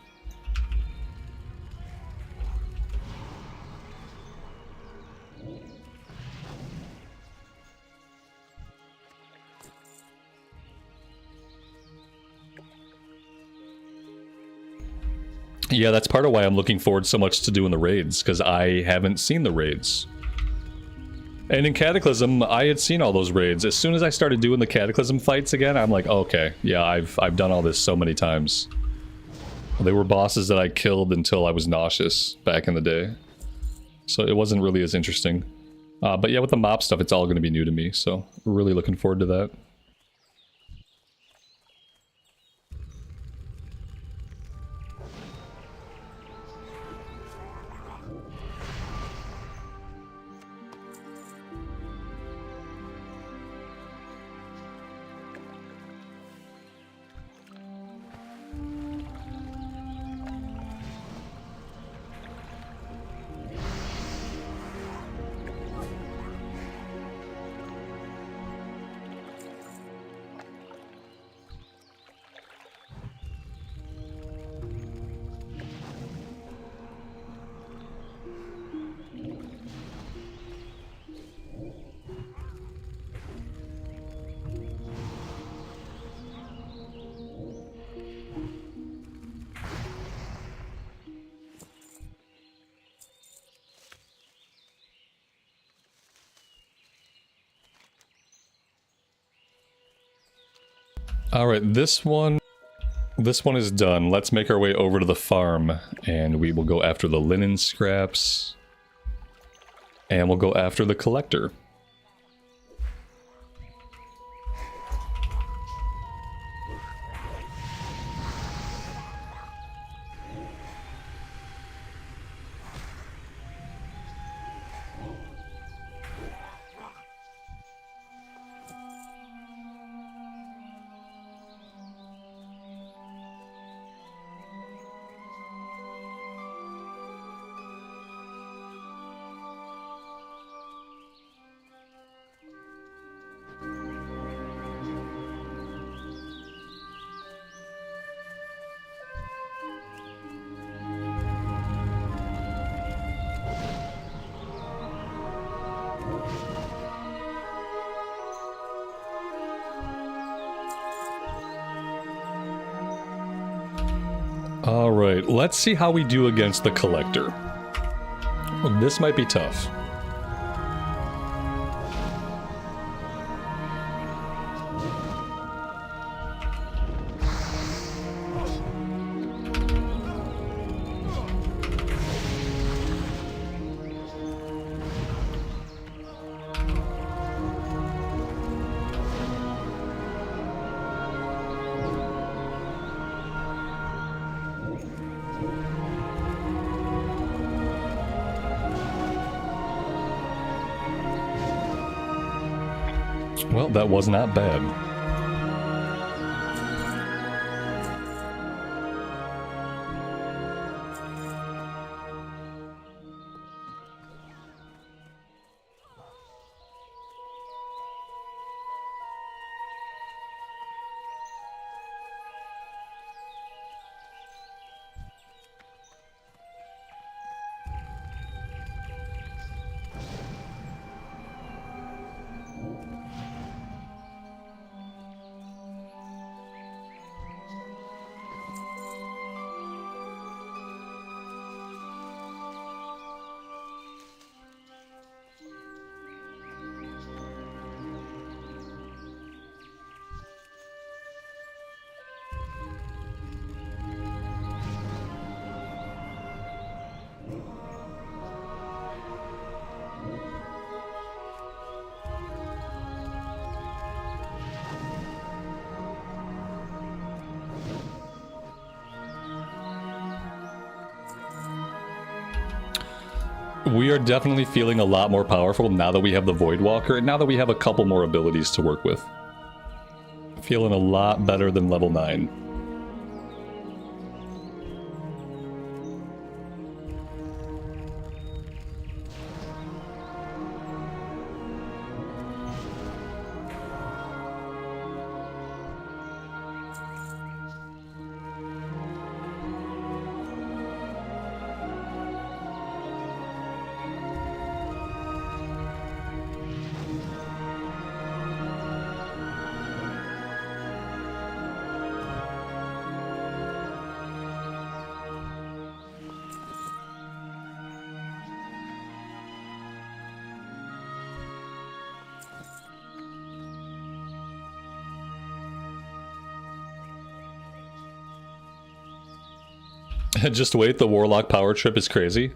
Yeah, that's part of why I'm looking forward so much to doing the raids, because I haven't seen the raids. And in Cataclysm, I had seen all those raids. As soon as I started doing the Cataclysm fights again, I'm like, okay, yeah, I've done all this so many times. They were bosses that I killed until I was nauseous back in the day. So it wasn't really as interesting. But yeah, with the MoP stuff, it's all going to be new to me, so really looking forward to that. Alright, this one is done. Let's make our way over to the farm, and we will go after the linen scraps, and we'll go after the collector. Alright, let's see how we do against the collector. This might be tough. Well, that was not bad. We are definitely feeling a lot more powerful now that we have the Voidwalker, and now that we have a couple more abilities to work with. Feeling a lot better than level 9. Just wait, the Warlock power trip is crazy.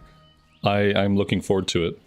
I'm looking forward to it.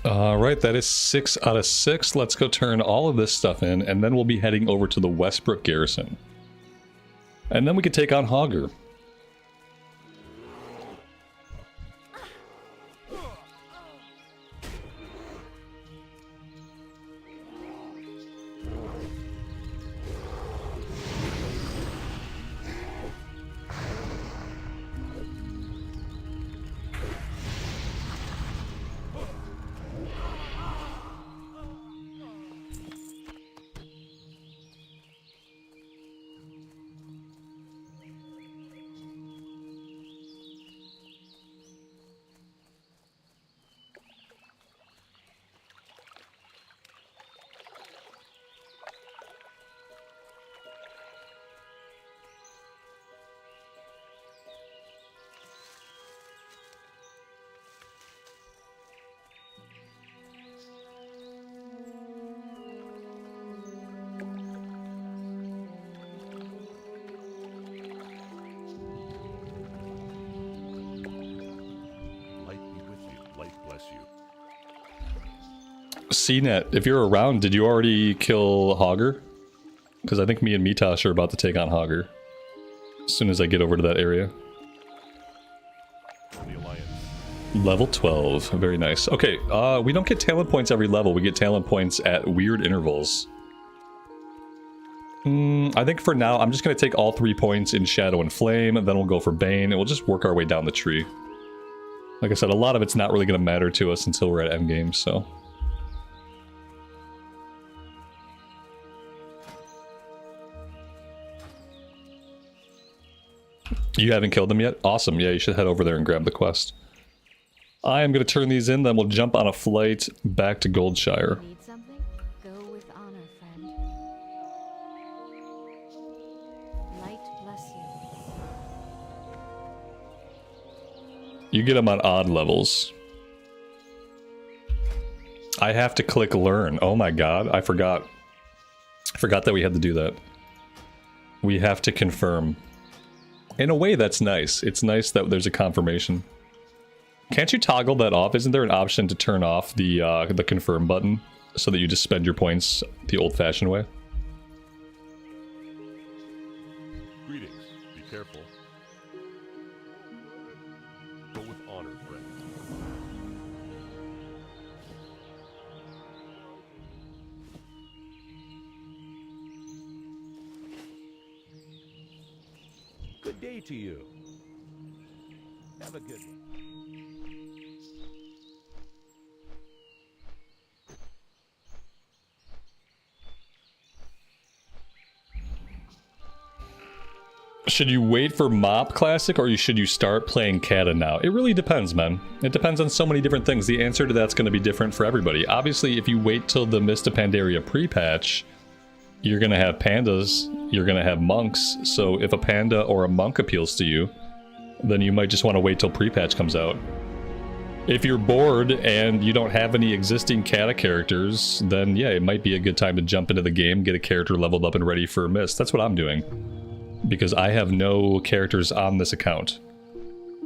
Alright, that is 6 out of 6. Let's go turn all of this stuff in, and then we'll be heading over to the Westbrook Garrison. And then we can take on Hogger. CNET, if you're around, did you already kill Hogger? Because I think me and Mitosh are about to take on Hogger. As soon as I get over to that area. Level 12. Very nice. Okay, we don't get talent points every level. We get talent points at weird intervals. I think for now, I'm just going to take all 3 points in Shadow and Flame, and then we'll go for Bane, and we'll just work our way down the tree. Like I said, a lot of it's not really going to matter to us until we're at endgame, so... You haven't killed them yet? Awesome, yeah, you should head over there and grab the quest. I am going to turn these in, then we'll jump on a flight back to Goldshire. Need something? Go with honor, friend. Light bless you. You get them on odd levels. I have to click learn. Oh my god, I forgot. I forgot that we had to do that. We have to confirm. In a way, that's nice. It's nice that there's a confirmation. Can't you toggle that off? Isn't there an option to turn off the confirm button so that you just spend your points the old-fashioned way? Greetings. Be careful. Go with honor, friend. Good day to you. Have a good one. Should you wait for MoP Classic or should you start playing Cata now? It really depends, man. It depends on so many different things. The answer to that's going to be different for everybody. Obviously, if you wait till the Mist of Pandaria pre-patch, you're going to have pandas, you're going to have monks, so if a panda or a monk appeals to you, then you might just want to wait till pre-patch comes out. If you're bored and you don't have any existing Cata characters, then yeah, it might be a good time to jump into the game, get a character leveled up and ready for Mist. That's what I'm doing. Because I have no characters on this account.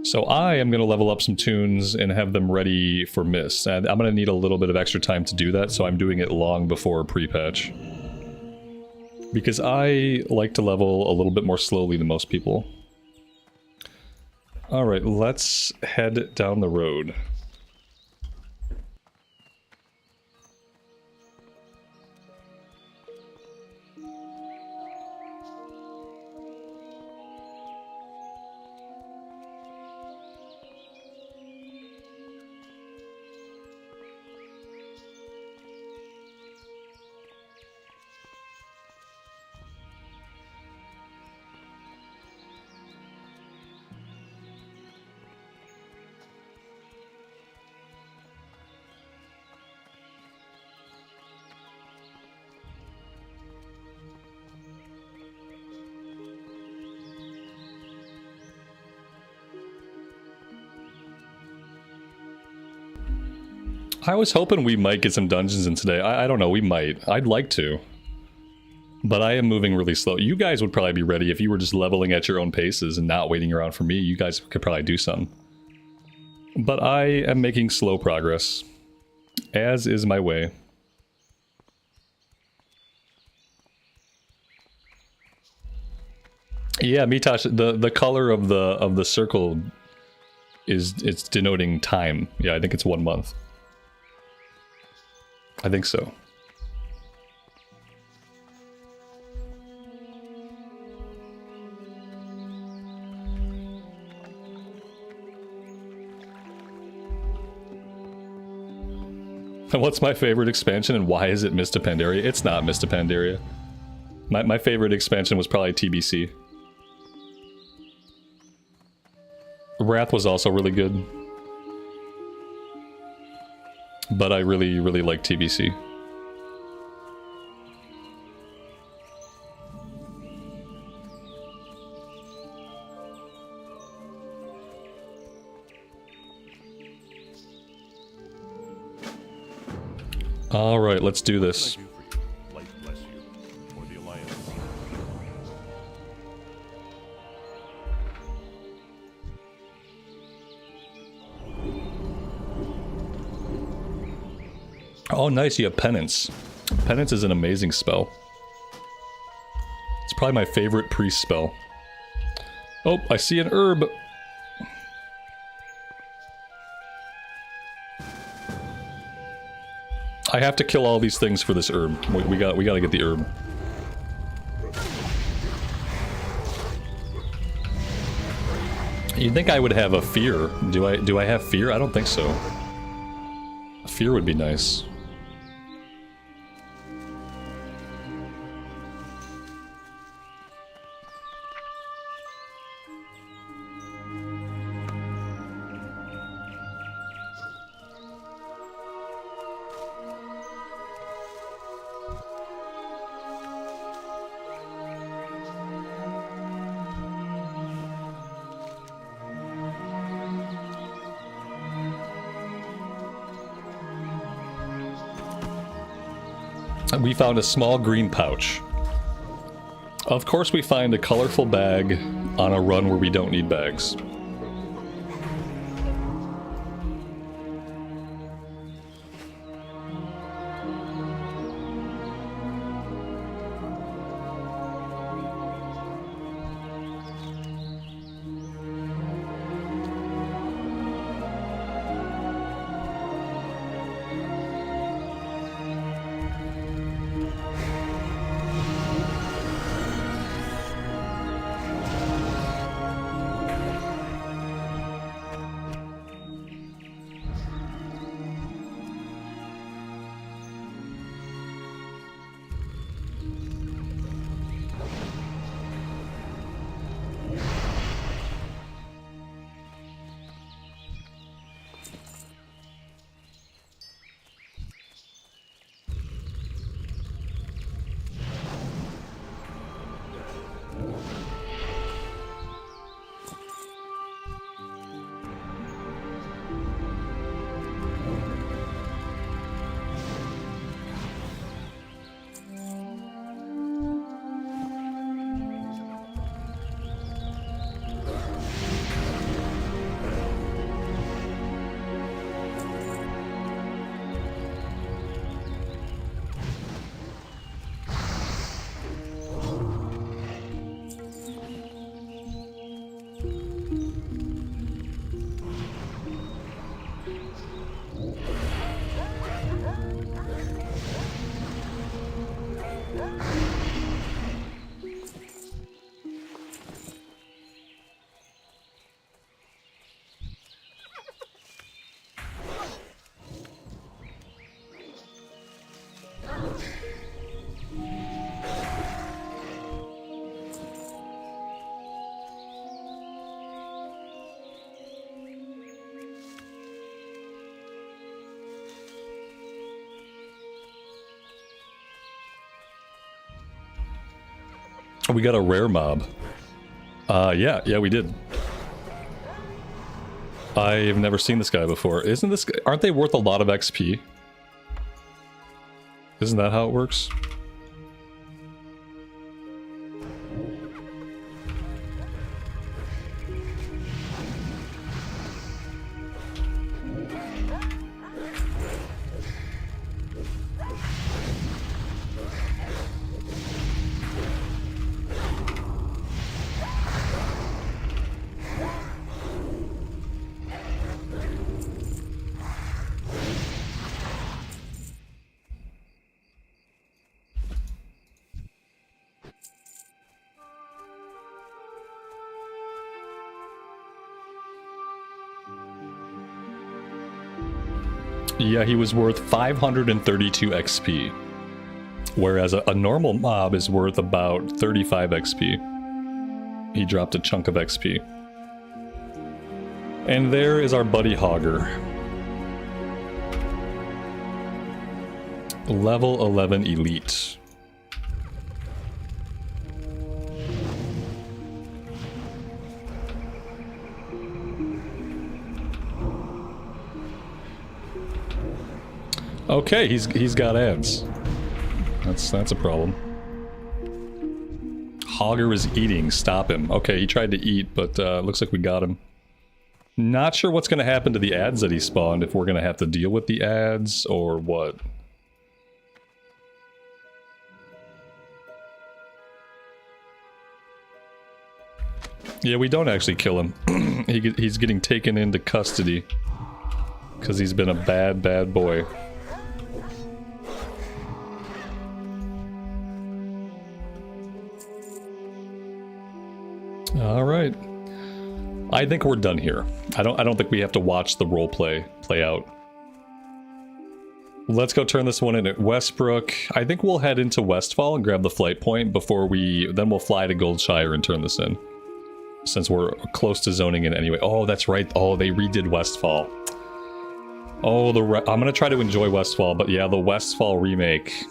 So I am going to level up some tunes and have them ready for Mist. And I'm going to need a little bit of extra time to do that, so I'm doing it long before pre-patch. Because I like to level a little bit more slowly than most people. Alright, let's head down the road. I was hoping we might get some dungeons in today. I don't know, we might. I'd like to. But I am moving really slow. You guys would probably be ready if you were just leveling at your own paces and not waiting around for me. You guys could probably do some. But I am making slow progress. As is my way. Yeah, Mitosh, the color of the circle it's denoting time. Yeah, I think it's 1 month. I think so. And what's my favorite expansion and why is it Mist of Pandaria? It's not Mist of Pandaria. My favorite expansion was probably TBC. Wrath was also really good. But I really, really like TBC. Alright, let's do this. Light bless you, or the Alliance. Oh, nice, you have Penance. Penance is an amazing spell. It's probably my favorite priest spell. Oh, I see an herb. I have to kill all these things for this herb. We gotta get the herb. You'd think I would have a fear. Do I have fear? I don't think so. A fear would be nice. We found a small green pouch. Of course we find a colorful bag on a run where we don't need bags. We got a rare mob. Yeah, we did. I've never seen this guy before. Isn't this guy, aren't they worth a lot of XP? Isn't that how it works? Yeah, he was worth 532 XP. Whereas a normal mob is worth about 35 XP. He dropped a chunk of XP. And there is our buddy Hogger. Level 11 Elite. Okay, he's got ads. That's a problem. Hogger is eating. Stop him. Okay, he tried to eat, but looks like we got him. Not sure what's going to happen to the ads that he spawned, if we're going to have to deal with the ads or what. Yeah, we don't actually kill him. He's getting taken into custody because he's been a bad boy. All right. I think we're done here. I don't think we have to watch the role play out. Let's go turn this one in at Westbrook. I think we'll head into Westfall and grab the flight point before then we'll fly to Goldshire and turn this in. Since we're close to zoning in anyway. Oh, that's right. Oh, they redid Westfall. Oh, I'm gonna try to enjoy Westfall, but yeah, the Westfall remake.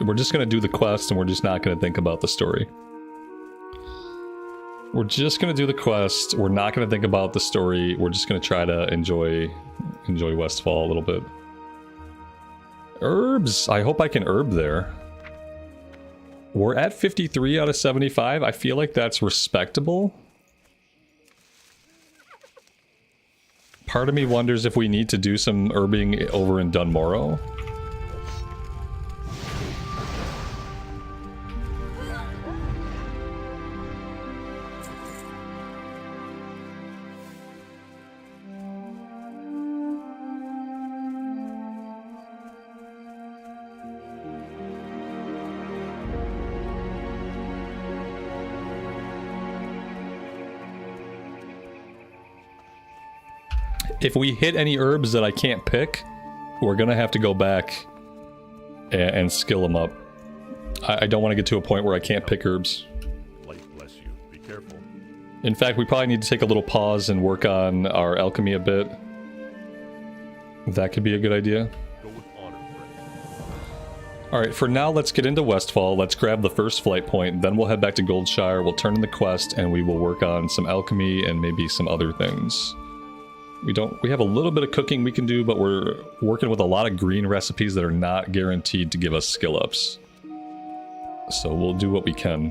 We're just gonna do the quest and we're just not gonna think about the story. We're just gonna do the quest. We're not gonna think about the story. We're just gonna try to enjoy Westfall a little bit. Herbs. I hope I can herb there. We're at 53 out of 75. I feel like that's respectable. Part of me wonders if we need to do some herbing over in Dunmorrow. If we hit any herbs that I can't pick, we're gonna have to go back and skill them up. I don't want to get to a point where I can't pick herbs. Light bless you. Be careful. In fact, we probably need to take a little pause and work on our alchemy a bit. That could be a good idea. Go with honor, friend. Alright, for now, let's get into Westfall. Let's grab the first flight point, then we'll head back to Goldshire, we'll turn in the quest, and we will work on some alchemy and maybe some other things. We have a little bit of cooking we can do, but we're working with a lot of green recipes that are not guaranteed to give us skill ups. So we'll do what we can.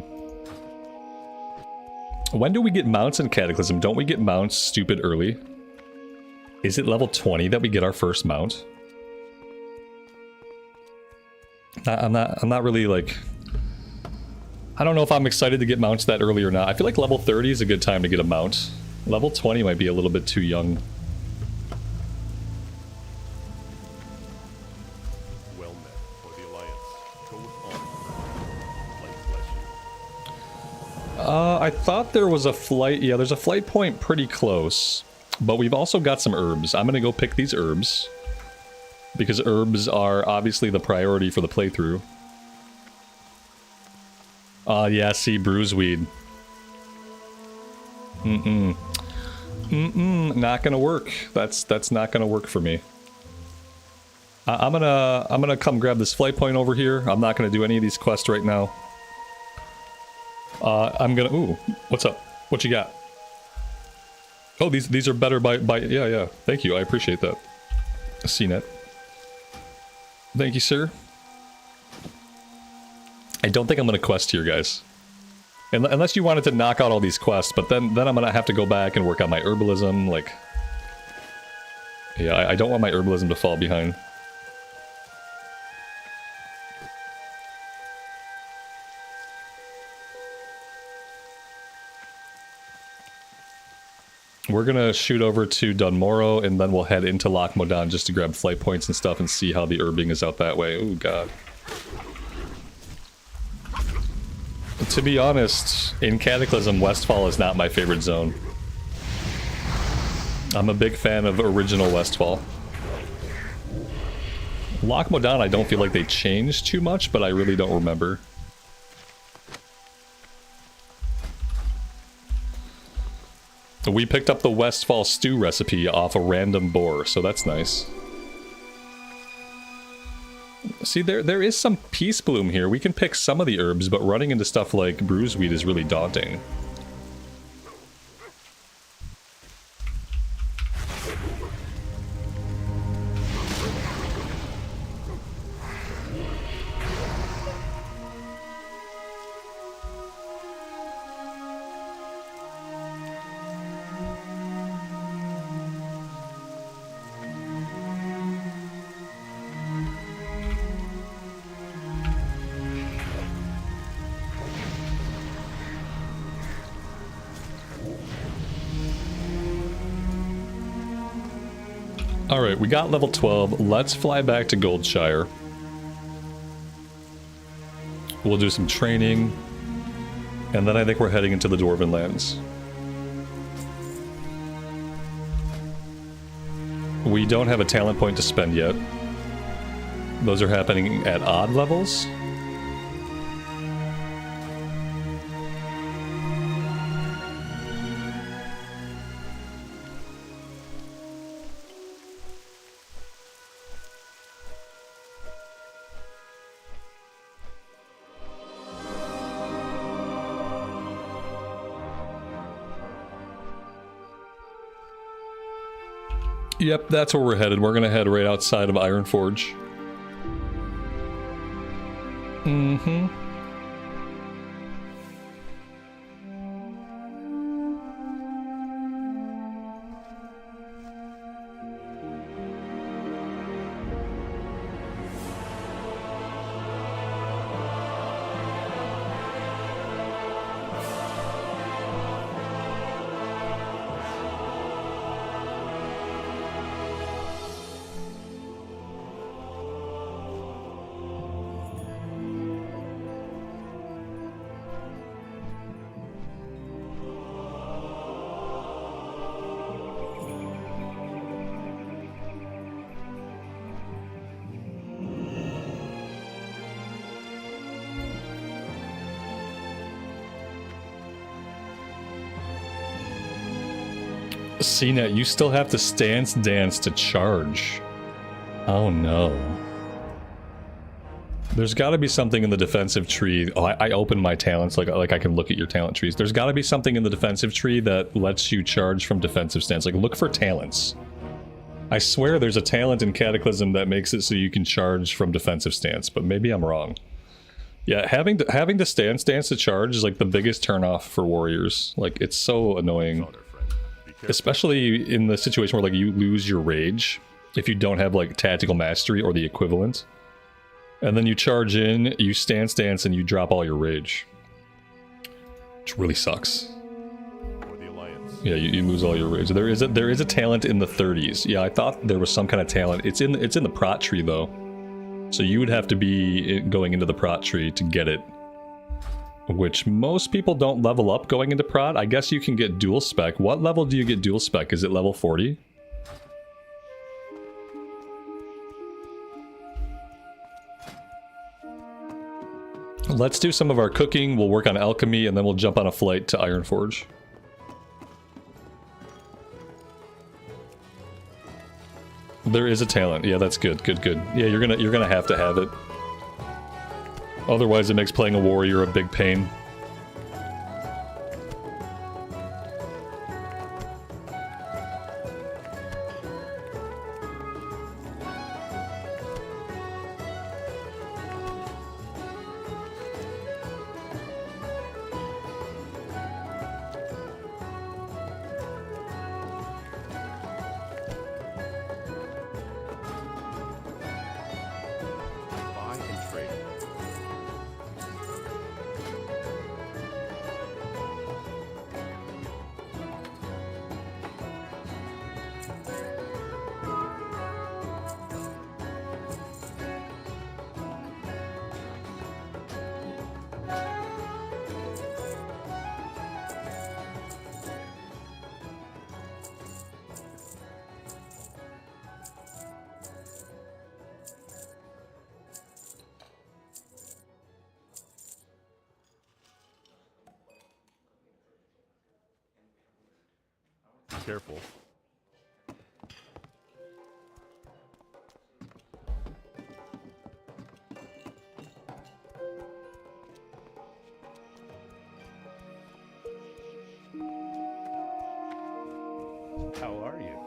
When do we get mounts in Cataclysm? Don't we get mounts stupid early? Is it level 20 that we get our first mount? I'm not really like... I don't know if I'm excited to get mounts that early or not. I feel like level 30 is a good time to get a mount. Level 20 might be a little bit too young. Well met for the Alliance. Go with honor. Light bless you. I thought there was a flight... Yeah, there's a flight point pretty close. But we've also got some herbs. I'm gonna go pick these herbs. Because herbs are obviously the priority for the playthrough. Yeah, see, bruiseweed. Not gonna work. That's not gonna work for me. I'm gonna come grab this flight point over here. I'm not gonna do any of these quests right now. I'm gonna... Ooh, what's up? What you got? Oh, these are better by... Yeah, thank you, I appreciate that. CNET. Thank you, sir. I don't think I'm gonna quest here, guys. Unless you wanted to knock out all these quests, but then I'm gonna have to go back and work on my herbalism, like... Yeah, I don't want my herbalism to fall behind. We're gonna shoot over to Dunmorrow, and then we'll head into Loch Modan just to grab flight points and stuff and see how the herbing is out that way. Oh god. To be honest, in Cataclysm, Westfall is not my favorite zone. I'm a big fan of original Westfall. Loch Modan, I don't feel like they changed too much, but I really don't remember. We picked up the Westfall stew recipe off a random boar, so that's nice. See, there is some peace bloom here. We can pick some of the herbs, but running into stuff like bruiseweed is really daunting. Alright, we got level 12. Let's fly back to Goldshire. We'll do some training. And then I think we're heading into the Dwarven Lands. We don't have a talent point to spend yet. Those are happening at odd levels. Yep, that's where we're headed. We're gonna head right outside of Ironforge. Mm-hmm. CNET, you still have to stance dance to charge. Oh no. There's gotta be something in the defensive tree. Oh, I opened my talents like I can look at your talent trees. There's gotta be something in the defensive tree that lets you charge from defensive stance. Like, look for talents. I swear there's a talent in Cataclysm that makes it so you can charge from defensive stance, but maybe I'm wrong. Yeah, having to stance dance to charge is like the biggest turnoff for warriors. Like, it's so annoying. Especially in the situation where like you lose your rage if you don't have like tactical mastery or the equivalent. And then you charge in, you stance dance, and you drop all your rage. Which really sucks. Yeah, you lose all your rage. There is a talent in the 30s. Yeah, I thought there was some kind of talent. It's in the prot tree though. So you would have to be going into the prot tree to get it. Which most people don't level up going into prot. I guess you can get dual spec. What level do you get dual spec? Is it level 40? Let's do some of our cooking. We'll work on alchemy, and then we'll jump on a flight to Ironforge. There is a talent. Yeah, that's good. Good. Yeah, you're gonna have to have it. Otherwise, it makes playing a warrior a big pain. careful. How are you?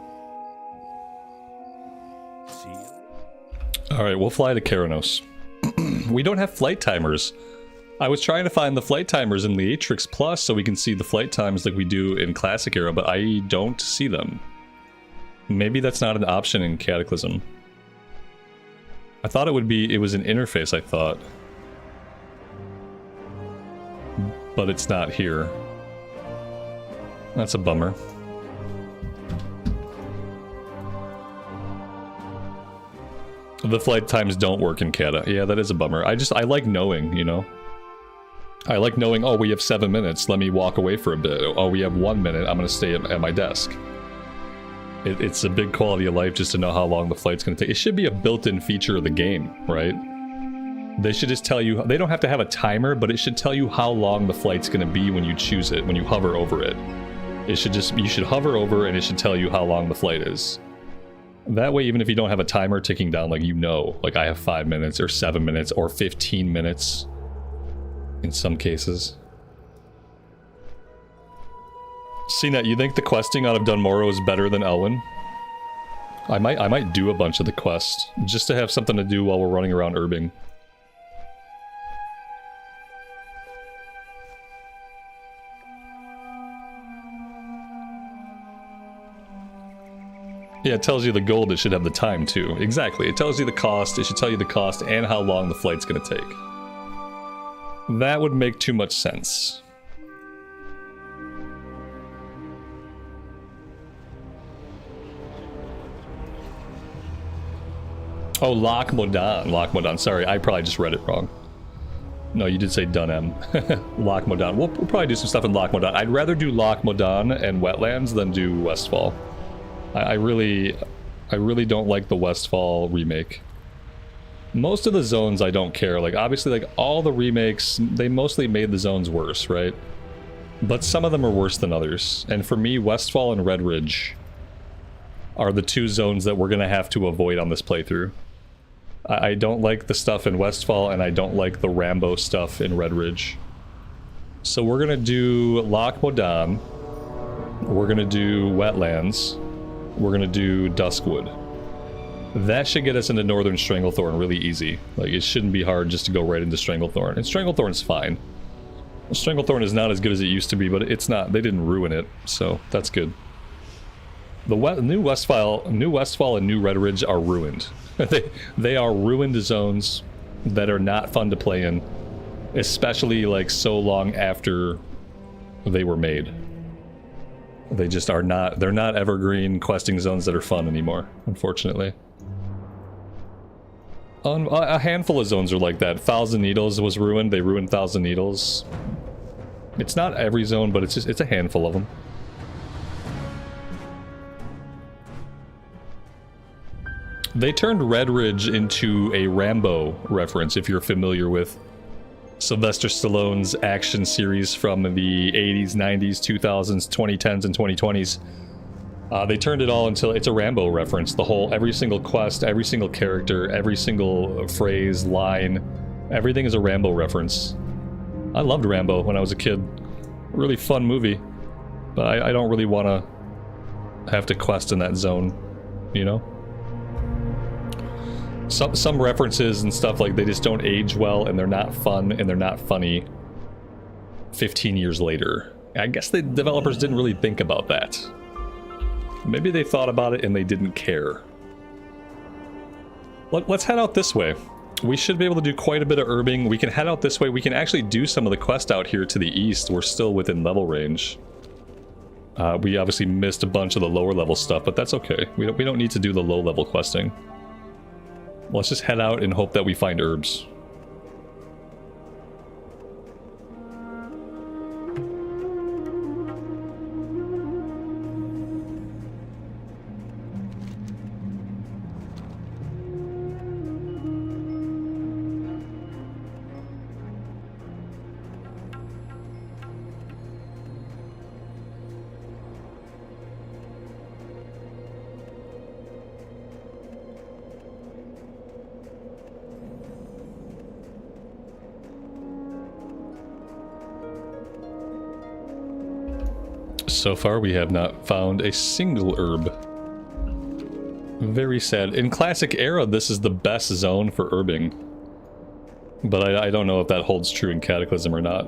See you. Alright, we'll fly to Keranos. We don't have flight timers. I was trying to find the flight timers in Leatrix Plus so we can see the flight times like we do in Classic Era, but I don't see them. Maybe that's not an option in Cataclysm. I thought it would be, it was an interface, I thought. But it's not here. That's a bummer. The flight times don't work in Cata. Yeah, that is a bummer. I like knowing, you know? I like knowing, oh, we have 7 minutes, let me walk away for a bit. Oh, we have 1 minute, I'm gonna stay at my desk. It's a big quality of life just to know how long the flight's gonna take. It should be a built-in feature of the game, right? They should just tell you, they don't have to have a timer, but it should tell you how long the flight's gonna be when you choose it, when you hover over it. It should just, you should hover over and it should tell you how long the flight is. That way, even if you don't have a timer ticking down, like, you know, like I have 5 minutes or 7 minutes or 15 minutes in some cases. CNET, you think the questing out of Dunmoro is better than Elwynn? I might do a bunch of the quest just to have something to do while we're running around Urbing. Yeah, it tells you the gold, it should have the time too. Exactly, it tells you the cost, it should tell you the cost and how long the flight's gonna take. That would make too much sense. Oh, Lock Modan, sorry, I probably just read it wrong. No, you did say Dunham. Lock Modan. We'll probably do some stuff in Lock Modan. I'd rather do Lock Modan and Wetlands than do Westfall. I really don't like the Westfall remake. Most of the zones I don't care. Like, obviously, like, all the remakes, they mostly made the zones worse, right? But some of them are worse than others. And for me, Westfall and Red Ridge are the two zones that we're gonna have to avoid on this playthrough. I don't like the stuff in Westfall, and I don't like the Rambo stuff in Red Ridge. So we're gonna do Loch Modan, we're gonna do Wetlands, we're gonna do Duskwood. That should get us into Northern Stranglethorn really easy. Like, it shouldn't be hard just to go right into Stranglethorn. And Stranglethorn's fine. Stranglethorn is not as good as it used to be, but it's not. They didn't ruin it, so that's good. The new Westfall and New Red Ridge are ruined. they are ruined zones that are not fun to play in, especially like so long after they were made. They just are not, they're not evergreen questing zones that are fun anymore, unfortunately. A handful of zones are like that. Thousand Needles was ruined, they ruined Thousand Needles. It's not every zone, but it's a handful of them. They turned Red Ridge into a Rambo reference, if you're familiar with Sylvester Stallone's action series from the 80s, 90s, 2000s, 2010s, and 2020s. They turned it all until it's a Rambo reference. Every single quest, every single character, every single phrase, line, everything is a Rambo reference. I loved Rambo when I was a kid. Really fun movie. But I don't really want to have to quest in that zone, you know? Some references and stuff, like, they just don't age well, and they're not fun, and they're not funny 15 years later. I guess the developers didn't really think about that. Maybe they thought about it and they didn't care. Let's head out this way. We should be able to do quite a bit of herbing. We can head out this way. We can actually do some of the quest out here to the east. We're still within level range. We obviously missed a bunch of the lower level stuff, but that's okay. We don't need to do the low level questing. Let's just head out and hope that we find herbs. So far, we have not found a single herb. Very sad. In Classic Era, this is the best zone for herbing. But I don't know if that holds true in Cataclysm or not.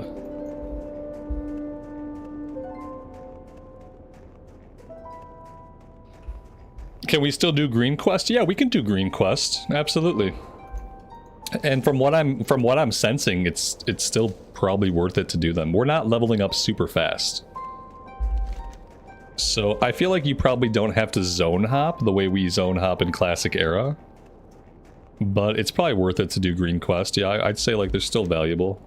Can we still do Green Quest? Yeah, we can do Green Quest. Absolutely. And from what I'm sensing, it's still probably worth it to do them. We're not leveling up super fast. So I feel like you probably don't have to zone hop the way we zone hop in Classic Era. But it's probably worth it to do Green Quest. Yeah, I'd say like they're still valuable.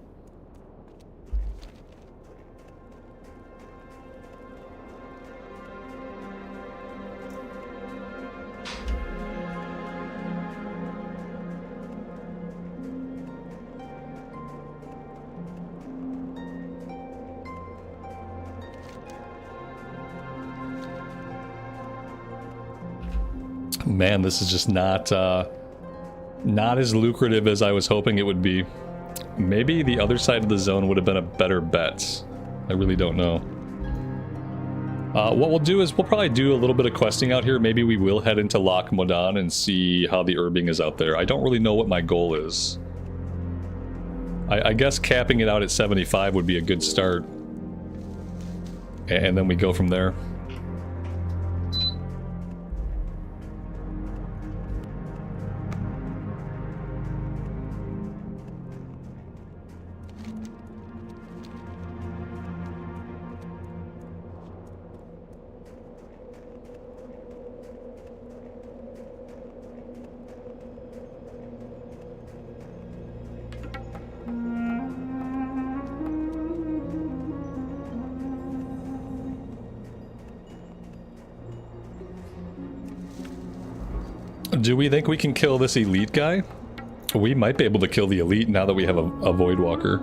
Man, this is just not as lucrative as I was hoping it would be. Maybe the other side of the zone would have been a better bet. I really don't know. What we'll do is we'll probably do a little bit of questing out here. Maybe we will head into Loch Modan and see how the herbing is out there. I don't really know what my goal is. I guess capping it out at 75 would be a good start. And then we go from there. Do we think we can kill this elite guy? We might be able to kill the elite now that we have a Void Walker.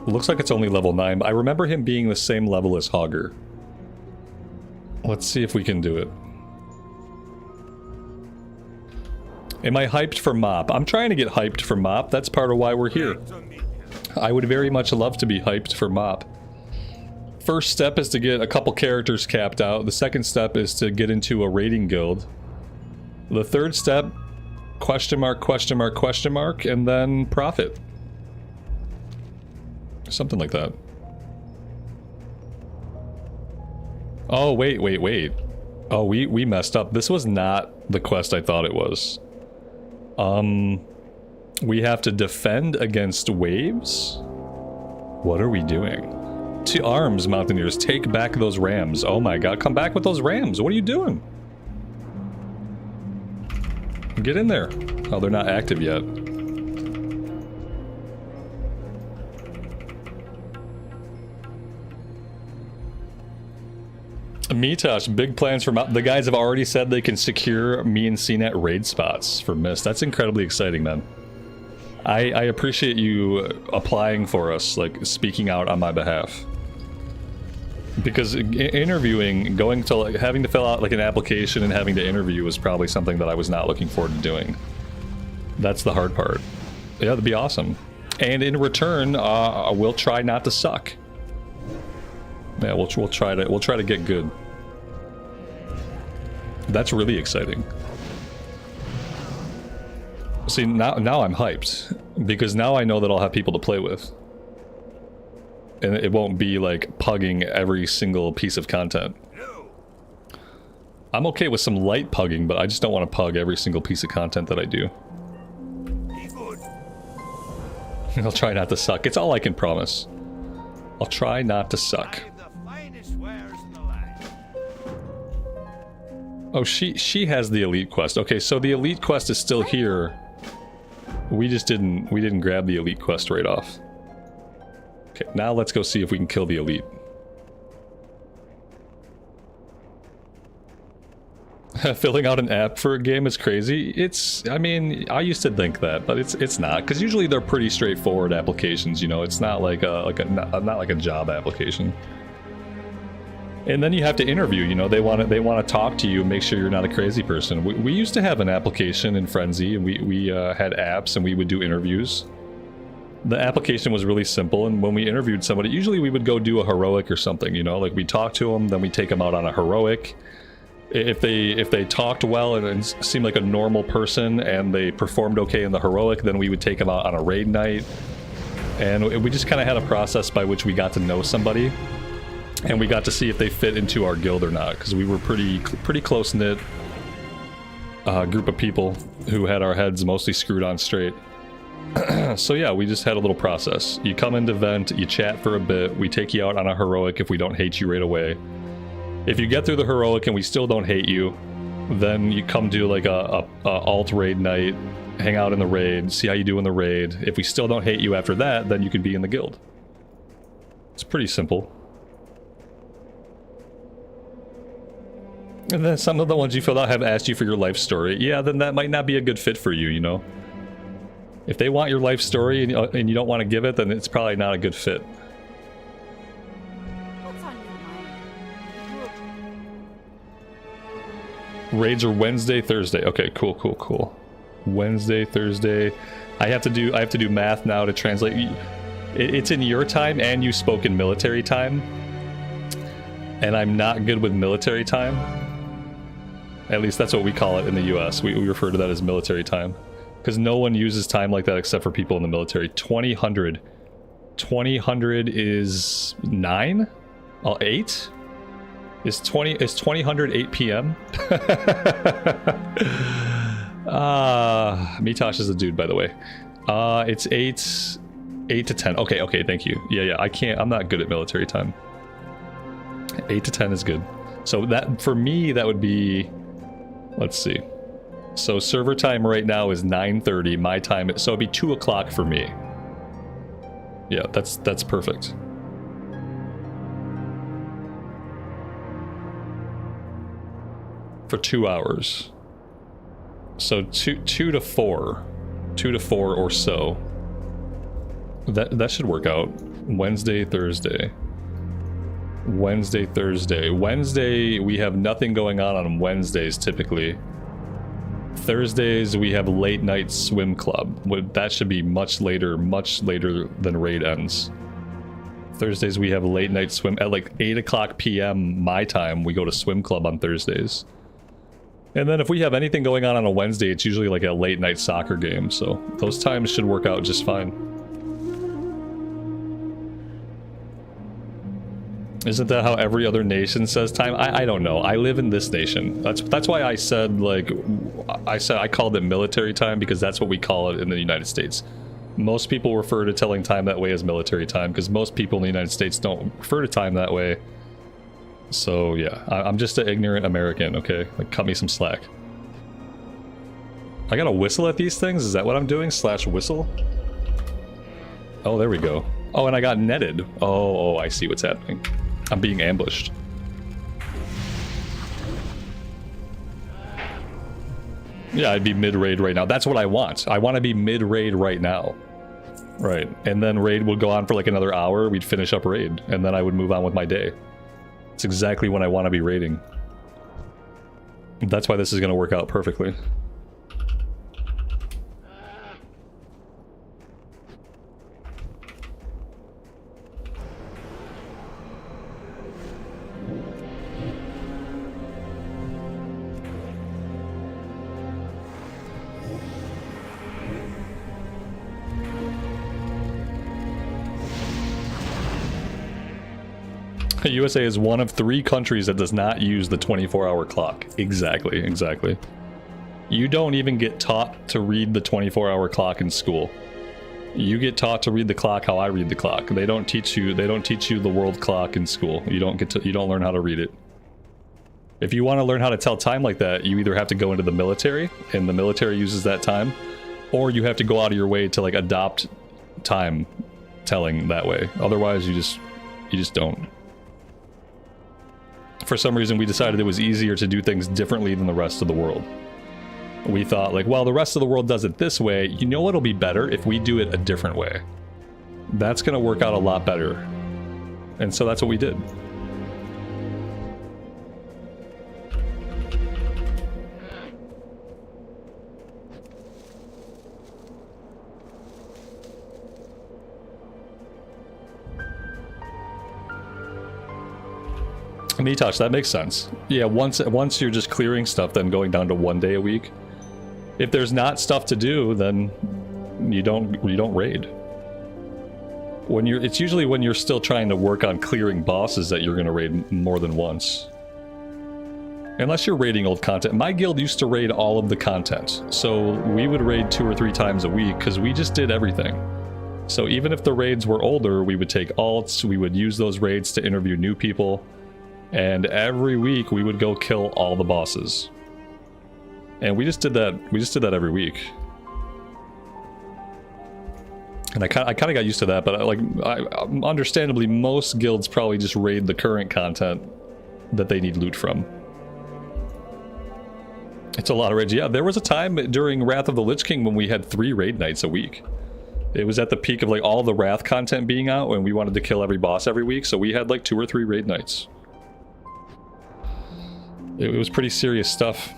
Looks like it's only level 9, but I remember him being the same level as Hogger. Let's see if we can do it. Am I hyped for MoP? I'm trying to get hyped for MoP. That's part of why we're here. I would very much love to be hyped for MoP. First step is to get a couple characters capped out. The second step is to get into a raiding guild. The third step, question mark, question mark, question mark, and then profit. Something like that. Oh, wait. Oh, we messed up. This was not the quest I thought it was. We have to defend against waves? What are we doing? To arms, Mountaineers. Take back those rams. Oh my god, come back with those rams. What are you doing? Get in there. Oh, they're not active yet. Mitosh, big plans for the guys have already said they can secure me and CNET raid spots for Mist. That's incredibly exciting, man. I appreciate you applying for us, like speaking out on my behalf. Because interviewing, going to like, having to fill out like an application and having to interview was probably something that I was not looking forward to doing. That's the hard part. Yeah, that'd be awesome. And in return, we'll try not to suck. Yeah, we'll try to get good. That's really exciting. See, now I'm hyped because now I know that I'll have people to play with. And it won't be like pugging every single piece of content. I'm okay with some light pugging, but I just don't want to pug every single piece of content that I do. I'll try not to suck. It's all I can promise. I'll try not to suck. Oh, she has the elite quest. Okay, so the elite quest is still here. We didn't grab the elite quest right off. Okay, now let's go see if we can kill the elite. Filling out an app for a game is crazy. I mean, I used to think that, but it's not, because usually they're pretty straightforward applications. You know, it's not like not like a job application. And then you have to interview. You know, they want to talk to you, make sure you're not a crazy person. We used to have an application in Frenzy, and we had apps, and we would do interviews. The application was really simple, and when we interviewed somebody, usually we would go do a heroic or something, you know, like we talk to them, then we take them out on a heroic. If they talked well and seemed like a normal person and they performed okay in the heroic, then we would take them out on a raid night. And we just kind of had a process by which we got to know somebody, and we got to see if they fit into our guild or not, because we were pretty close-knit group of people who had our heads mostly screwed on straight. So yeah, we just had a little process. You come into vent, you chat for a bit, we take you out on a heroic if we don't hate you right away. If you get through the heroic and we still don't hate you, then you come do like a alt raid night, hang out in the raid, see how you do in the raid. If we still don't hate you after that, then you can be in the guild. It's pretty simple. And then some of the ones you filled out have asked you for your life story. Yeah, then that might not be a good fit for you, you know? If they want your life story and you don't want to give it, then it's probably not a good fit. What's on your mind? Raids are Wednesday, Thursday. Okay, cool. Wednesday, Thursday. I have to do math now to translate. It's in your time, and you spoke in military time. And I'm not good with military time. At least that's what we call it in the US. We refer to that as military time. Because no one uses time like that except for people in the military. 2000. 2000 is 9? 8? Is 2000 8 p.m.? Mitosh is a dude, by the way. It's 8 to 10. Okay, thank you. Yeah, I'm not good at military time. 8 to 10 is good. So that, for me, that would be, let's see. So server time right now is 9:30, my time, so it'd be 2 o'clock for me. Yeah, that's perfect. For 2 hours. So 2 to 4. 2 to 4 or so. That should work out. Wednesday, Thursday. Wednesday, Thursday. Wednesday, we have nothing going on Wednesdays typically. Thursdays, we have late night swim club. That should be much later than raid ends. Thursdays, we have late night swim at like 8 o'clock p.m. my time. We go to swim club on Thursdays. And then if we have anything going on a Wednesday, it's usually like a late night soccer game. So those times should work out just fine. Isn't that how every other nation says time? I don't know. I live in this nation. That's why I said, like, I called it military time, because that's what we call it in the United States. Most people refer to telling time that way as military time, because most people in the United States don't refer to time that way. So yeah, I'm just an ignorant American, okay? Like, cut me some slack. I gotta whistle at these things? Is that what I'm doing? / whistle? Oh, there we go. Oh, and I got netted. Oh, I see what's happening. I'm being ambushed. Yeah, I'd be mid-raid right now. That's what I want. I want to be mid-raid right now. Right. And then raid would go on for like another hour. We'd finish up raid. And then I would move on with my day. It's exactly when I want to be raiding. That's why this is going to work out perfectly. USA is one of 3 countries that does not use the 24-hour clock. Exactly. You don't even get taught to read the 24-hour clock in school. You get taught to read the clock how I read the clock. They don't teach you the world clock in school. You don't learn how to read it. If you want to learn how to tell time like that, you either have to go into the military, and the military uses that time, or you have to go out of your way to like adopt time telling that way. Otherwise, you just don't. For some reason, we decided it was easier to do things differently than the rest of the world. We thought, like, well, the rest of the world does it this way. You know what'll be better if we do it a different way. That's going to work out a lot better. And so that's what we did. Nitosh, that makes sense. Yeah, once you're just clearing stuff, then going down to 1 day a week. If there's not stuff to do, then you don't raid. It's usually when you're still trying to work on clearing bosses that you're going to raid more than once. Unless you're raiding old content. My guild used to raid all of the content, so we would raid 2 or 3 times a week because we just did everything. So even if the raids were older, we would take alts, we would use those raids to interview new people, and every week we would go kill all the bosses. And we just did that every week. And I kind of got used to that, but understandably, most guilds probably just raid the current content that they need loot from. It's a lot of raids. Yeah, there was a time during Wrath of the Lich King when we had 3 raid nights a week. It was at the peak of like all the Wrath content being out, and we wanted to kill every boss every week, so we had like 2 or 3 raid nights. It was pretty serious stuff.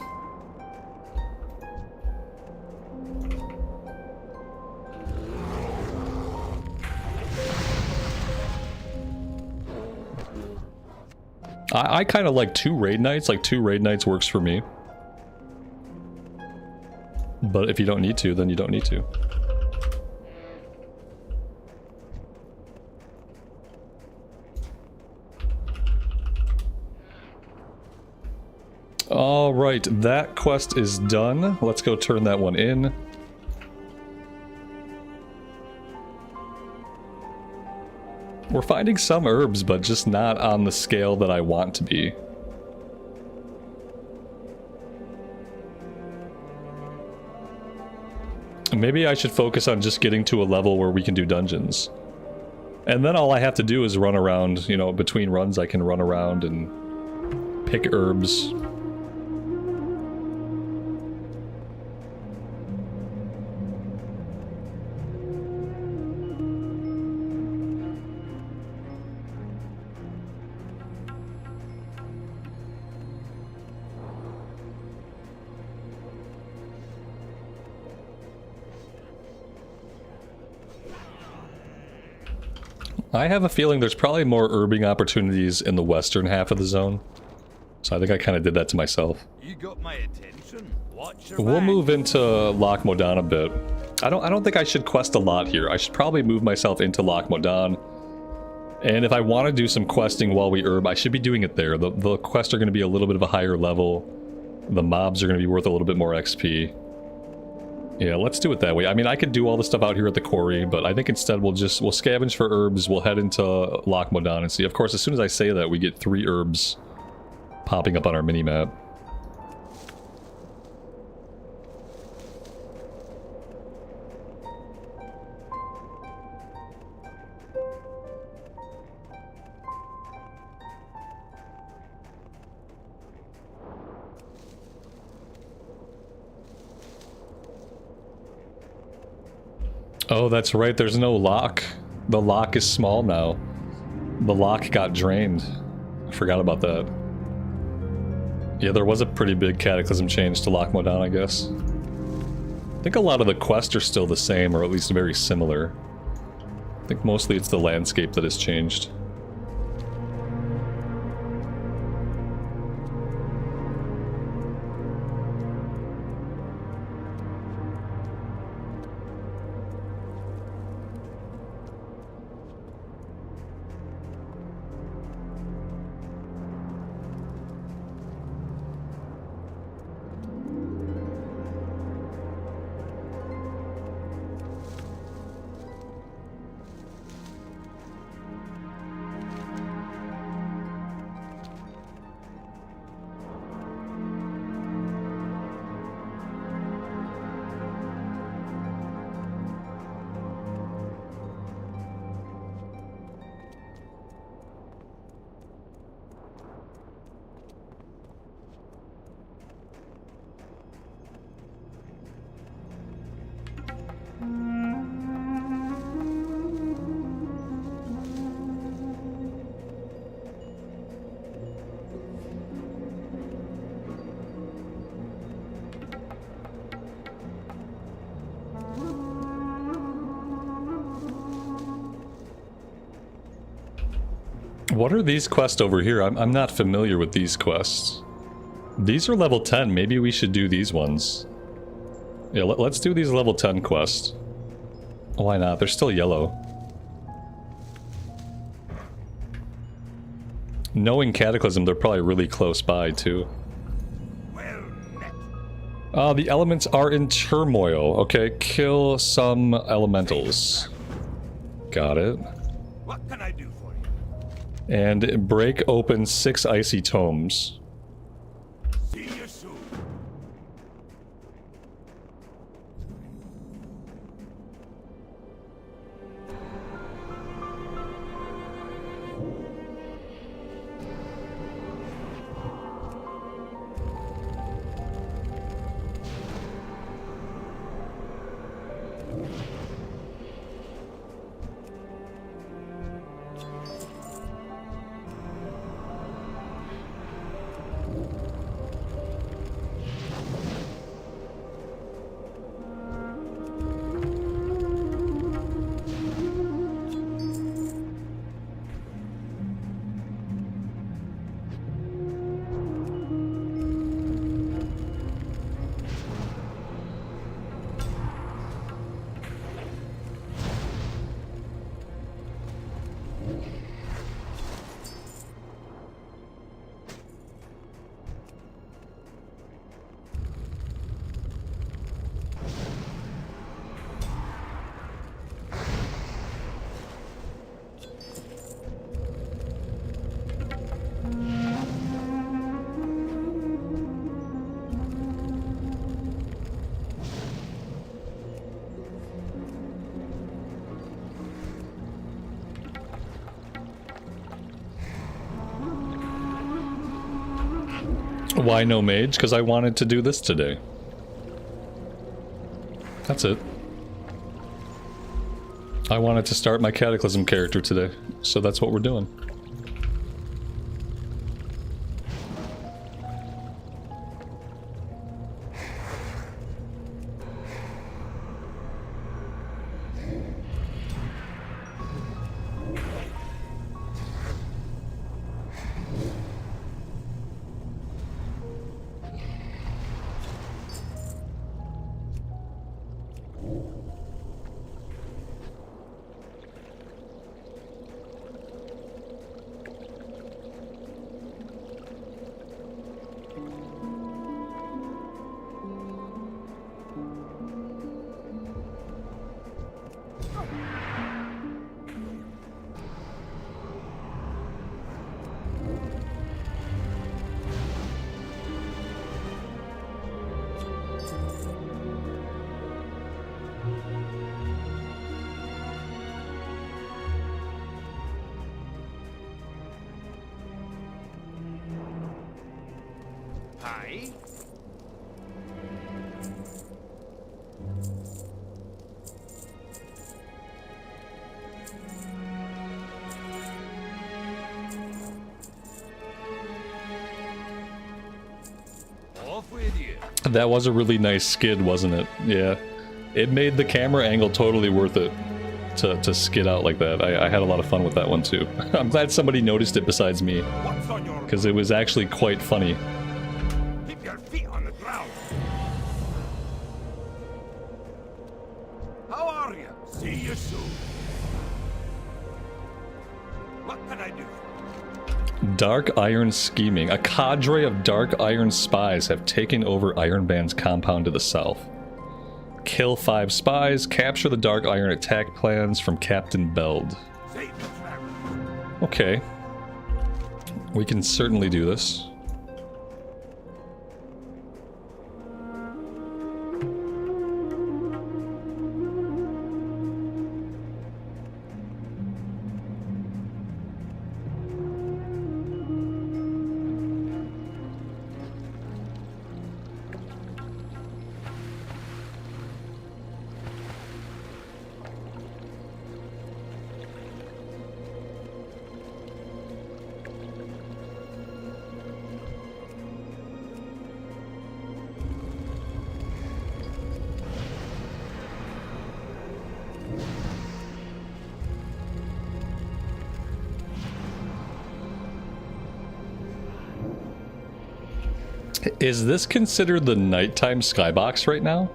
I kind of like 2 raid nights. Like 2 raid nights works for me. But if you don't need to, then you don't need to. Alright, that quest is done. Let's go turn that one in. We're finding some herbs, but just not on the scale that I want to be. Maybe I should focus on just getting to a level where we can do dungeons. And then all I have to do is run around, you know, between runs I can run around and pick herbs. I have a feeling there's probably more herbing opportunities in the western half of the zone. So I think I kind of did that to myself. You got my attention. Watch your We'll back. move into Loch Modan a bit. I don't think I should quest a lot here. I should probably move myself into Loch Modan. And if I want to do some questing while we herb, I should be doing it there. The quests are going to be a little bit of a higher level. The mobs are going to be worth a little bit more XP. Yeah, let's do it that way. I mean, I could do all the stuff out here at the quarry, but I think instead we'll scavenge for herbs, we'll head into Loch Modan and see. Of course, as soon as I say that, we get 3 herbs popping up on our mini-map. Oh, that's right, there's no lock. The lock is small now. The lock got drained. I forgot about that. Yeah, there was a pretty big Cataclysm change to Loch Modan, I guess. I think a lot of the quests are still the same, or at least very similar. I think mostly it's the landscape that has changed. What are these quests over here? I'm not familiar with these quests. These are level 10. Maybe we should do these ones. Yeah, let's do these level 10 quests. Why not? They're still yellow. Knowing Cataclysm, they're probably really close by, too. The elements are in turmoil. Okay, kill some elementals. Got it. What can I do for you? And break open 6 icy tomes. See you soon. Why no mage? Because I wanted to do this today. That's it. I wanted to start my Cataclysm character today, so that's what we're doing. Hi. Off with you. That was a really nice skid, wasn't it? Yeah. It made the camera angle totally worth it to skid out like that. I had a lot of fun with that one too. I'm glad somebody noticed it besides me, What's on your because it was actually quite funny. Keep your feet on the ground. How are you? See you soon. What can I do? Dark Iron scheming. A cadre of Dark Iron spies have taken over Ironband's compound to the south. Kill 5 spies, capture the Dark Iron attack plans from Captain Beld. Save the travel. Okay. We can certainly do this. Is this considered the nighttime skybox right now?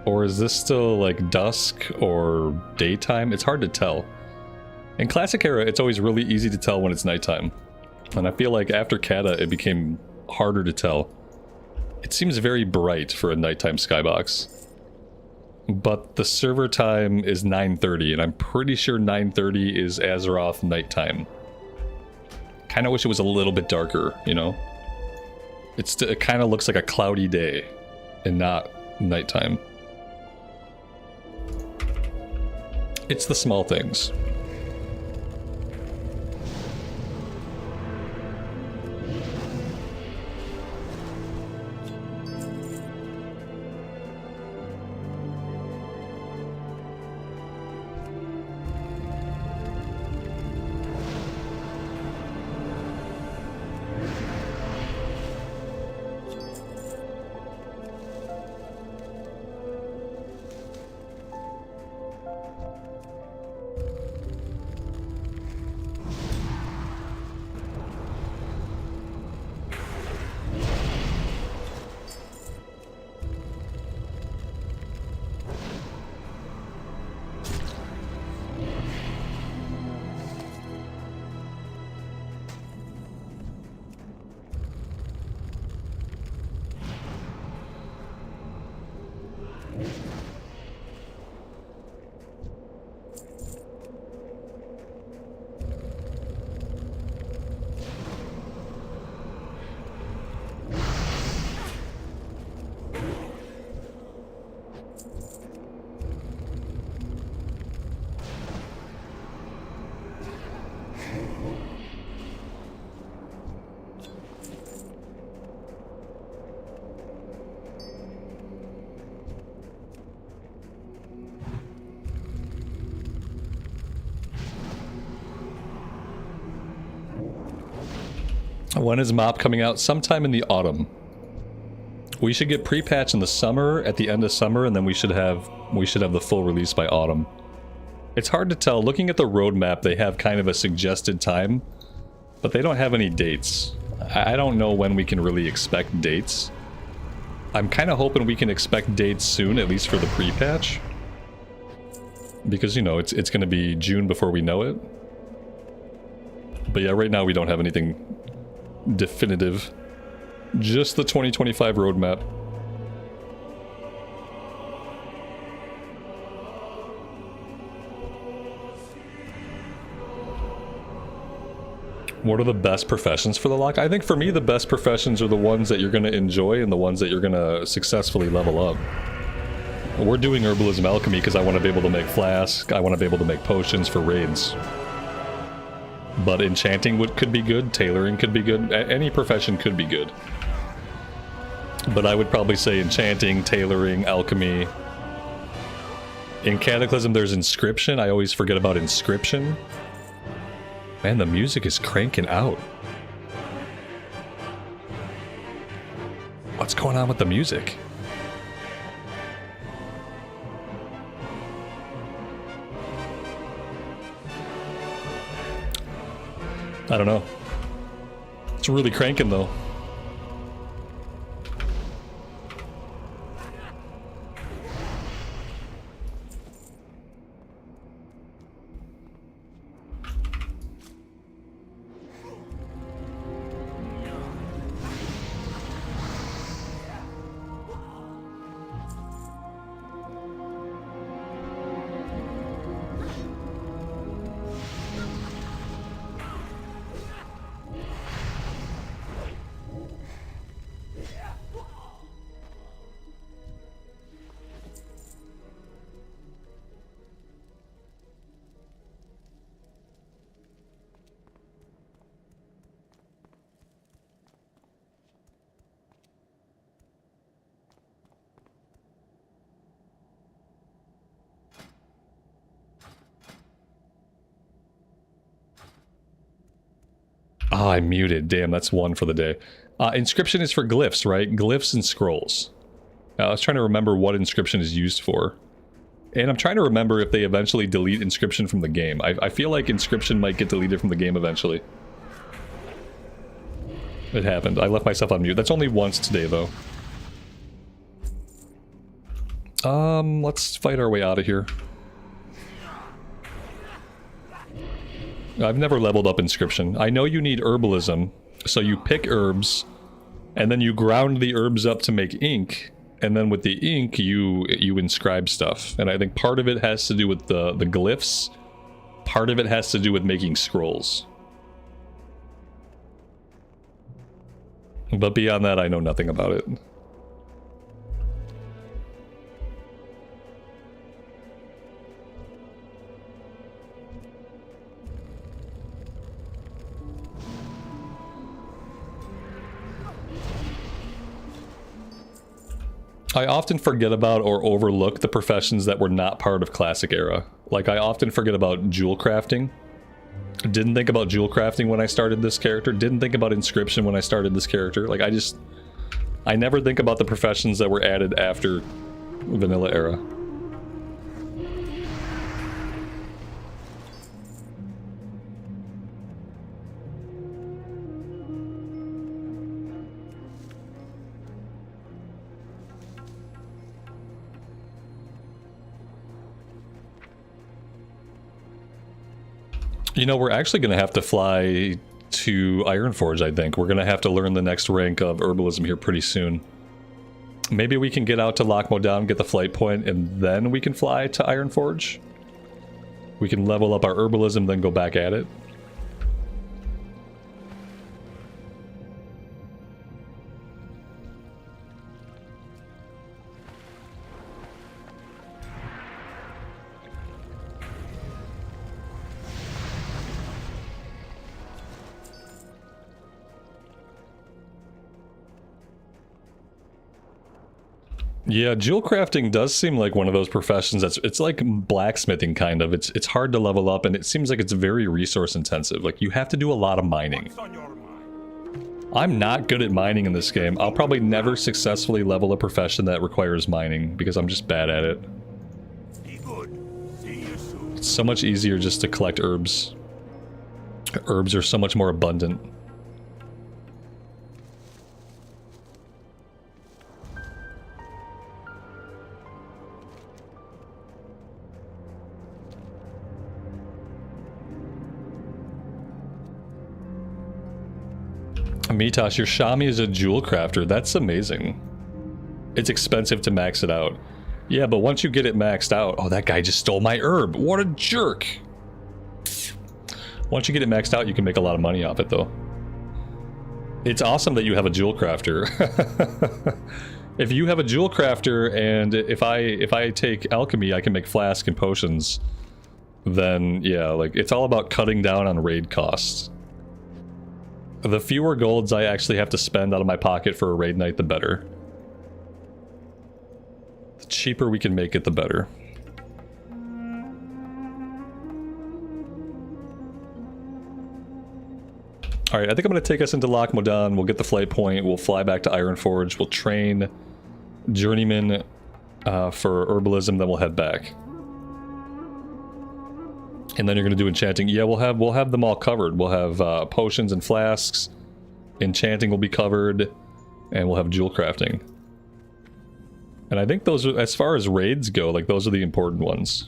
Or is this still like dusk or daytime? It's hard to tell. In Classic Era, it's always really easy to tell when it's nighttime. And I feel like after Cata, it became harder to tell. It seems very bright for a nighttime skybox. But the server time is 9:30, and I'm pretty sure 9:30 is Azeroth nighttime. Kinda wish it was a little bit darker, you know? It kinda looks like a cloudy day, and not nighttime. It's the small things. When is MoP coming out? Sometime in the autumn. We should get pre-patch in the summer, at the end of summer, and then we should have the full release by autumn. It's hard to tell. Looking at the roadmap, they have kind of a suggested time, but they don't have any dates. I don't know when we can really expect dates. I'm kind of hoping we can expect dates soon, at least for the pre-patch. Because, you know, it's going to be June before we know it. But yeah, right now we don't have anything definitive. Just the 2025 roadmap. What are the best professions for the lock? I think for me the best professions are the ones that you're going to enjoy and the ones that you're going to successfully level up. We're doing herbalism alchemy because I want to be able to make flasks, I want to be able to make potions for raids. But enchanting could be good, tailoring could be good, any profession could be good. But I would probably say enchanting, tailoring, alchemy. In Cataclysm there's inscription, I always forget about inscription. Man, the music is cranking out. What's going on with the music? I don't know. It's really cranking though. Oh, I muted. Damn, that's one for the day. Inscription is for glyphs, right? Glyphs and scrolls. I was trying to remember what inscription is used for. And I'm trying to remember if they eventually delete inscription from the game. I feel like inscription might get deleted from the game eventually. It happened. I left myself on mute. That's only once today, though. Let's fight our way out of here. I've never leveled up Inscription. I know you need herbalism, so you pick herbs, and then you ground the herbs up to make ink, and then with the ink, you inscribe stuff. And I think part of it has to do with the glyphs, part of it has to do with making scrolls. But beyond that, I know nothing about it. I often forget about or overlook the professions that were not part of Classic Era. Like, I often forget about jewel crafting. Didn't think about jewel crafting when I started this character. Didn't think about inscription when I started this character. Like, I never think about the professions that were added after Vanilla Era. You know, we're actually going to have to fly to Ironforge, I think. We're going to have to learn the next rank of herbalism here pretty soon. Maybe we can get out to Loch Modan, get the flight point, and then we can fly to Ironforge. We can level up our herbalism, then go back at it. Yeah, jewel crafting does seem like one of those professions it's like blacksmithing kind of. It's hard to level up and it seems like it's very resource intensive. Like you have to do a lot of mining. I'm not good at mining in this game. I'll probably never successfully level a profession that requires mining because I'm just bad at it. It's so much easier just to collect herbs. Herbs are so much more abundant. Mitosh, your Shami is a jewel crafter. That's amazing. It's expensive to max it out. Yeah, but once you get it maxed out... Oh, that guy just stole my herb. What a jerk. Once you get it maxed out, you can make a lot of money off it, though. It's awesome that you have a jewel crafter. If you have a jewel crafter, and if I take alchemy, I can make flask and potions, then, yeah, like, it's all about cutting down on raid costs. The fewer golds I actually have to spend out of my pocket for a raid night, the better. The cheaper we can make it, the better. Alright, I think I'm going to take us into Loch Modan. We'll get the flight point. We'll fly back to Ironforge. We'll train Journeyman for herbalism, then we'll head back. And then you're going to do enchanting. Yeah, we'll have them all covered. We'll have potions and flasks. Enchanting will be covered. And we'll have jewel crafting. And I think those are, as far as raids go, like those are the important ones.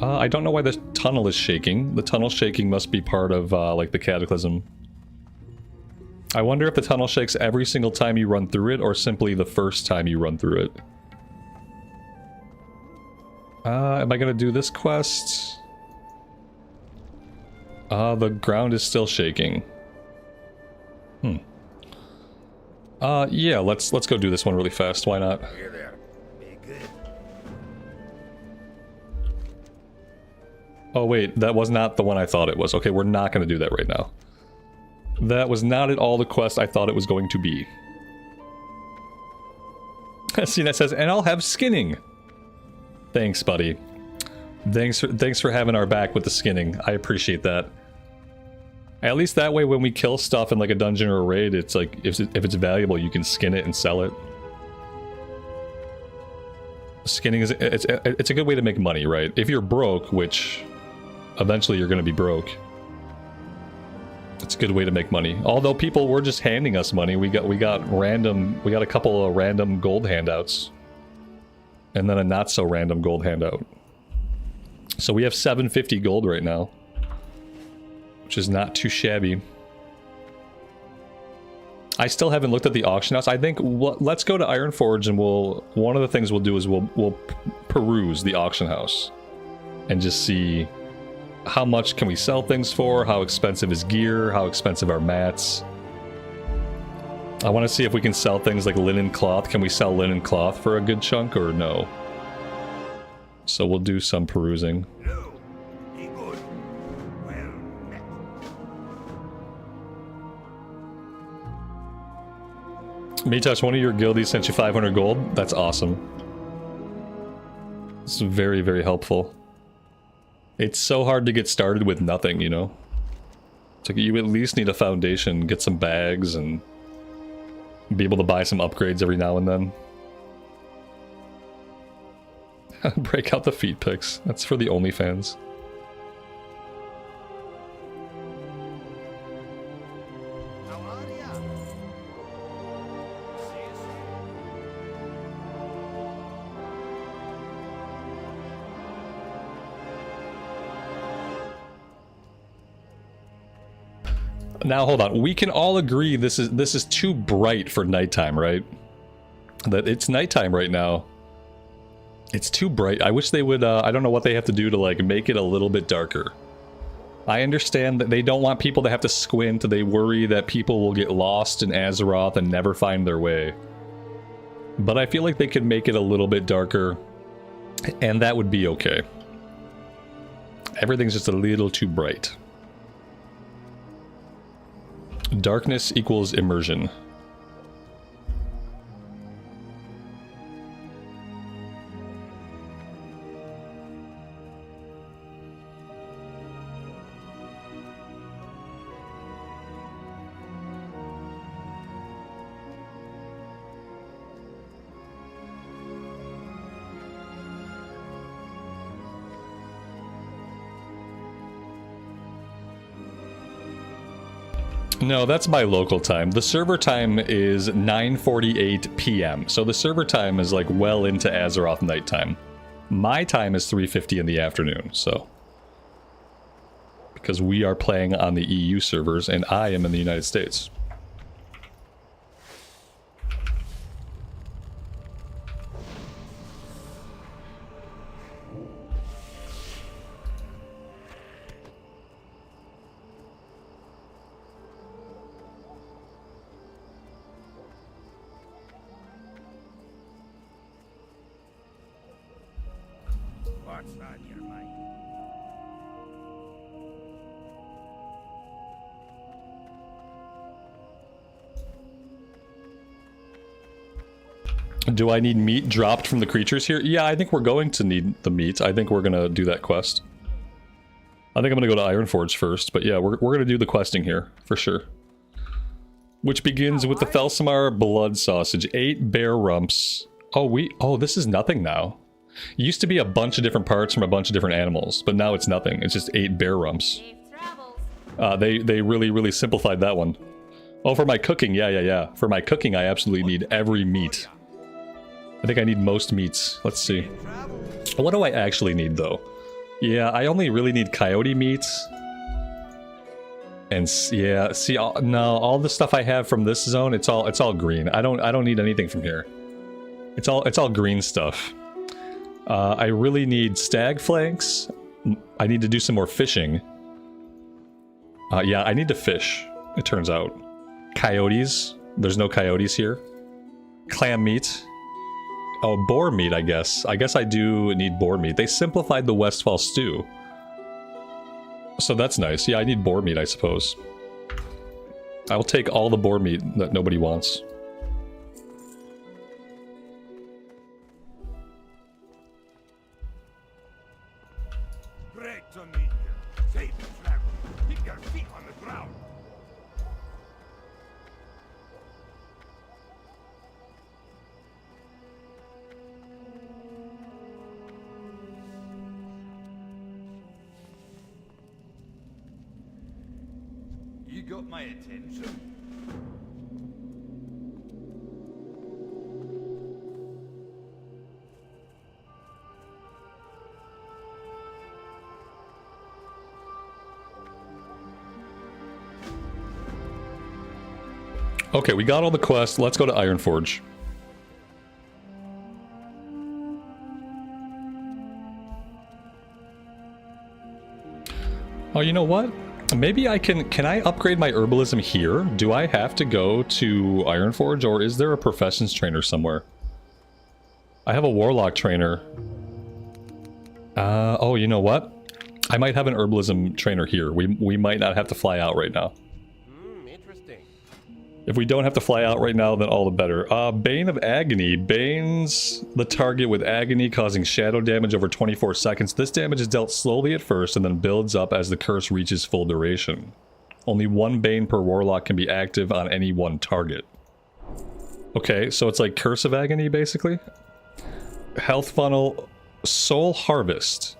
I don't know why the tunnel is shaking. The tunnel shaking must be part of like the Cataclysm. I wonder if the tunnel shakes every single time you run through it or simply the first time you run through it. Am I gonna do this quest? The ground is still shaking. Yeah, let's go do this one really fast. Why not? Here there. Be good. Oh wait, that was not the one I thought it was. Okay, we're not gonna do that right now. That was not at all the quest I thought it was going to be. CNET says, and I'll have skinning. Thanks, buddy. Thanks for having our back with the skinning. I appreciate that. At least that way when we kill stuff in like a dungeon or a raid, it's like, if it's valuable, you can skin it and sell it. Skinning is, it's a good way to make money, right? If you're broke, which eventually you're going to be broke, It's a good way to make money. Although people were just handing us money, we got a couple of random gold handouts. And then a not so random gold handout. So we have 750 gold right now, which is not too shabby. I still haven't looked at the auction house. I think let's go to Ironforge and one of the things we'll do is we'll peruse the auction house and just see how much can we sell things for, how expensive is gear, how expensive are mats. I want to see if we can sell things like linen cloth. Can we sell linen cloth for a good chunk or no? So we'll do some perusing. No, be good. Well met. Mitosh, one of your guildies sent you 500 gold. That's awesome. It's very, very helpful. It's so hard to get started with nothing, you know? It's like you at least need a foundation, get some bags, and be able to buy some upgrades every now and then. Break out the feet pics. That's for the OnlyFans. How are ya? See you soon. Now hold on. We can all agree this is too bright for nighttime, right? That it's nighttime right now. It's too bright. I wish they would, I don't know what they have to do to, like, make it a little bit darker. I understand that they don't want people to have to squint. They worry that people will get lost in Azeroth and never find their way. But I feel like they could make it a little bit darker, and that would be okay. Everything's just a little too bright. Darkness equals immersion. No, that's my local time. The server time is 9:48 p.m. So the server time is like well into Azeroth nighttime. My time is 3:50 in the afternoon, so. Because we are playing on the EU servers and I am in the United States. What's on your mind? Do I need meat dropped from the creatures here? Yeah, I think we're going to need the meat. I think we're going to do that quest. I think I'm going to go to Ironforge first, but yeah, we're going to do the questing here, for sure. Which begins with the Felsamar blood sausage. 8 bear rumps. Oh, this is nothing now. It used to be a bunch of different parts from a bunch of different animals, but now it's nothing. It's just 8 bear rumps. Safe travels. They really simplified that one. Oh, for my cooking, yeah. For my cooking, I absolutely need every meat. I think I need most meats. Let's see. What do I actually need, though? Yeah, I only really need coyote meats. And yeah, see, no, all the stuff I have from this zone, it's all green. I don't need anything from here. It's all green stuff. I really need stag flanks. I need to do some more fishing. Yeah, I need to fish, it turns out. Coyotes. There's no coyotes here. Clam meat. Oh, boar meat, I guess. I guess I do need boar meat. They simplified the Westfall stew. So that's nice. Yeah, I need boar meat, I suppose. I will take all the boar meat that nobody wants. Great to meet you. Safe travel. Keep your feet on the ground. You got my attention. Okay, we got all the quests. Let's go to Ironforge. Oh, you know what? Maybe I can I upgrade my herbalism here? Do I have to go to Ironforge, or is there a professions trainer somewhere? I have a Warlock trainer. Oh, you know what? I might have an herbalism trainer here. We might not have to fly out right now. Interesting. If we don't have to fly out right now, then all the better. Bane of Agony. Banes the target with agony, causing shadow damage over 24 seconds. This damage is dealt slowly at first and then builds up as the curse reaches full duration. Only one Bane per Warlock can be active on any one target. Okay, so it's like Curse of Agony, basically. Health Funnel. Soul Harvest.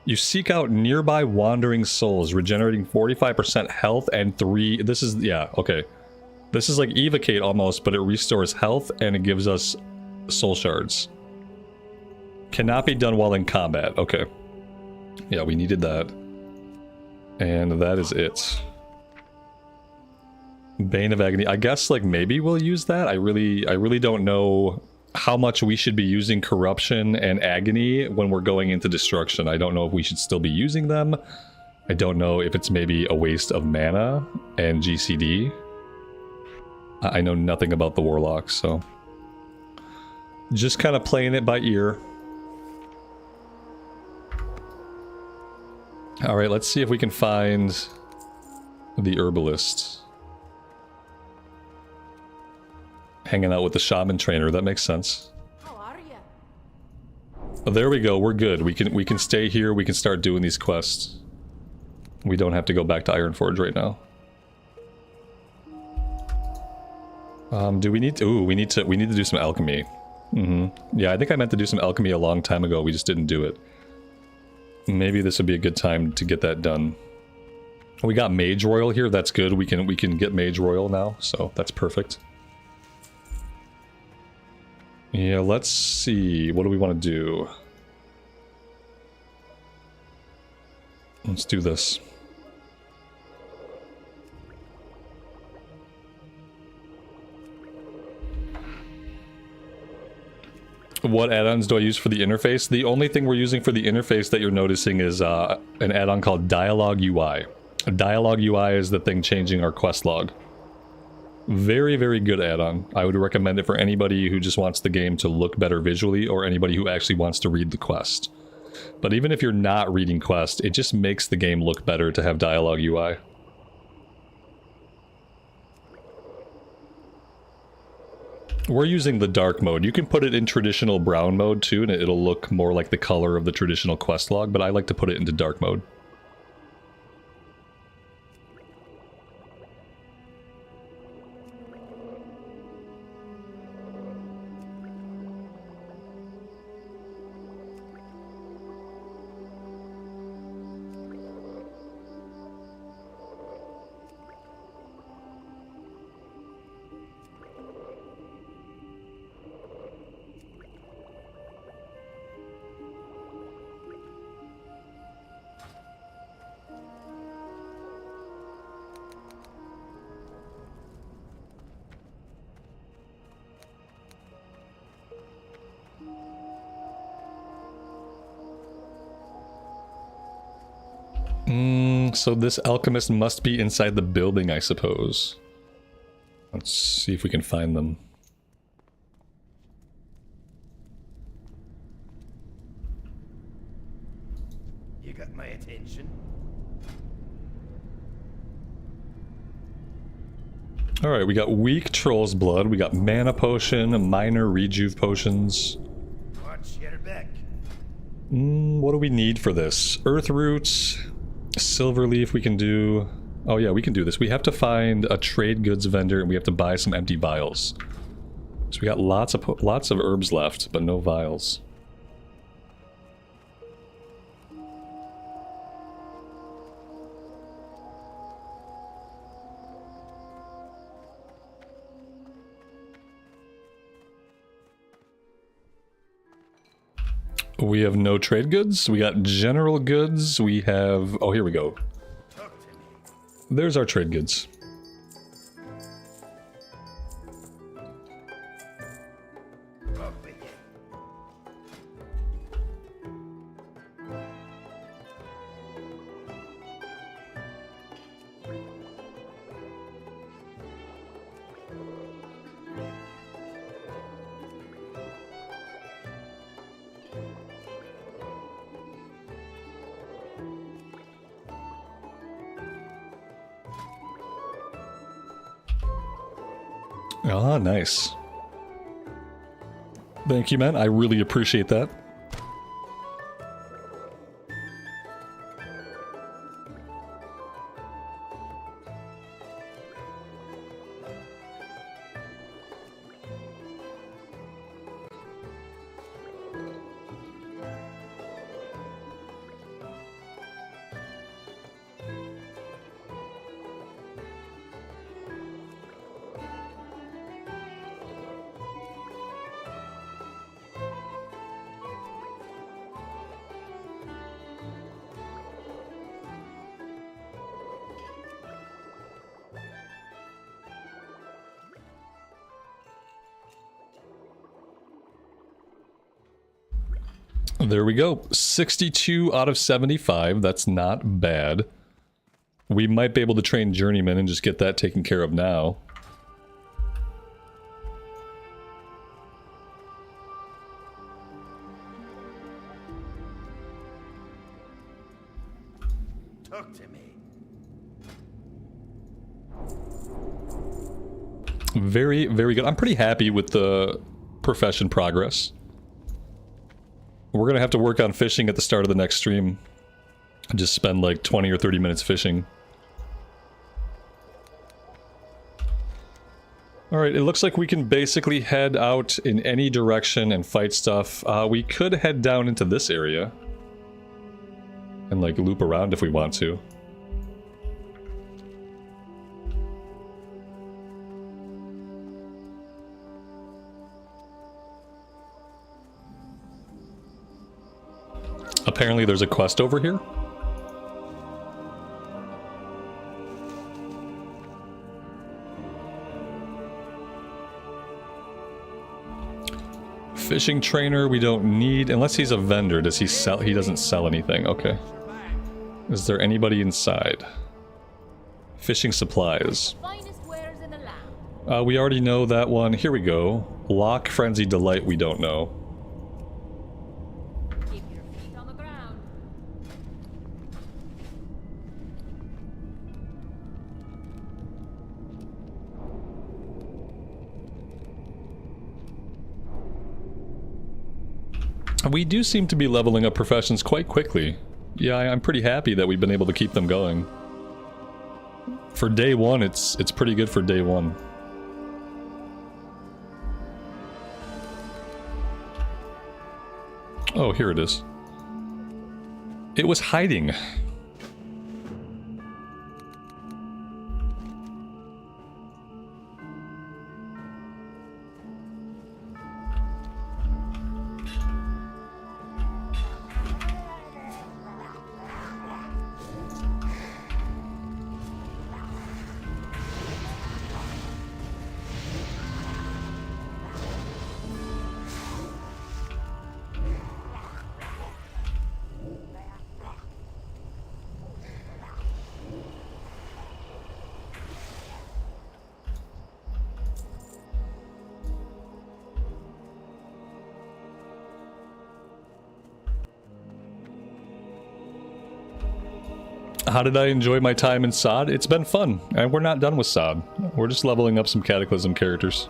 You seek out nearby wandering souls, regenerating 45% health and 3... This is... yeah, okay. This is like Evocate almost, but it restores health and it gives us soul shards. Cannot be done while in combat. Okay. Yeah, we needed that. And that is it. Bane of Agony. I guess like maybe we'll use that. I really don't know how much we should be using Corruption and Agony when we're going into Destruction. I don't know if we should still be using them. I don't know if it's maybe a waste of mana and GCD. I know nothing about the Warlocks, so... just kind of playing it by ear. Alright, let's see if we can find the Herbalist. Hanging out with the Shaman Trainer, that makes sense. How are ya? Oh, there we go, we're good. We can stay here, we can start doing these quests. We don't have to go back to Ironforge right now. Do we need to... ooh, we need to do some alchemy. Yeah, I think I meant to do some alchemy a long time ago, we just didn't do it. Maybe this would be a good time to get that done. We got Mage Royal here, that's good. We can get Mage Royal now, so that's perfect. Yeah, let's see. What do we want to do? Let's do this. What add-ons do I use for the interface? The only thing we're using for the interface that you're noticing is an add-on called Dialogue UI. Dialogue UI is the thing changing our quest log. Very, very good add-on. I would recommend it for anybody who just wants the game to look better visually, or anybody who actually wants to read the quest. But even if you're not reading quest, it just makes the game look better to have Dialogue UI. We're using the dark mode. You can put it in traditional brown mode too, and it'll look more like the color of the traditional quest log, but I like to put it into dark mode. So this alchemist must be inside the building, I suppose. Let's see if we can find them. You got my attention. Alright, we got weak troll's blood, we got mana potion, minor rejuve potions. Watch your back. What do we need for this? Earth roots, silver leaf we can do. Oh yeah, we can do this. We have to find a trade goods vendor and we have to buy some empty vials. So we got lots of herbs left, but no vials. We have no trade goods. We got general goods. We have... Oh, here we go. There's our trade goods. Ah, nice. Thank you, man. I really appreciate that. There we go. 62 out of 75. That's not bad. We might be able to train Journeyman and just get that taken care of now. Talk to me. Very, very good. I'm pretty happy with the profession progress. We're gonna have to work on fishing at the start of the next stream. Just spend like 20 or 30 minutes fishing. Alright, it looks like we can basically head out in any direction and fight stuff. We could head down into this area. And like loop around if we want to. Apparently there's a quest over here. Fishing trainer we don't need, unless he's a vendor. Does he sell? He doesn't sell anything. Okay. Is there anybody inside? Fishing supplies. Finest wares in the land. We already know that one. Here we go. Lock, Frenzy, Delight we don't know. Keep your feet on the ground. We do seem to be leveling up professions quite quickly. Yeah, I'm pretty happy that we've been able to keep them going. For day one, it's pretty good for day one. Oh, here it is. It was hiding. How did I enjoy my time in SOD? It's been fun, and we're not done with SOD. We're just leveling up some Cataclysm characters.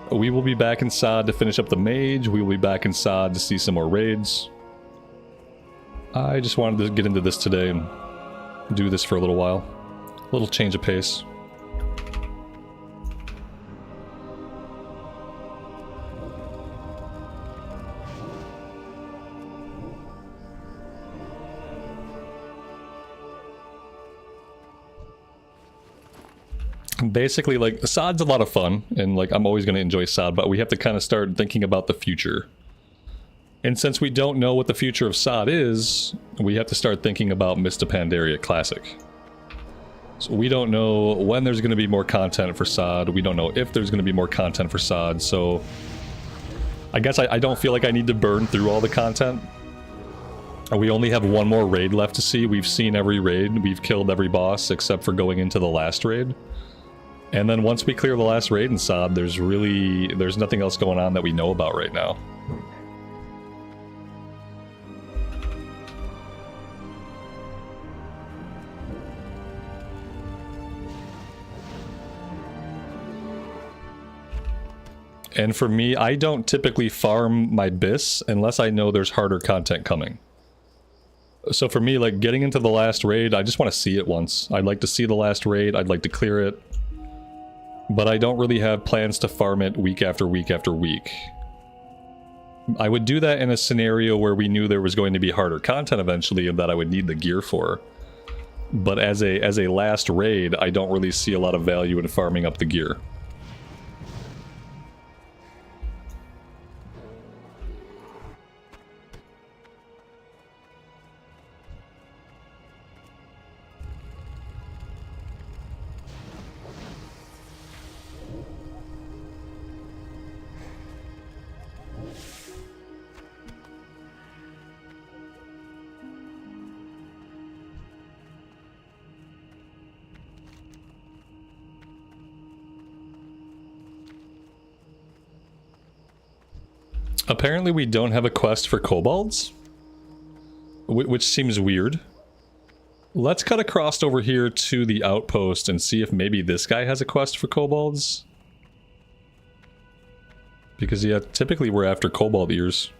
We will be back in SOD to finish up the mage. We will be back in SOD to see some more raids. I just wanted to get into this today and do this for a little while. A little change of pace. Basically, like, SOD's a lot of fun, and, like, I'm always going to enjoy SOD, but we have to kind of start thinking about the future. And since we don't know what the future of SOD is, we have to start thinking about Mist of Pandaria Classic. So we don't know when there's going to be more content for SOD. We don't know if there's going to be more content for SOD. So I guess I don't feel like I need to burn through all the content. We only have one more raid left to see. We've seen every raid. We've killed every boss except for going into the last raid. And then once we clear the last raid in SOD, there's nothing else going on that we know about right now. And for me, I don't typically farm my BIS unless I know there's harder content coming. So for me, like, getting into the last raid, I just want to see it once. I'd like to see the last raid, I'd like to clear it. But I don't really have plans to farm it week after week after week. I would do that in a scenario where we knew there was going to be harder content eventually and that I would need the gear for. But as a last raid, I don't really see a lot of value in farming up the gear. Apparently we don't have a quest for kobolds, which seems weird. Let's cut across over here to the outpost and see if maybe this guy has a quest for kobolds. Because yeah, typically we're after kobold ears.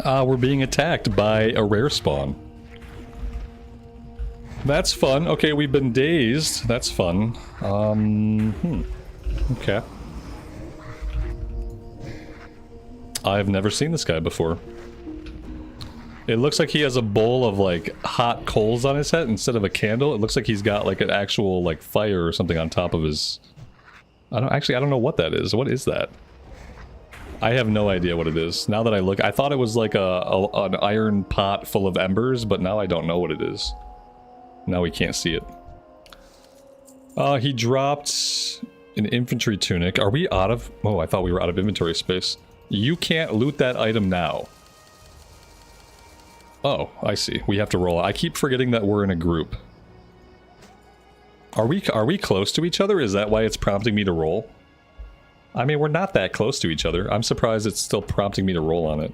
We're being attacked by a rare spawn. That's fun. Okay, we've been dazed. That's fun. Okay. I've never seen this guy before. It looks like he has a bowl of, like, hot coals on his head instead of a candle. It looks like he's got, like, an actual, like, fire or something on top of his... I don't know what that is. What is that? I have no idea what it is. Now that I look, I thought it was like an iron pot full of embers, but now I don't know what it is. Now we can't see it. He dropped an infantry tunic. Are we out of... Oh, I thought we were out of inventory space. You can't loot that item now. Oh, I see. We have to roll. I keep forgetting that we're in a group. Are we close to each other? Is that why it's prompting me to roll? I mean, we're not that close to each other. I'm surprised it's still prompting me to roll on it.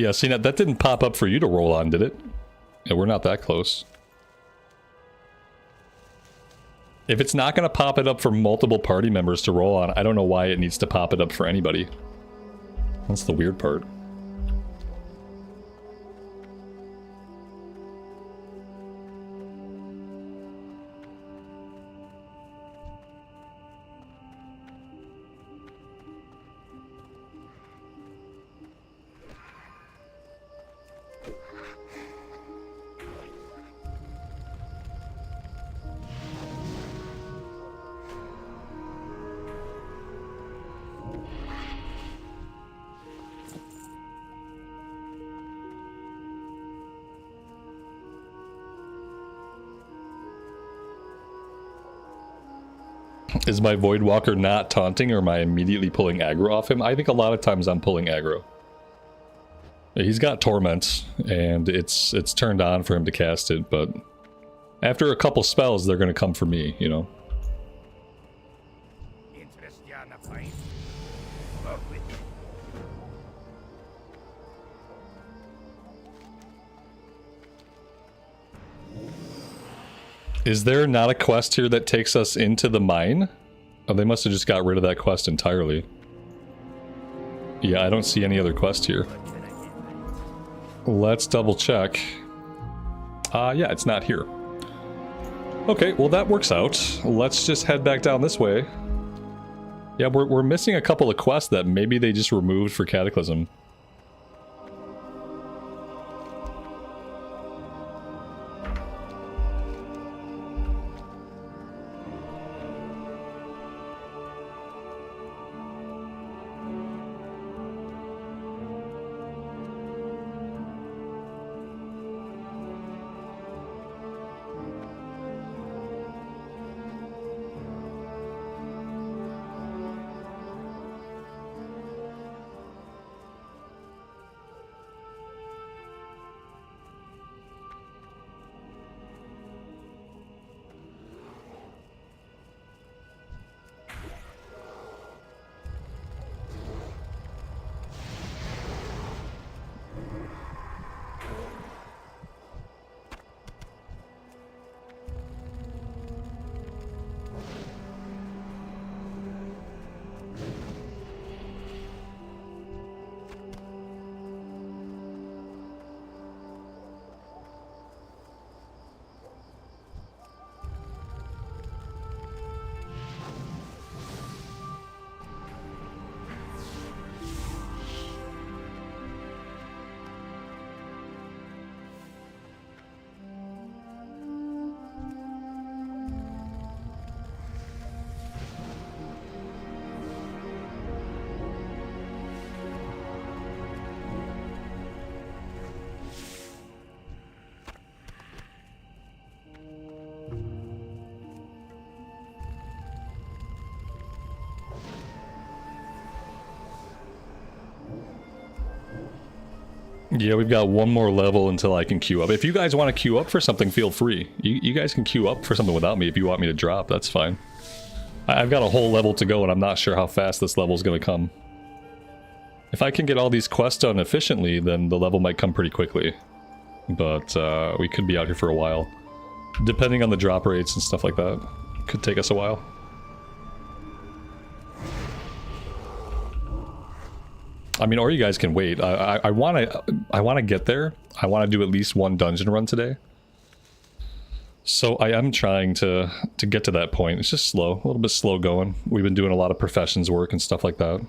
Yeah, see, that didn't pop up for you to roll on, did it? Yeah, we're not that close. If it's not going to pop it up for multiple party members to roll on, I don't know why it needs to pop it up for anybody. That's the weird part. Is my Voidwalker not taunting, or am I immediately pulling aggro off him? I think a lot of times I'm pulling aggro. He's got Torment, and it's turned on for him to cast it, but after a couple spells, they're going to come for me, you know? Is there not a quest here that takes us into the mine? Oh, they must have just got rid of that quest entirely. Yeah, I don't see any other quest here. Let's double check. Yeah, it's not here. Okay, well that works out. Let's just head back down this way. Yeah, we're missing a couple of quests that maybe they just removed for Cataclysm. Yeah, we've got one more level until I can queue up. If you guys want to queue up for something, feel free. You guys can queue up for something without me if you want me to drop, that's fine. I've got a whole level to go and I'm not sure how fast this level is going to come. If I can get all these quests done efficiently, then the level might come pretty quickly. But we could be out here for a while. Depending on the drop rates and stuff like that. Could take us a while. I mean, or you guys can wait. I want to get there. I want to do at least one dungeon run today. So I am trying to get to that point. It's just slow, a little bit slow going. We've been doing a lot of professions work and stuff like that.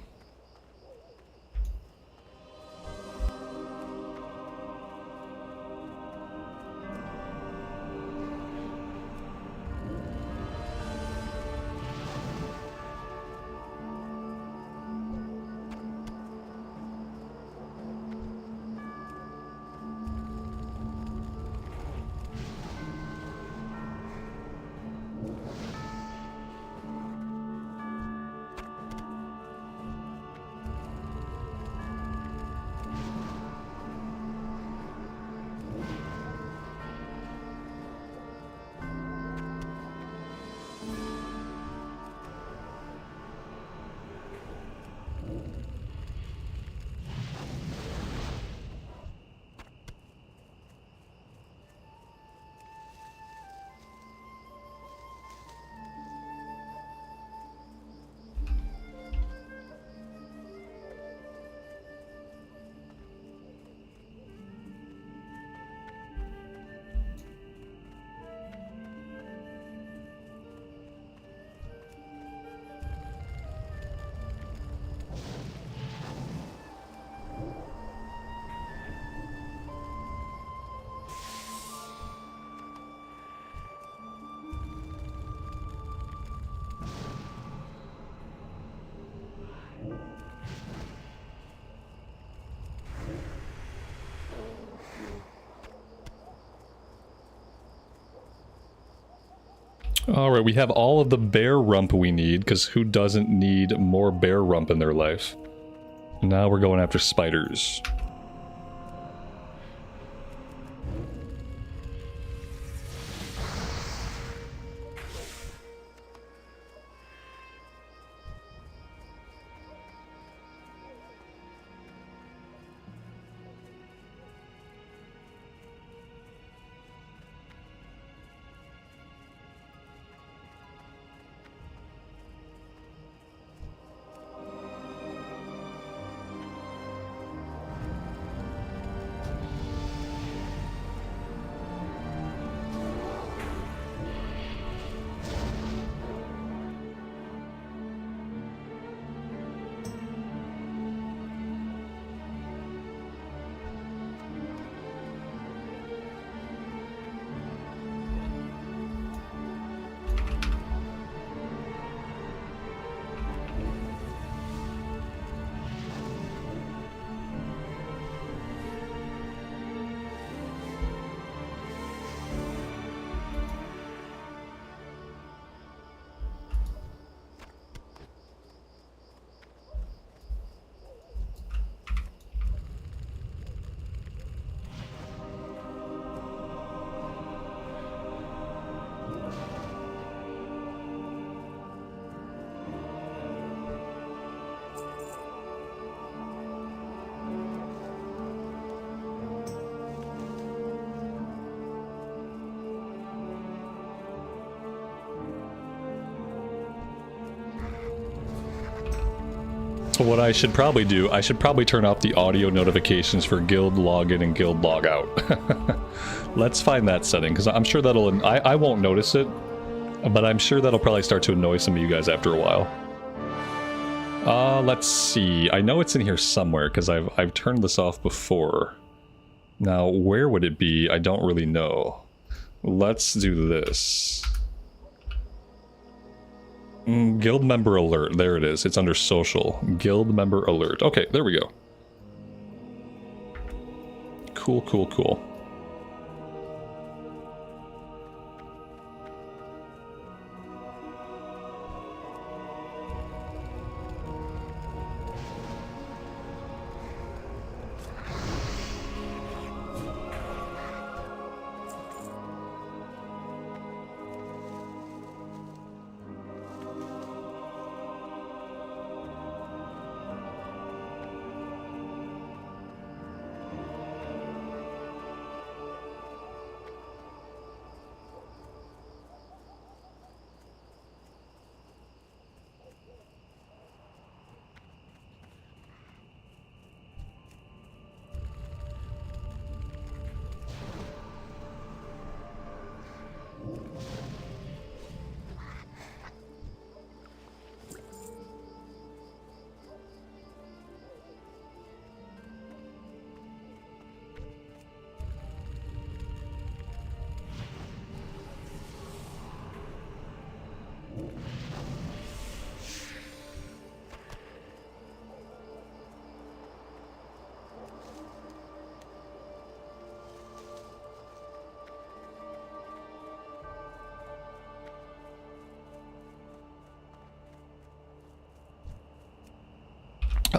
Alright, we have all of the bear rump we need, because who doesn't need more bear rump in their life? Now we're going after spiders. What I should probably do, I should probably turn off the audio notifications for guild login and guild logout. Let's find that setting, because I'm sure that'll... I won't notice it, but I'm sure that'll probably start to annoy some of you guys after a while. Let's see. I know it's in here somewhere, because I've turned this off before. Now, where would it be? I don't really know. Let's do this. Guild member alert. There it is. It's under social. Guild member alert. Okay, there we go. Cool, cool, cool.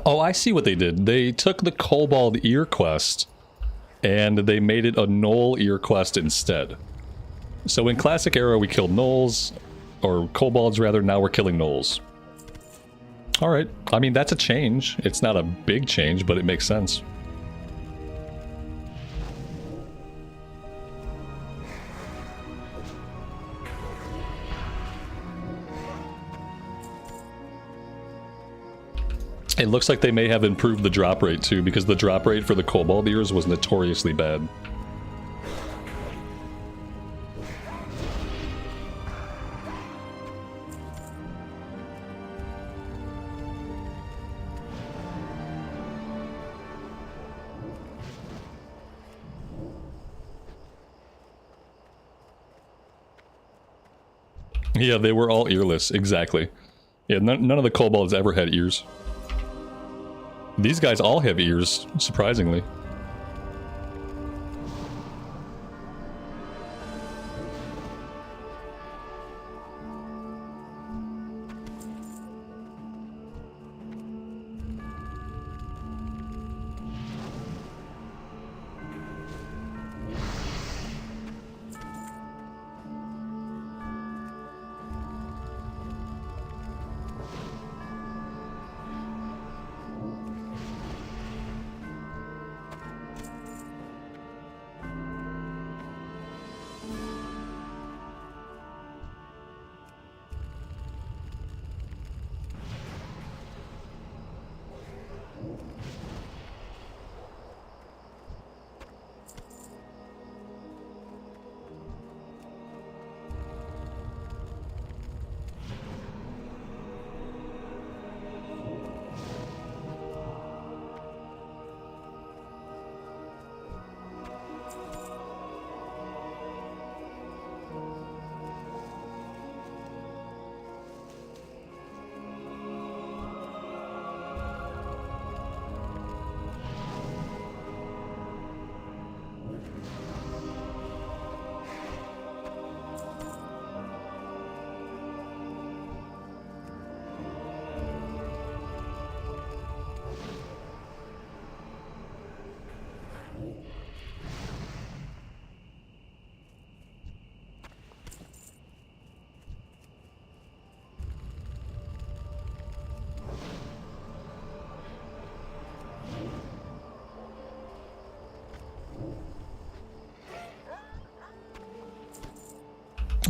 Oh, I see what they did. They took the Kobold Ear quest and they made it a Gnoll Ear quest instead. So in Classic Era we killed Gnolls, or Kobolds rather, now we're killing Gnolls. Alright, I mean that's a change. It's not a big change, but it makes sense. It looks like they may have improved the drop rate too, because the drop rate for the Kobold Ears was notoriously bad. Yeah, they were all earless, exactly. Yeah, none of the kobolds ever had ears. These guys all have ears, surprisingly.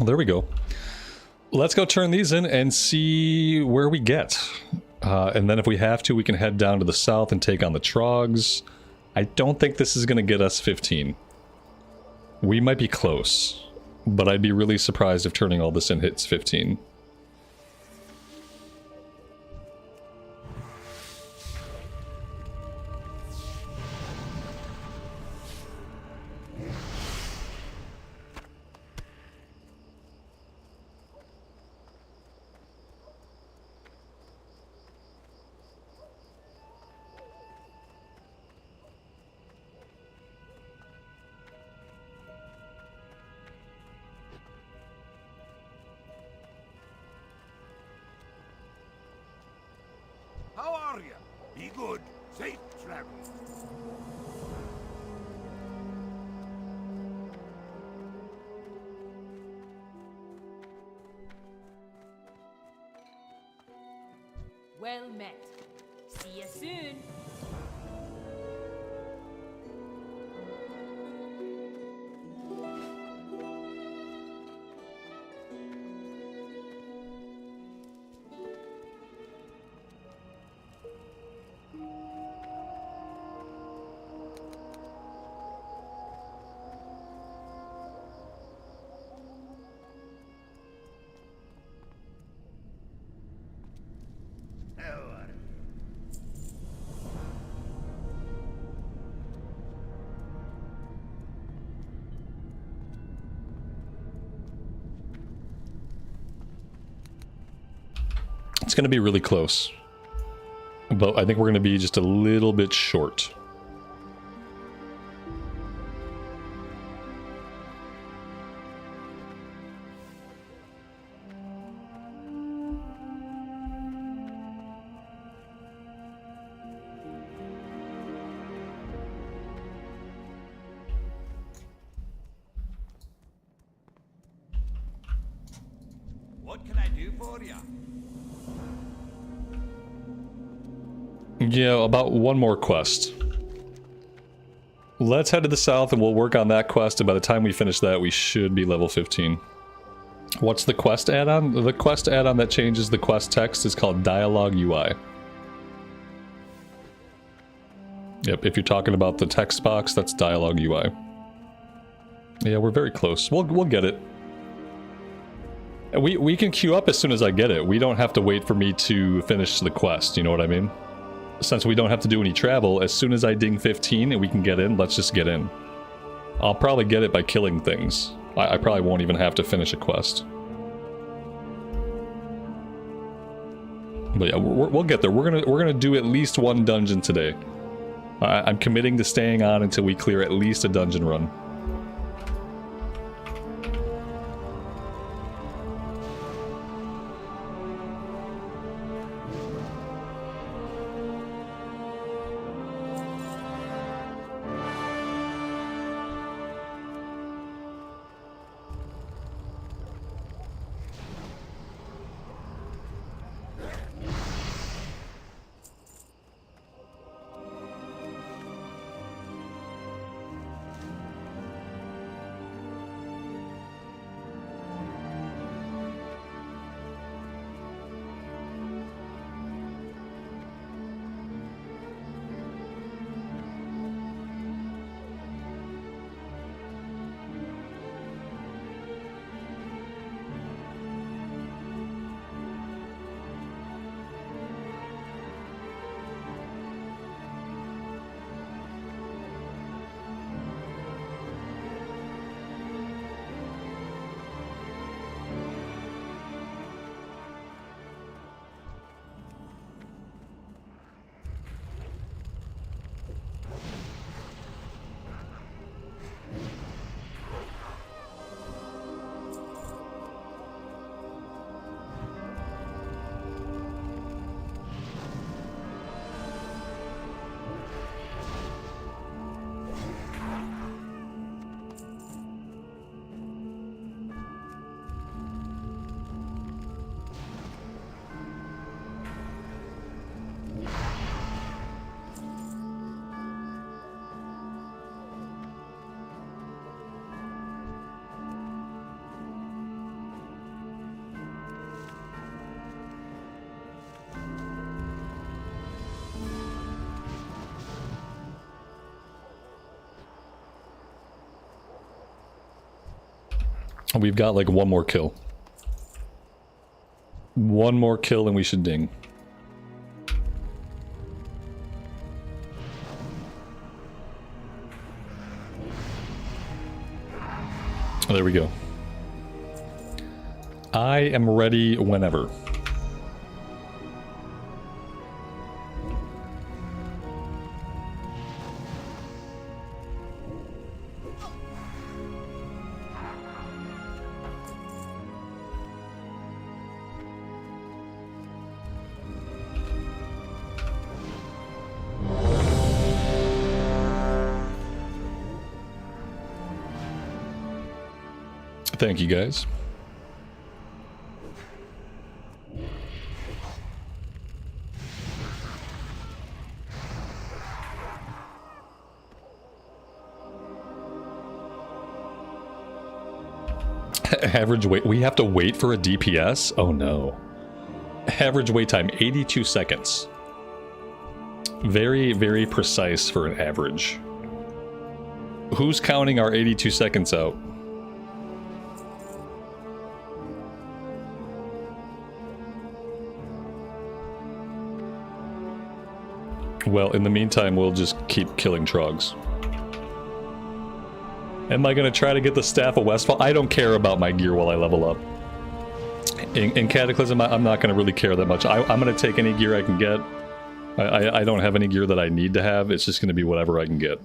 Well, there we go. Let's go turn these in and see where we get. And then if we have to, we can head down to the south and take on the Trogs. I don't think this is going to get us 15. We might be close, but I'd be really surprised if turning all this in hits 15. How are you? Be good. Safe travel. Well met. See you soon. It's going to be really close, but I think we're going to be just a little bit short. What can I do for you? Yeah, about one more quest. Let's head to the south and we'll work on that quest, and by the time we finish that, we should be level 15. What's the quest add-on? The quest add-on that changes the quest text is called Dialogue UI. Yep, if you're talking about the text box, that's Dialogue UI. Yeah, we're very close. We'll get it. We can queue up as soon as I get it. We don't have to wait for me to finish the quest, you know what I mean? Since we don't have to do any travel, as soon as I ding 15 and we can get in, let's just get in. I'll probably get it by killing things. I probably won't even have to finish a quest. But yeah, we'll get there. We're gonna do at least one dungeon today. I'm committing to staying on until we clear at least a dungeon run. We've got like one more kill. One more kill and we should ding. Oh, there we go. I am ready whenever. Thank you, guys. Average wait. We have to wait for a DPS? Oh no. Average wait time 82 seconds. Very, very precise for an average. Who's counting our 82 seconds out? Well, in the meantime, we'll just keep killing trogs. Am I going to try to get the Staff of Westfall? I don't care about my gear while I level up. In Cataclysm, I'm not going to really care that much. I'm going to take any gear I can get. I don't have any gear that I need to have. It's just going to be whatever I can get.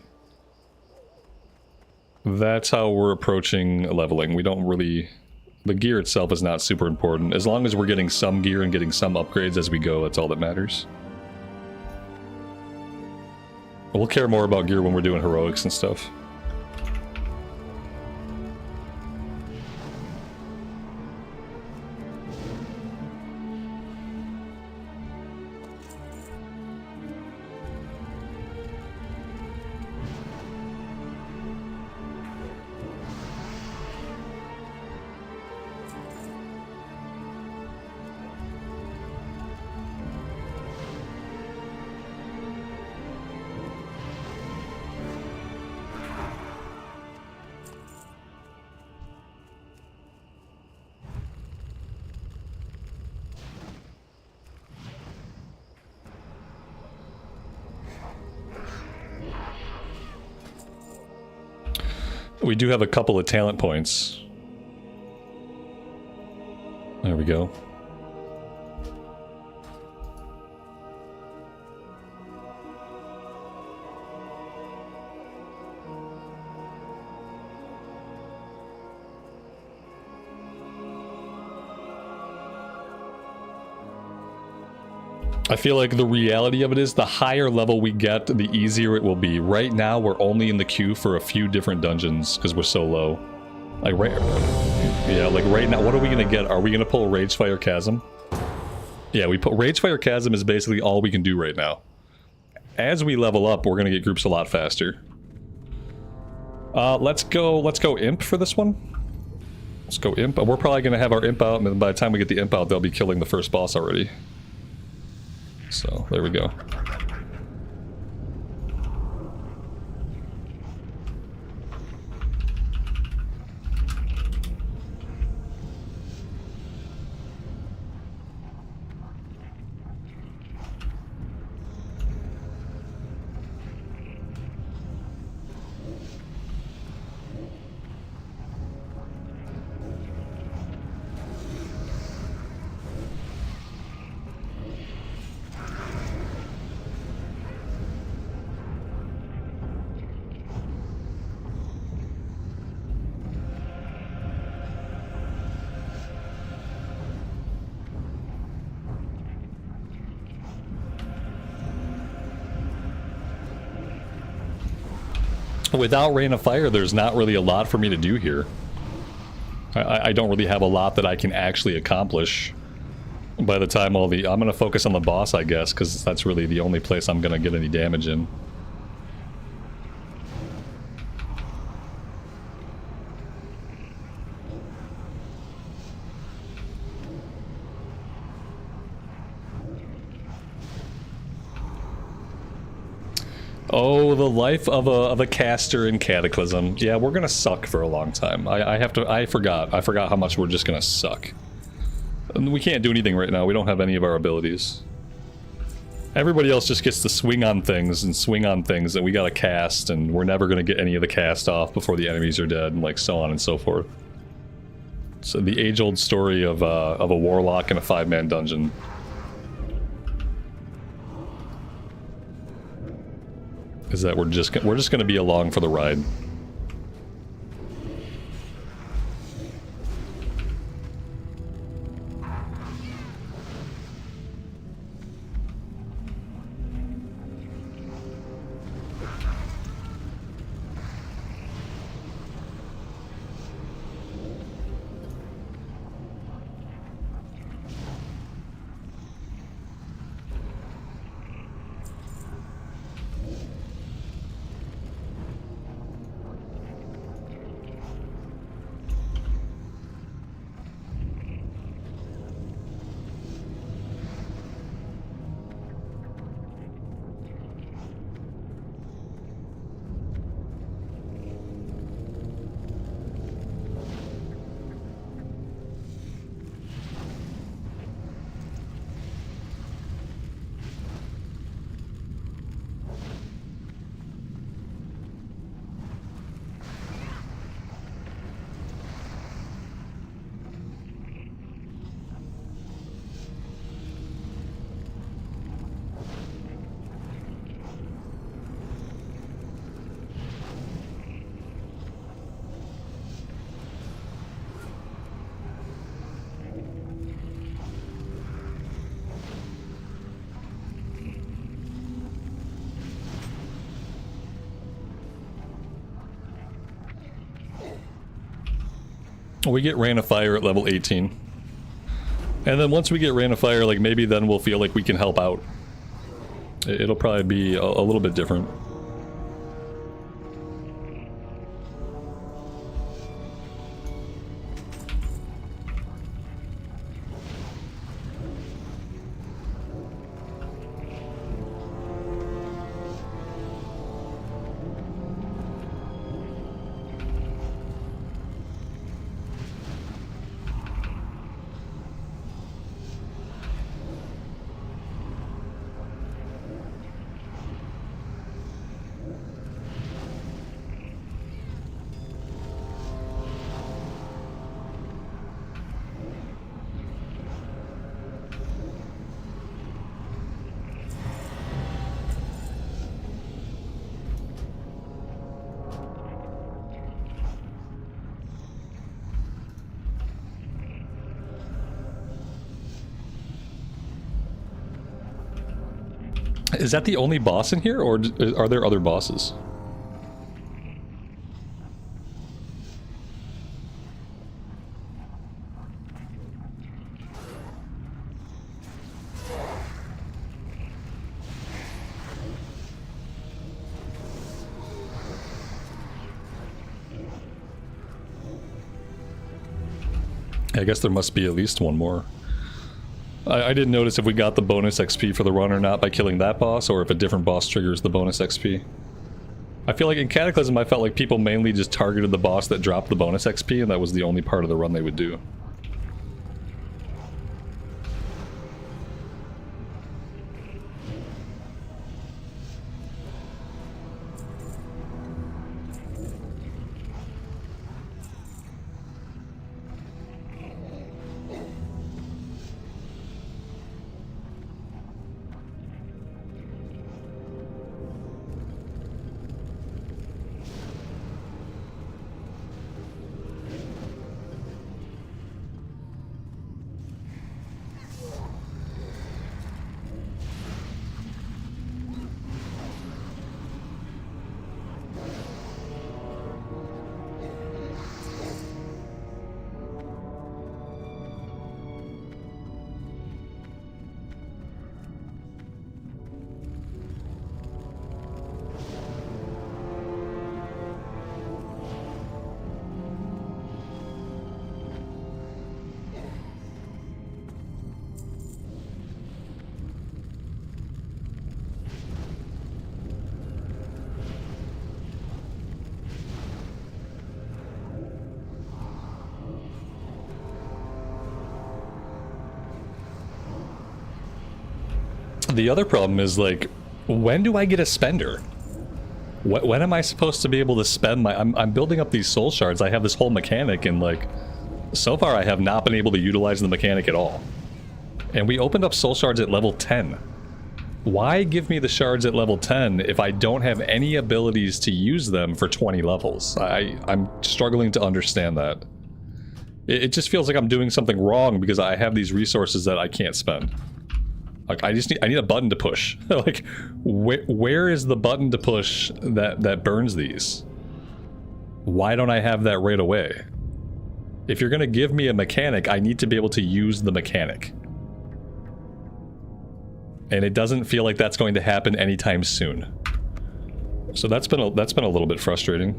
That's how we're approaching leveling. We don't really... The gear itself is not super important. As long as we're getting some gear and getting some upgrades as we go, that's all that matters. We'll care more about gear when we're doing heroics and stuff. We do have a couple of talent points. There we go. I feel like the reality of it is the higher level we get, the easier it will be. Right now, we're only in the queue for a few different dungeons because we're so low. Like right now, what are we gonna get? Are we gonna pull Ragefire Chasm? Yeah, we put Ragefire Chasm is basically all we can do right now. As we level up, we're gonna get groups a lot faster. Let's go Imp for this one. Let's go Imp. We're probably gonna have our Imp out, and then by the time we get the Imp out, they'll be killing the first boss already. So, there we go. Without Rain of Fire, there's not really a lot for me to do here. I don't really have a lot that I can actually accomplish by the time I'm gonna focus on the boss, I guess, because that's really the only place I'm gonna get any damage in. Oh, the life of a caster in Cataclysm. Yeah, we're gonna suck for a long time. I forgot how much we're just gonna suck. And we can't do anything right now. We don't have any of our abilities. Everybody else just gets to swing on things that we gotta cast, and we're never gonna get any of the cast off before the enemies are dead, and like so on and so forth. So the age-old story of a warlock in a 5-man dungeon. Is that we're just gonna be along for the ride. We get Rain of Fire at level 18. And then once we get Rain of Fire, like maybe then we'll feel like we can help out. It'll probably be a little bit different. Is that the only boss in here, or are there other bosses? I guess there must be at least one more. I didn't notice if we got the bonus XP for the run or not by killing that boss, or if a different boss triggers the bonus XP. I feel like in Cataclysm I felt like people mainly just targeted the boss that dropped the bonus XP, and that was the only part of the run they would do. The other problem is, like, when do I get a spender? When am I supposed to be able to spend my... I'm building up these soul shards. I have this whole mechanic, and, like, so far I have not been able to utilize the mechanic at all. And we opened up soul shards at level 10. Why give me the shards at level 10 if I don't have any abilities to use them for 20 levels? I'm struggling to understand that. It just feels like I'm doing something wrong because I have these resources that I can't spend. Like, I need a button to push. Like, where is the button to push that burns these? Why don't I have that right away? If you're gonna give me a mechanic, I need to be able to use the mechanic. And it doesn't feel like that's going to happen anytime soon. So that's been a little bit frustrating.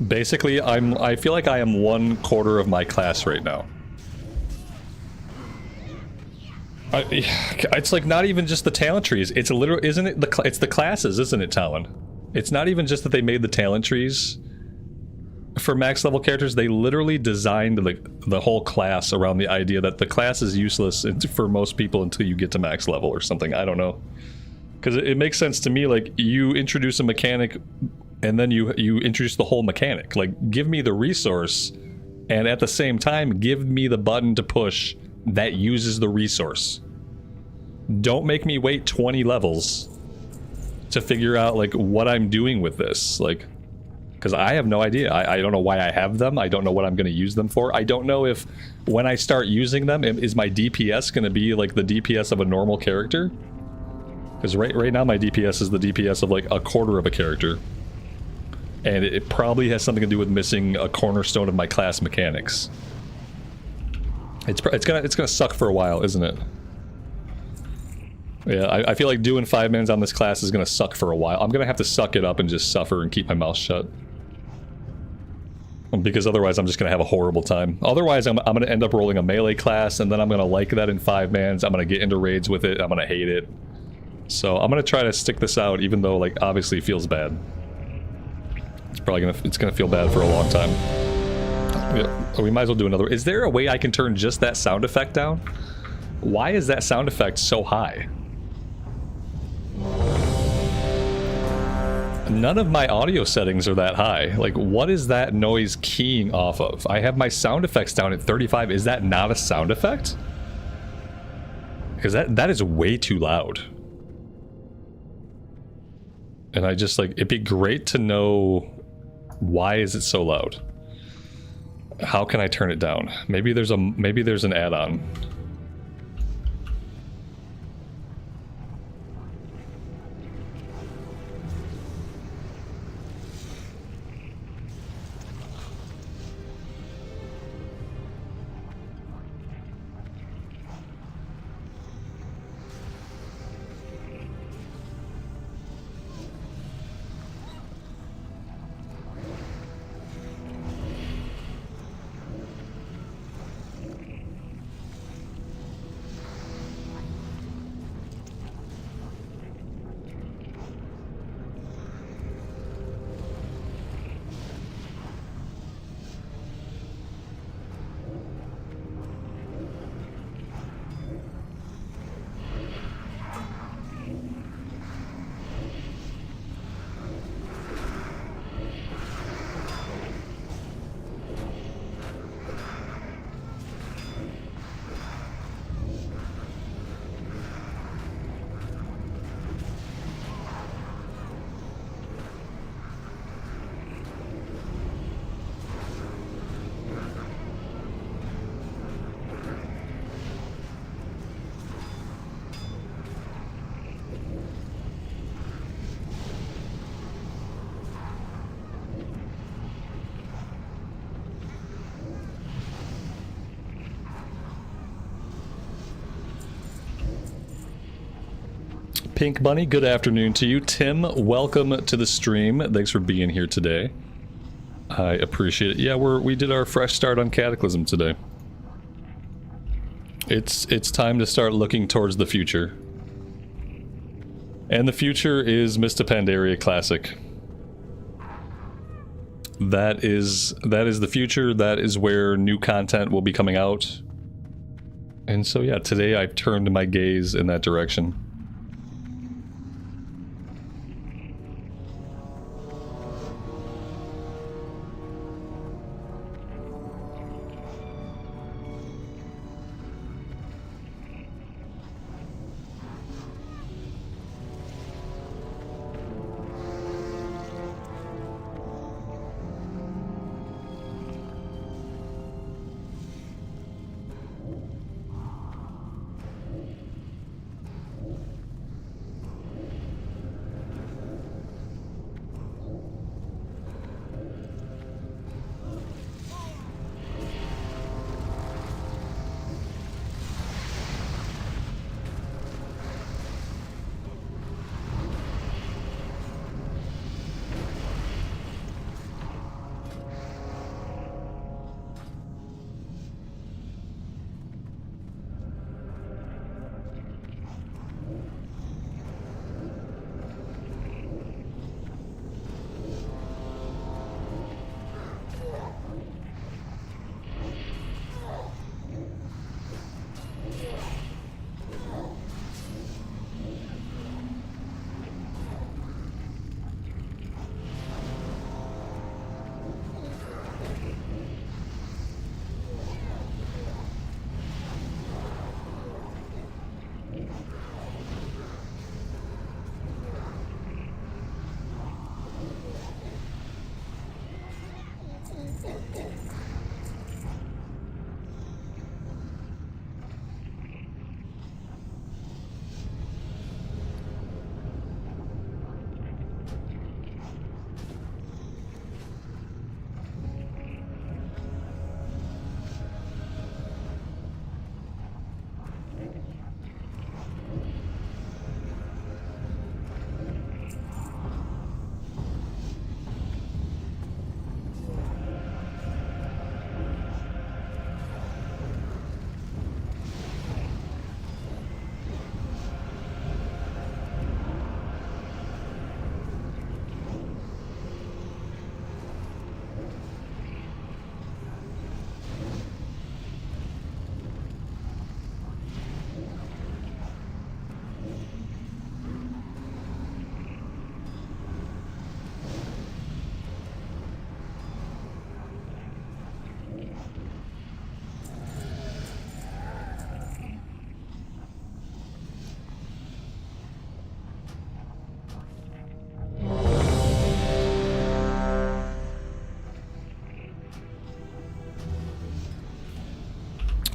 Basically, I feel like I am 1/4 of my class right now. It's like not even just the talent trees. It's literally, isn't it? It's the classes, isn't it, Talon? It's not even just that they made the talent trees for max level characters. They literally designed the whole class around the idea that the class is useless for most people until you get to max level or something. I don't know. Because it makes sense to me, like, you introduce a mechanic and then you introduce the whole mechanic. Like, give me the resource and at the same time give me the button to push that uses the resource. Don't make me wait 20 levels to figure out, like, what I'm doing with this. Like, because I have no idea. I don't know why I have them. I don't know what I'm going to use them for. I don't know if when I start using them, is my DPS going to be like the DPS of a normal character? Because right now my DPS is the DPS of like 1/4 of a character. And it probably has something to do with missing a cornerstone of my class mechanics. It's gonna suck for a while, isn't it? Yeah, I feel like doing 5-mans on this class is gonna suck for a while. I'm gonna have to suck it up and just suffer and keep my mouth shut. Because otherwise I'm just gonna have a horrible time. Otherwise I'm gonna end up rolling a melee class and then I'm gonna like that in 5-mans. I'm gonna get into raids with it. I'm gonna hate it. So I'm gonna try to stick this out even though, like, obviously it feels bad. It's gonna feel bad for a long time. Yeah, we might as well do another. Is there a way I can turn just that sound effect down? Why is that sound effect so high? None of my audio settings are that high. Like, what is that noise keying off of? I have my sound effects down at 35. Is that not a sound effect? Because that is way too loud. And I just, like, it'd be great to know why is it so loud. How can I turn it down? Maybe there's an add-on. Pink Bunny, good afternoon to you. Tim, welcome to the stream. Thanks for being here today. I appreciate it. Yeah, we did our fresh start on Cataclysm today. It's time to start looking towards the future. And the future is Mista Pandaria Classic. That is the future. That is where new content will be coming out. And so yeah, today I've turned my gaze in that direction.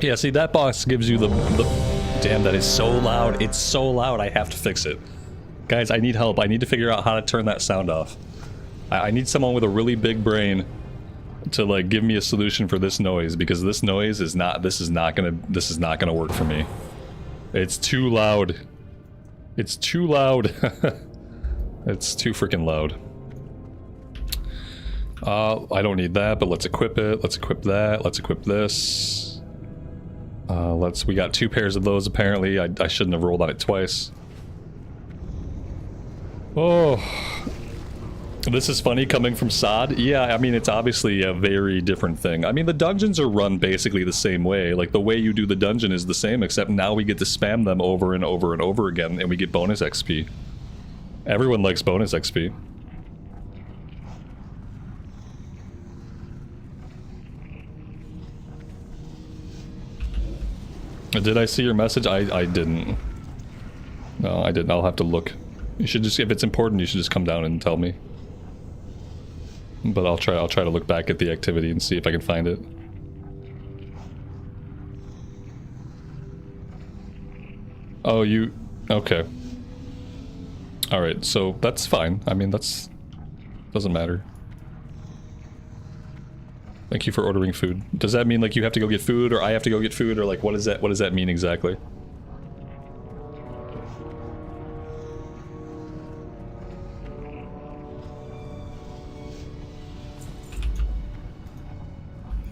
Yeah, see, that box gives you the... Damn, that is so loud. It's so loud, I have to fix it. Guys, I need help. I need to figure out how to turn that sound off. I need someone with a really big brain to, like, give me a solution for this noise, because this noise is not... This is not gonna work for me. It's too loud. It's too loud. It's too freaking loud. I don't need that, but let's equip it. Let's equip that. Let's equip this. We got 2 pairs of those apparently. I shouldn't have rolled on it twice. Oh. This is funny coming from Sod. Yeah, I mean, it's obviously a very different thing. I mean, the dungeons are run basically the same way. Like, the way you do the dungeon is the same, except now we get to spam them over and over and over again, and we get bonus XP. Everyone likes bonus XP. Did I see your message? I didn't. No, I didn't. I'll have to look. You should just, if it's important, you should just come down and tell me. But I'll try to look back at the activity and see if I can find it. Oh, you... Okay. Alright, so that's fine. I mean, that's... doesn't matter. Thank you for ordering food. Does that mean, like, you have to go get food, or I have to go get food, or, like, what does that mean exactly?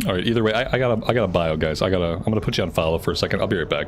Alright, either way, I got a bio, guys. I'm gonna put you on follow for a second. I'll be right back.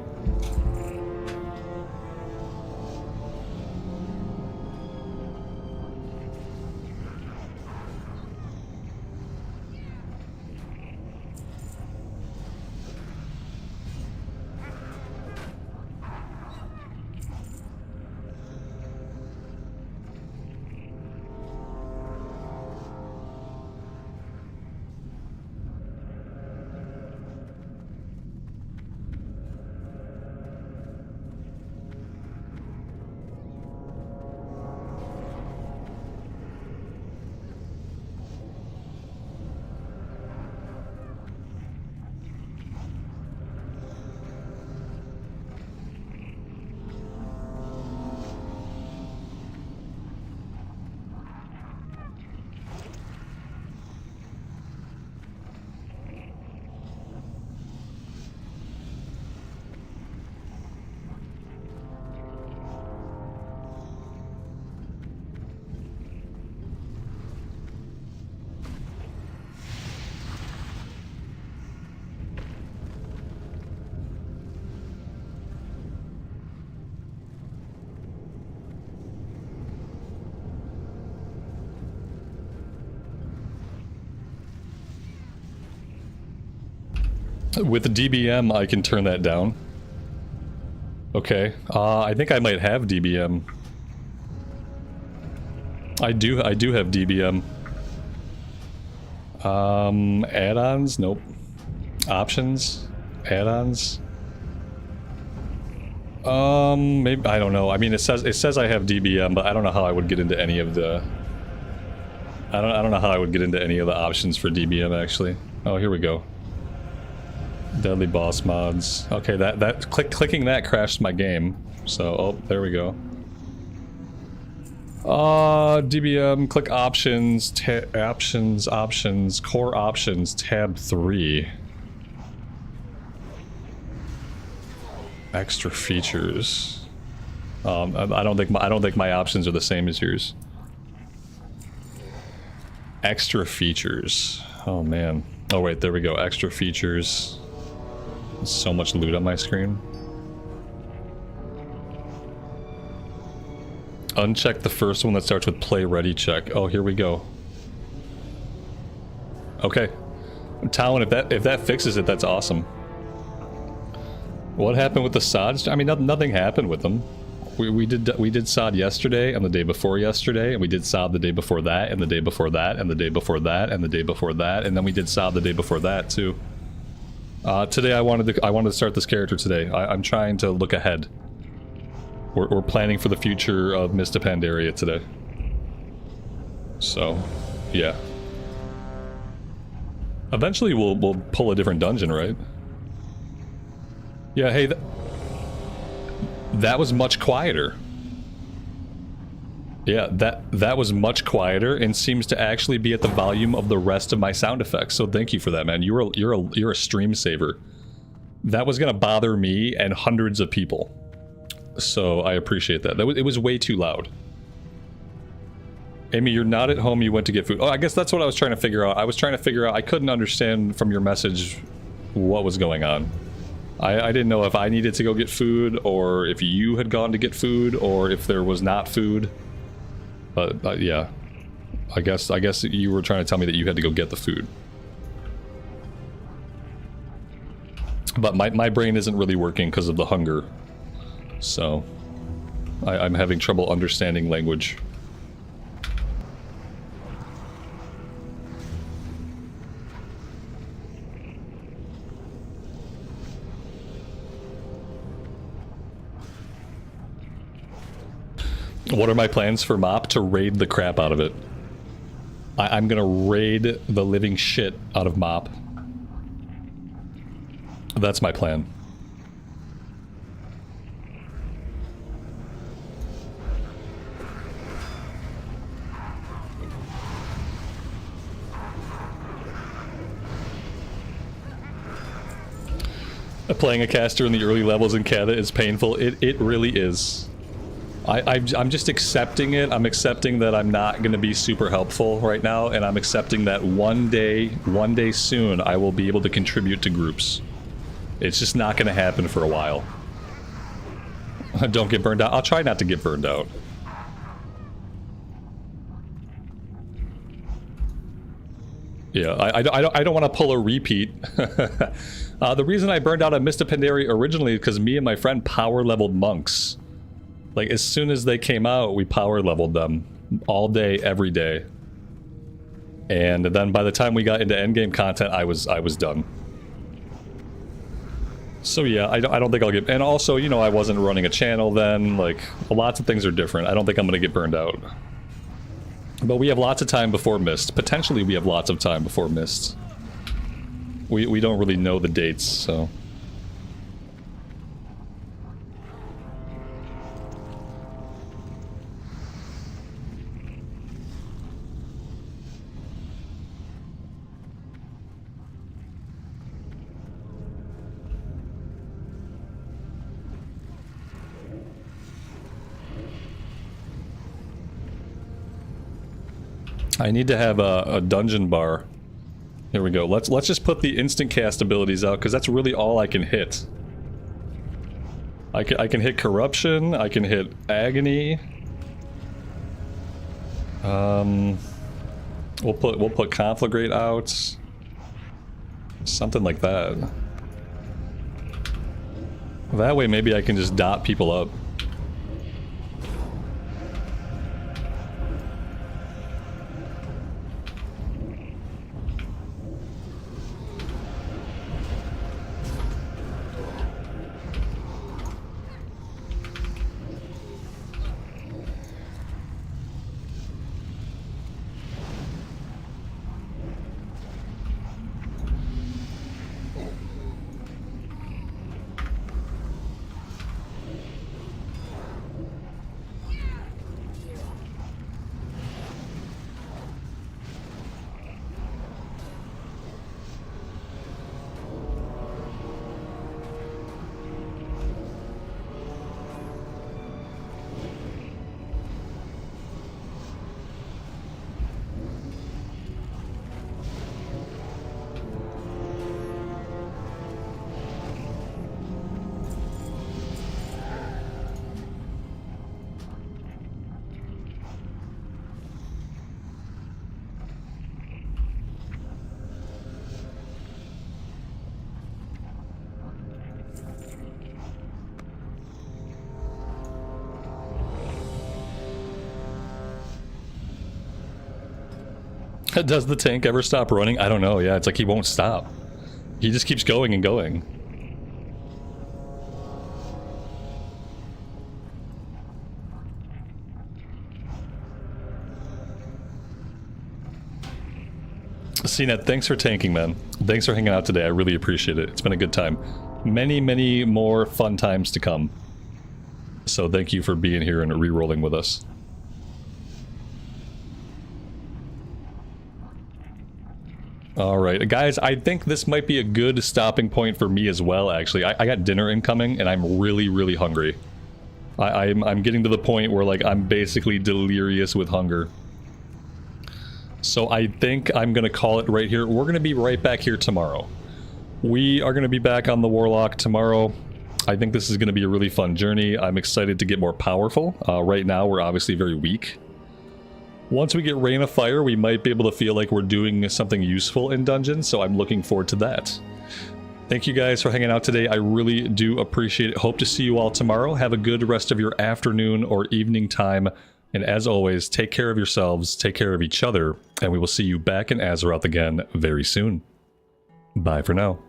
With the DBM, I can turn that down. Okay. I think I might have DBM. I do have DBM. Add-ons? Nope. Options? Add-ons? Maybe, I don't know. I mean, it says I have DBM, but I don't know how I would get into any of the... I don't know how I would get into any of the options for DBM, actually. Oh, here we go. Deadly boss mods. Okay, clicking that crashed my game. So, oh, there we go. DBM, click options, options, core options, tab 3. Extra features. I don't think my options are the same as yours. Extra features. Oh man. Oh wait, there we go. Extra features. So much loot on my screen. Uncheck the first one that starts with play ready check. Oh, here we go. Okay. Talon, if that fixes it, that's awesome. What happened with the sods? I mean, nothing happened with them. We did sod yesterday and the day before yesterday, and we did sod the day before that and the day before that and the day before that and the day before that, and then we did sod the day before that too. Today I wanted to start this character today. I'm trying to look ahead. We're planning for the future of Mista Pandaria today. So, yeah. Eventually we'll pull a different dungeon, right? Yeah, hey, that was much quieter. Yeah, that was much quieter and seems to actually be at the volume of the rest of my sound effects. So thank you for that, man. You're a stream saver. That was gonna bother me and hundreds of people. So I appreciate that. It was way too loud. Amy, you're not at home. You went to get food. Oh, I guess that's what I was trying to figure out. I was trying to figure out. I couldn't understand from your message what was going on. I didn't know if I needed to go get food, or if you had gone to get food, or if there was not food. But yeah, I guess you were trying to tell me that you had to go get the food. But my brain isn't really working because of the hunger, so I'm having trouble understanding language. What are my plans for MoP? To raid the crap out of it. I'm gonna raid the living shit out of MoP. That's my plan. Playing a caster in the early levels in Cata is painful. It really is. I'm just accepting it. I'm accepting that I'm not going to be super helpful right now, and I'm accepting that one day soon, I will be able to contribute to groups. It's just not going to happen for a while. Don't get burned out. I'll try not to get burned out. Yeah, I don't want to pull a repeat. The reason I burned out on Mista Pandaria originally is because me and my friend power leveled monks. Like, as soon as they came out, we power leveled them all day, every day. And then by the time we got into endgame content, I was done. So yeah, I don't think I'll get... And also, you know, I wasn't running a channel then. Like, lots of things are different. I don't think I'm going to get burned out. But we have lots of time before Mist. Potentially we have lots of time before Mist. We don't really know the dates, so... I need to have a dungeon bar. Here we go. Let's just put the instant cast abilities out, because that's really all I can hit. I can hit corruption. I can hit agony. We'll put conflagrate out. Something like that. That way maybe I can just dot people up. Does the tank ever stop running? I don't know. Yeah, it's like he won't stop. He just keeps going and going. CNET, thanks for tanking, man. Thanks for hanging out today. I really appreciate it. It's been a good time. Many, many more fun times to come. So thank you for being here and re-rolling with us. Alright, guys, I think this might be a good stopping point for me as well, actually. I got dinner incoming, and I'm really, really hungry. I'm getting to the point where, like, I'm basically delirious with hunger. So I think I'm going to call it right here. We're going to be right back here tomorrow. We are going to be back on the Warlock tomorrow. I think this is going to be a really fun journey. I'm excited to get more powerful. Right now, we're obviously very weak. Once we get Rain of Fire, we might be able to feel like we're doing something useful in dungeons, so I'm looking forward to that. Thank you guys for hanging out today. I really do appreciate it. Hope to see you all tomorrow. Have a good rest of your afternoon or evening time. And as always, take care of yourselves, take care of each other, and we will see you back in Azeroth again very soon. Bye for now.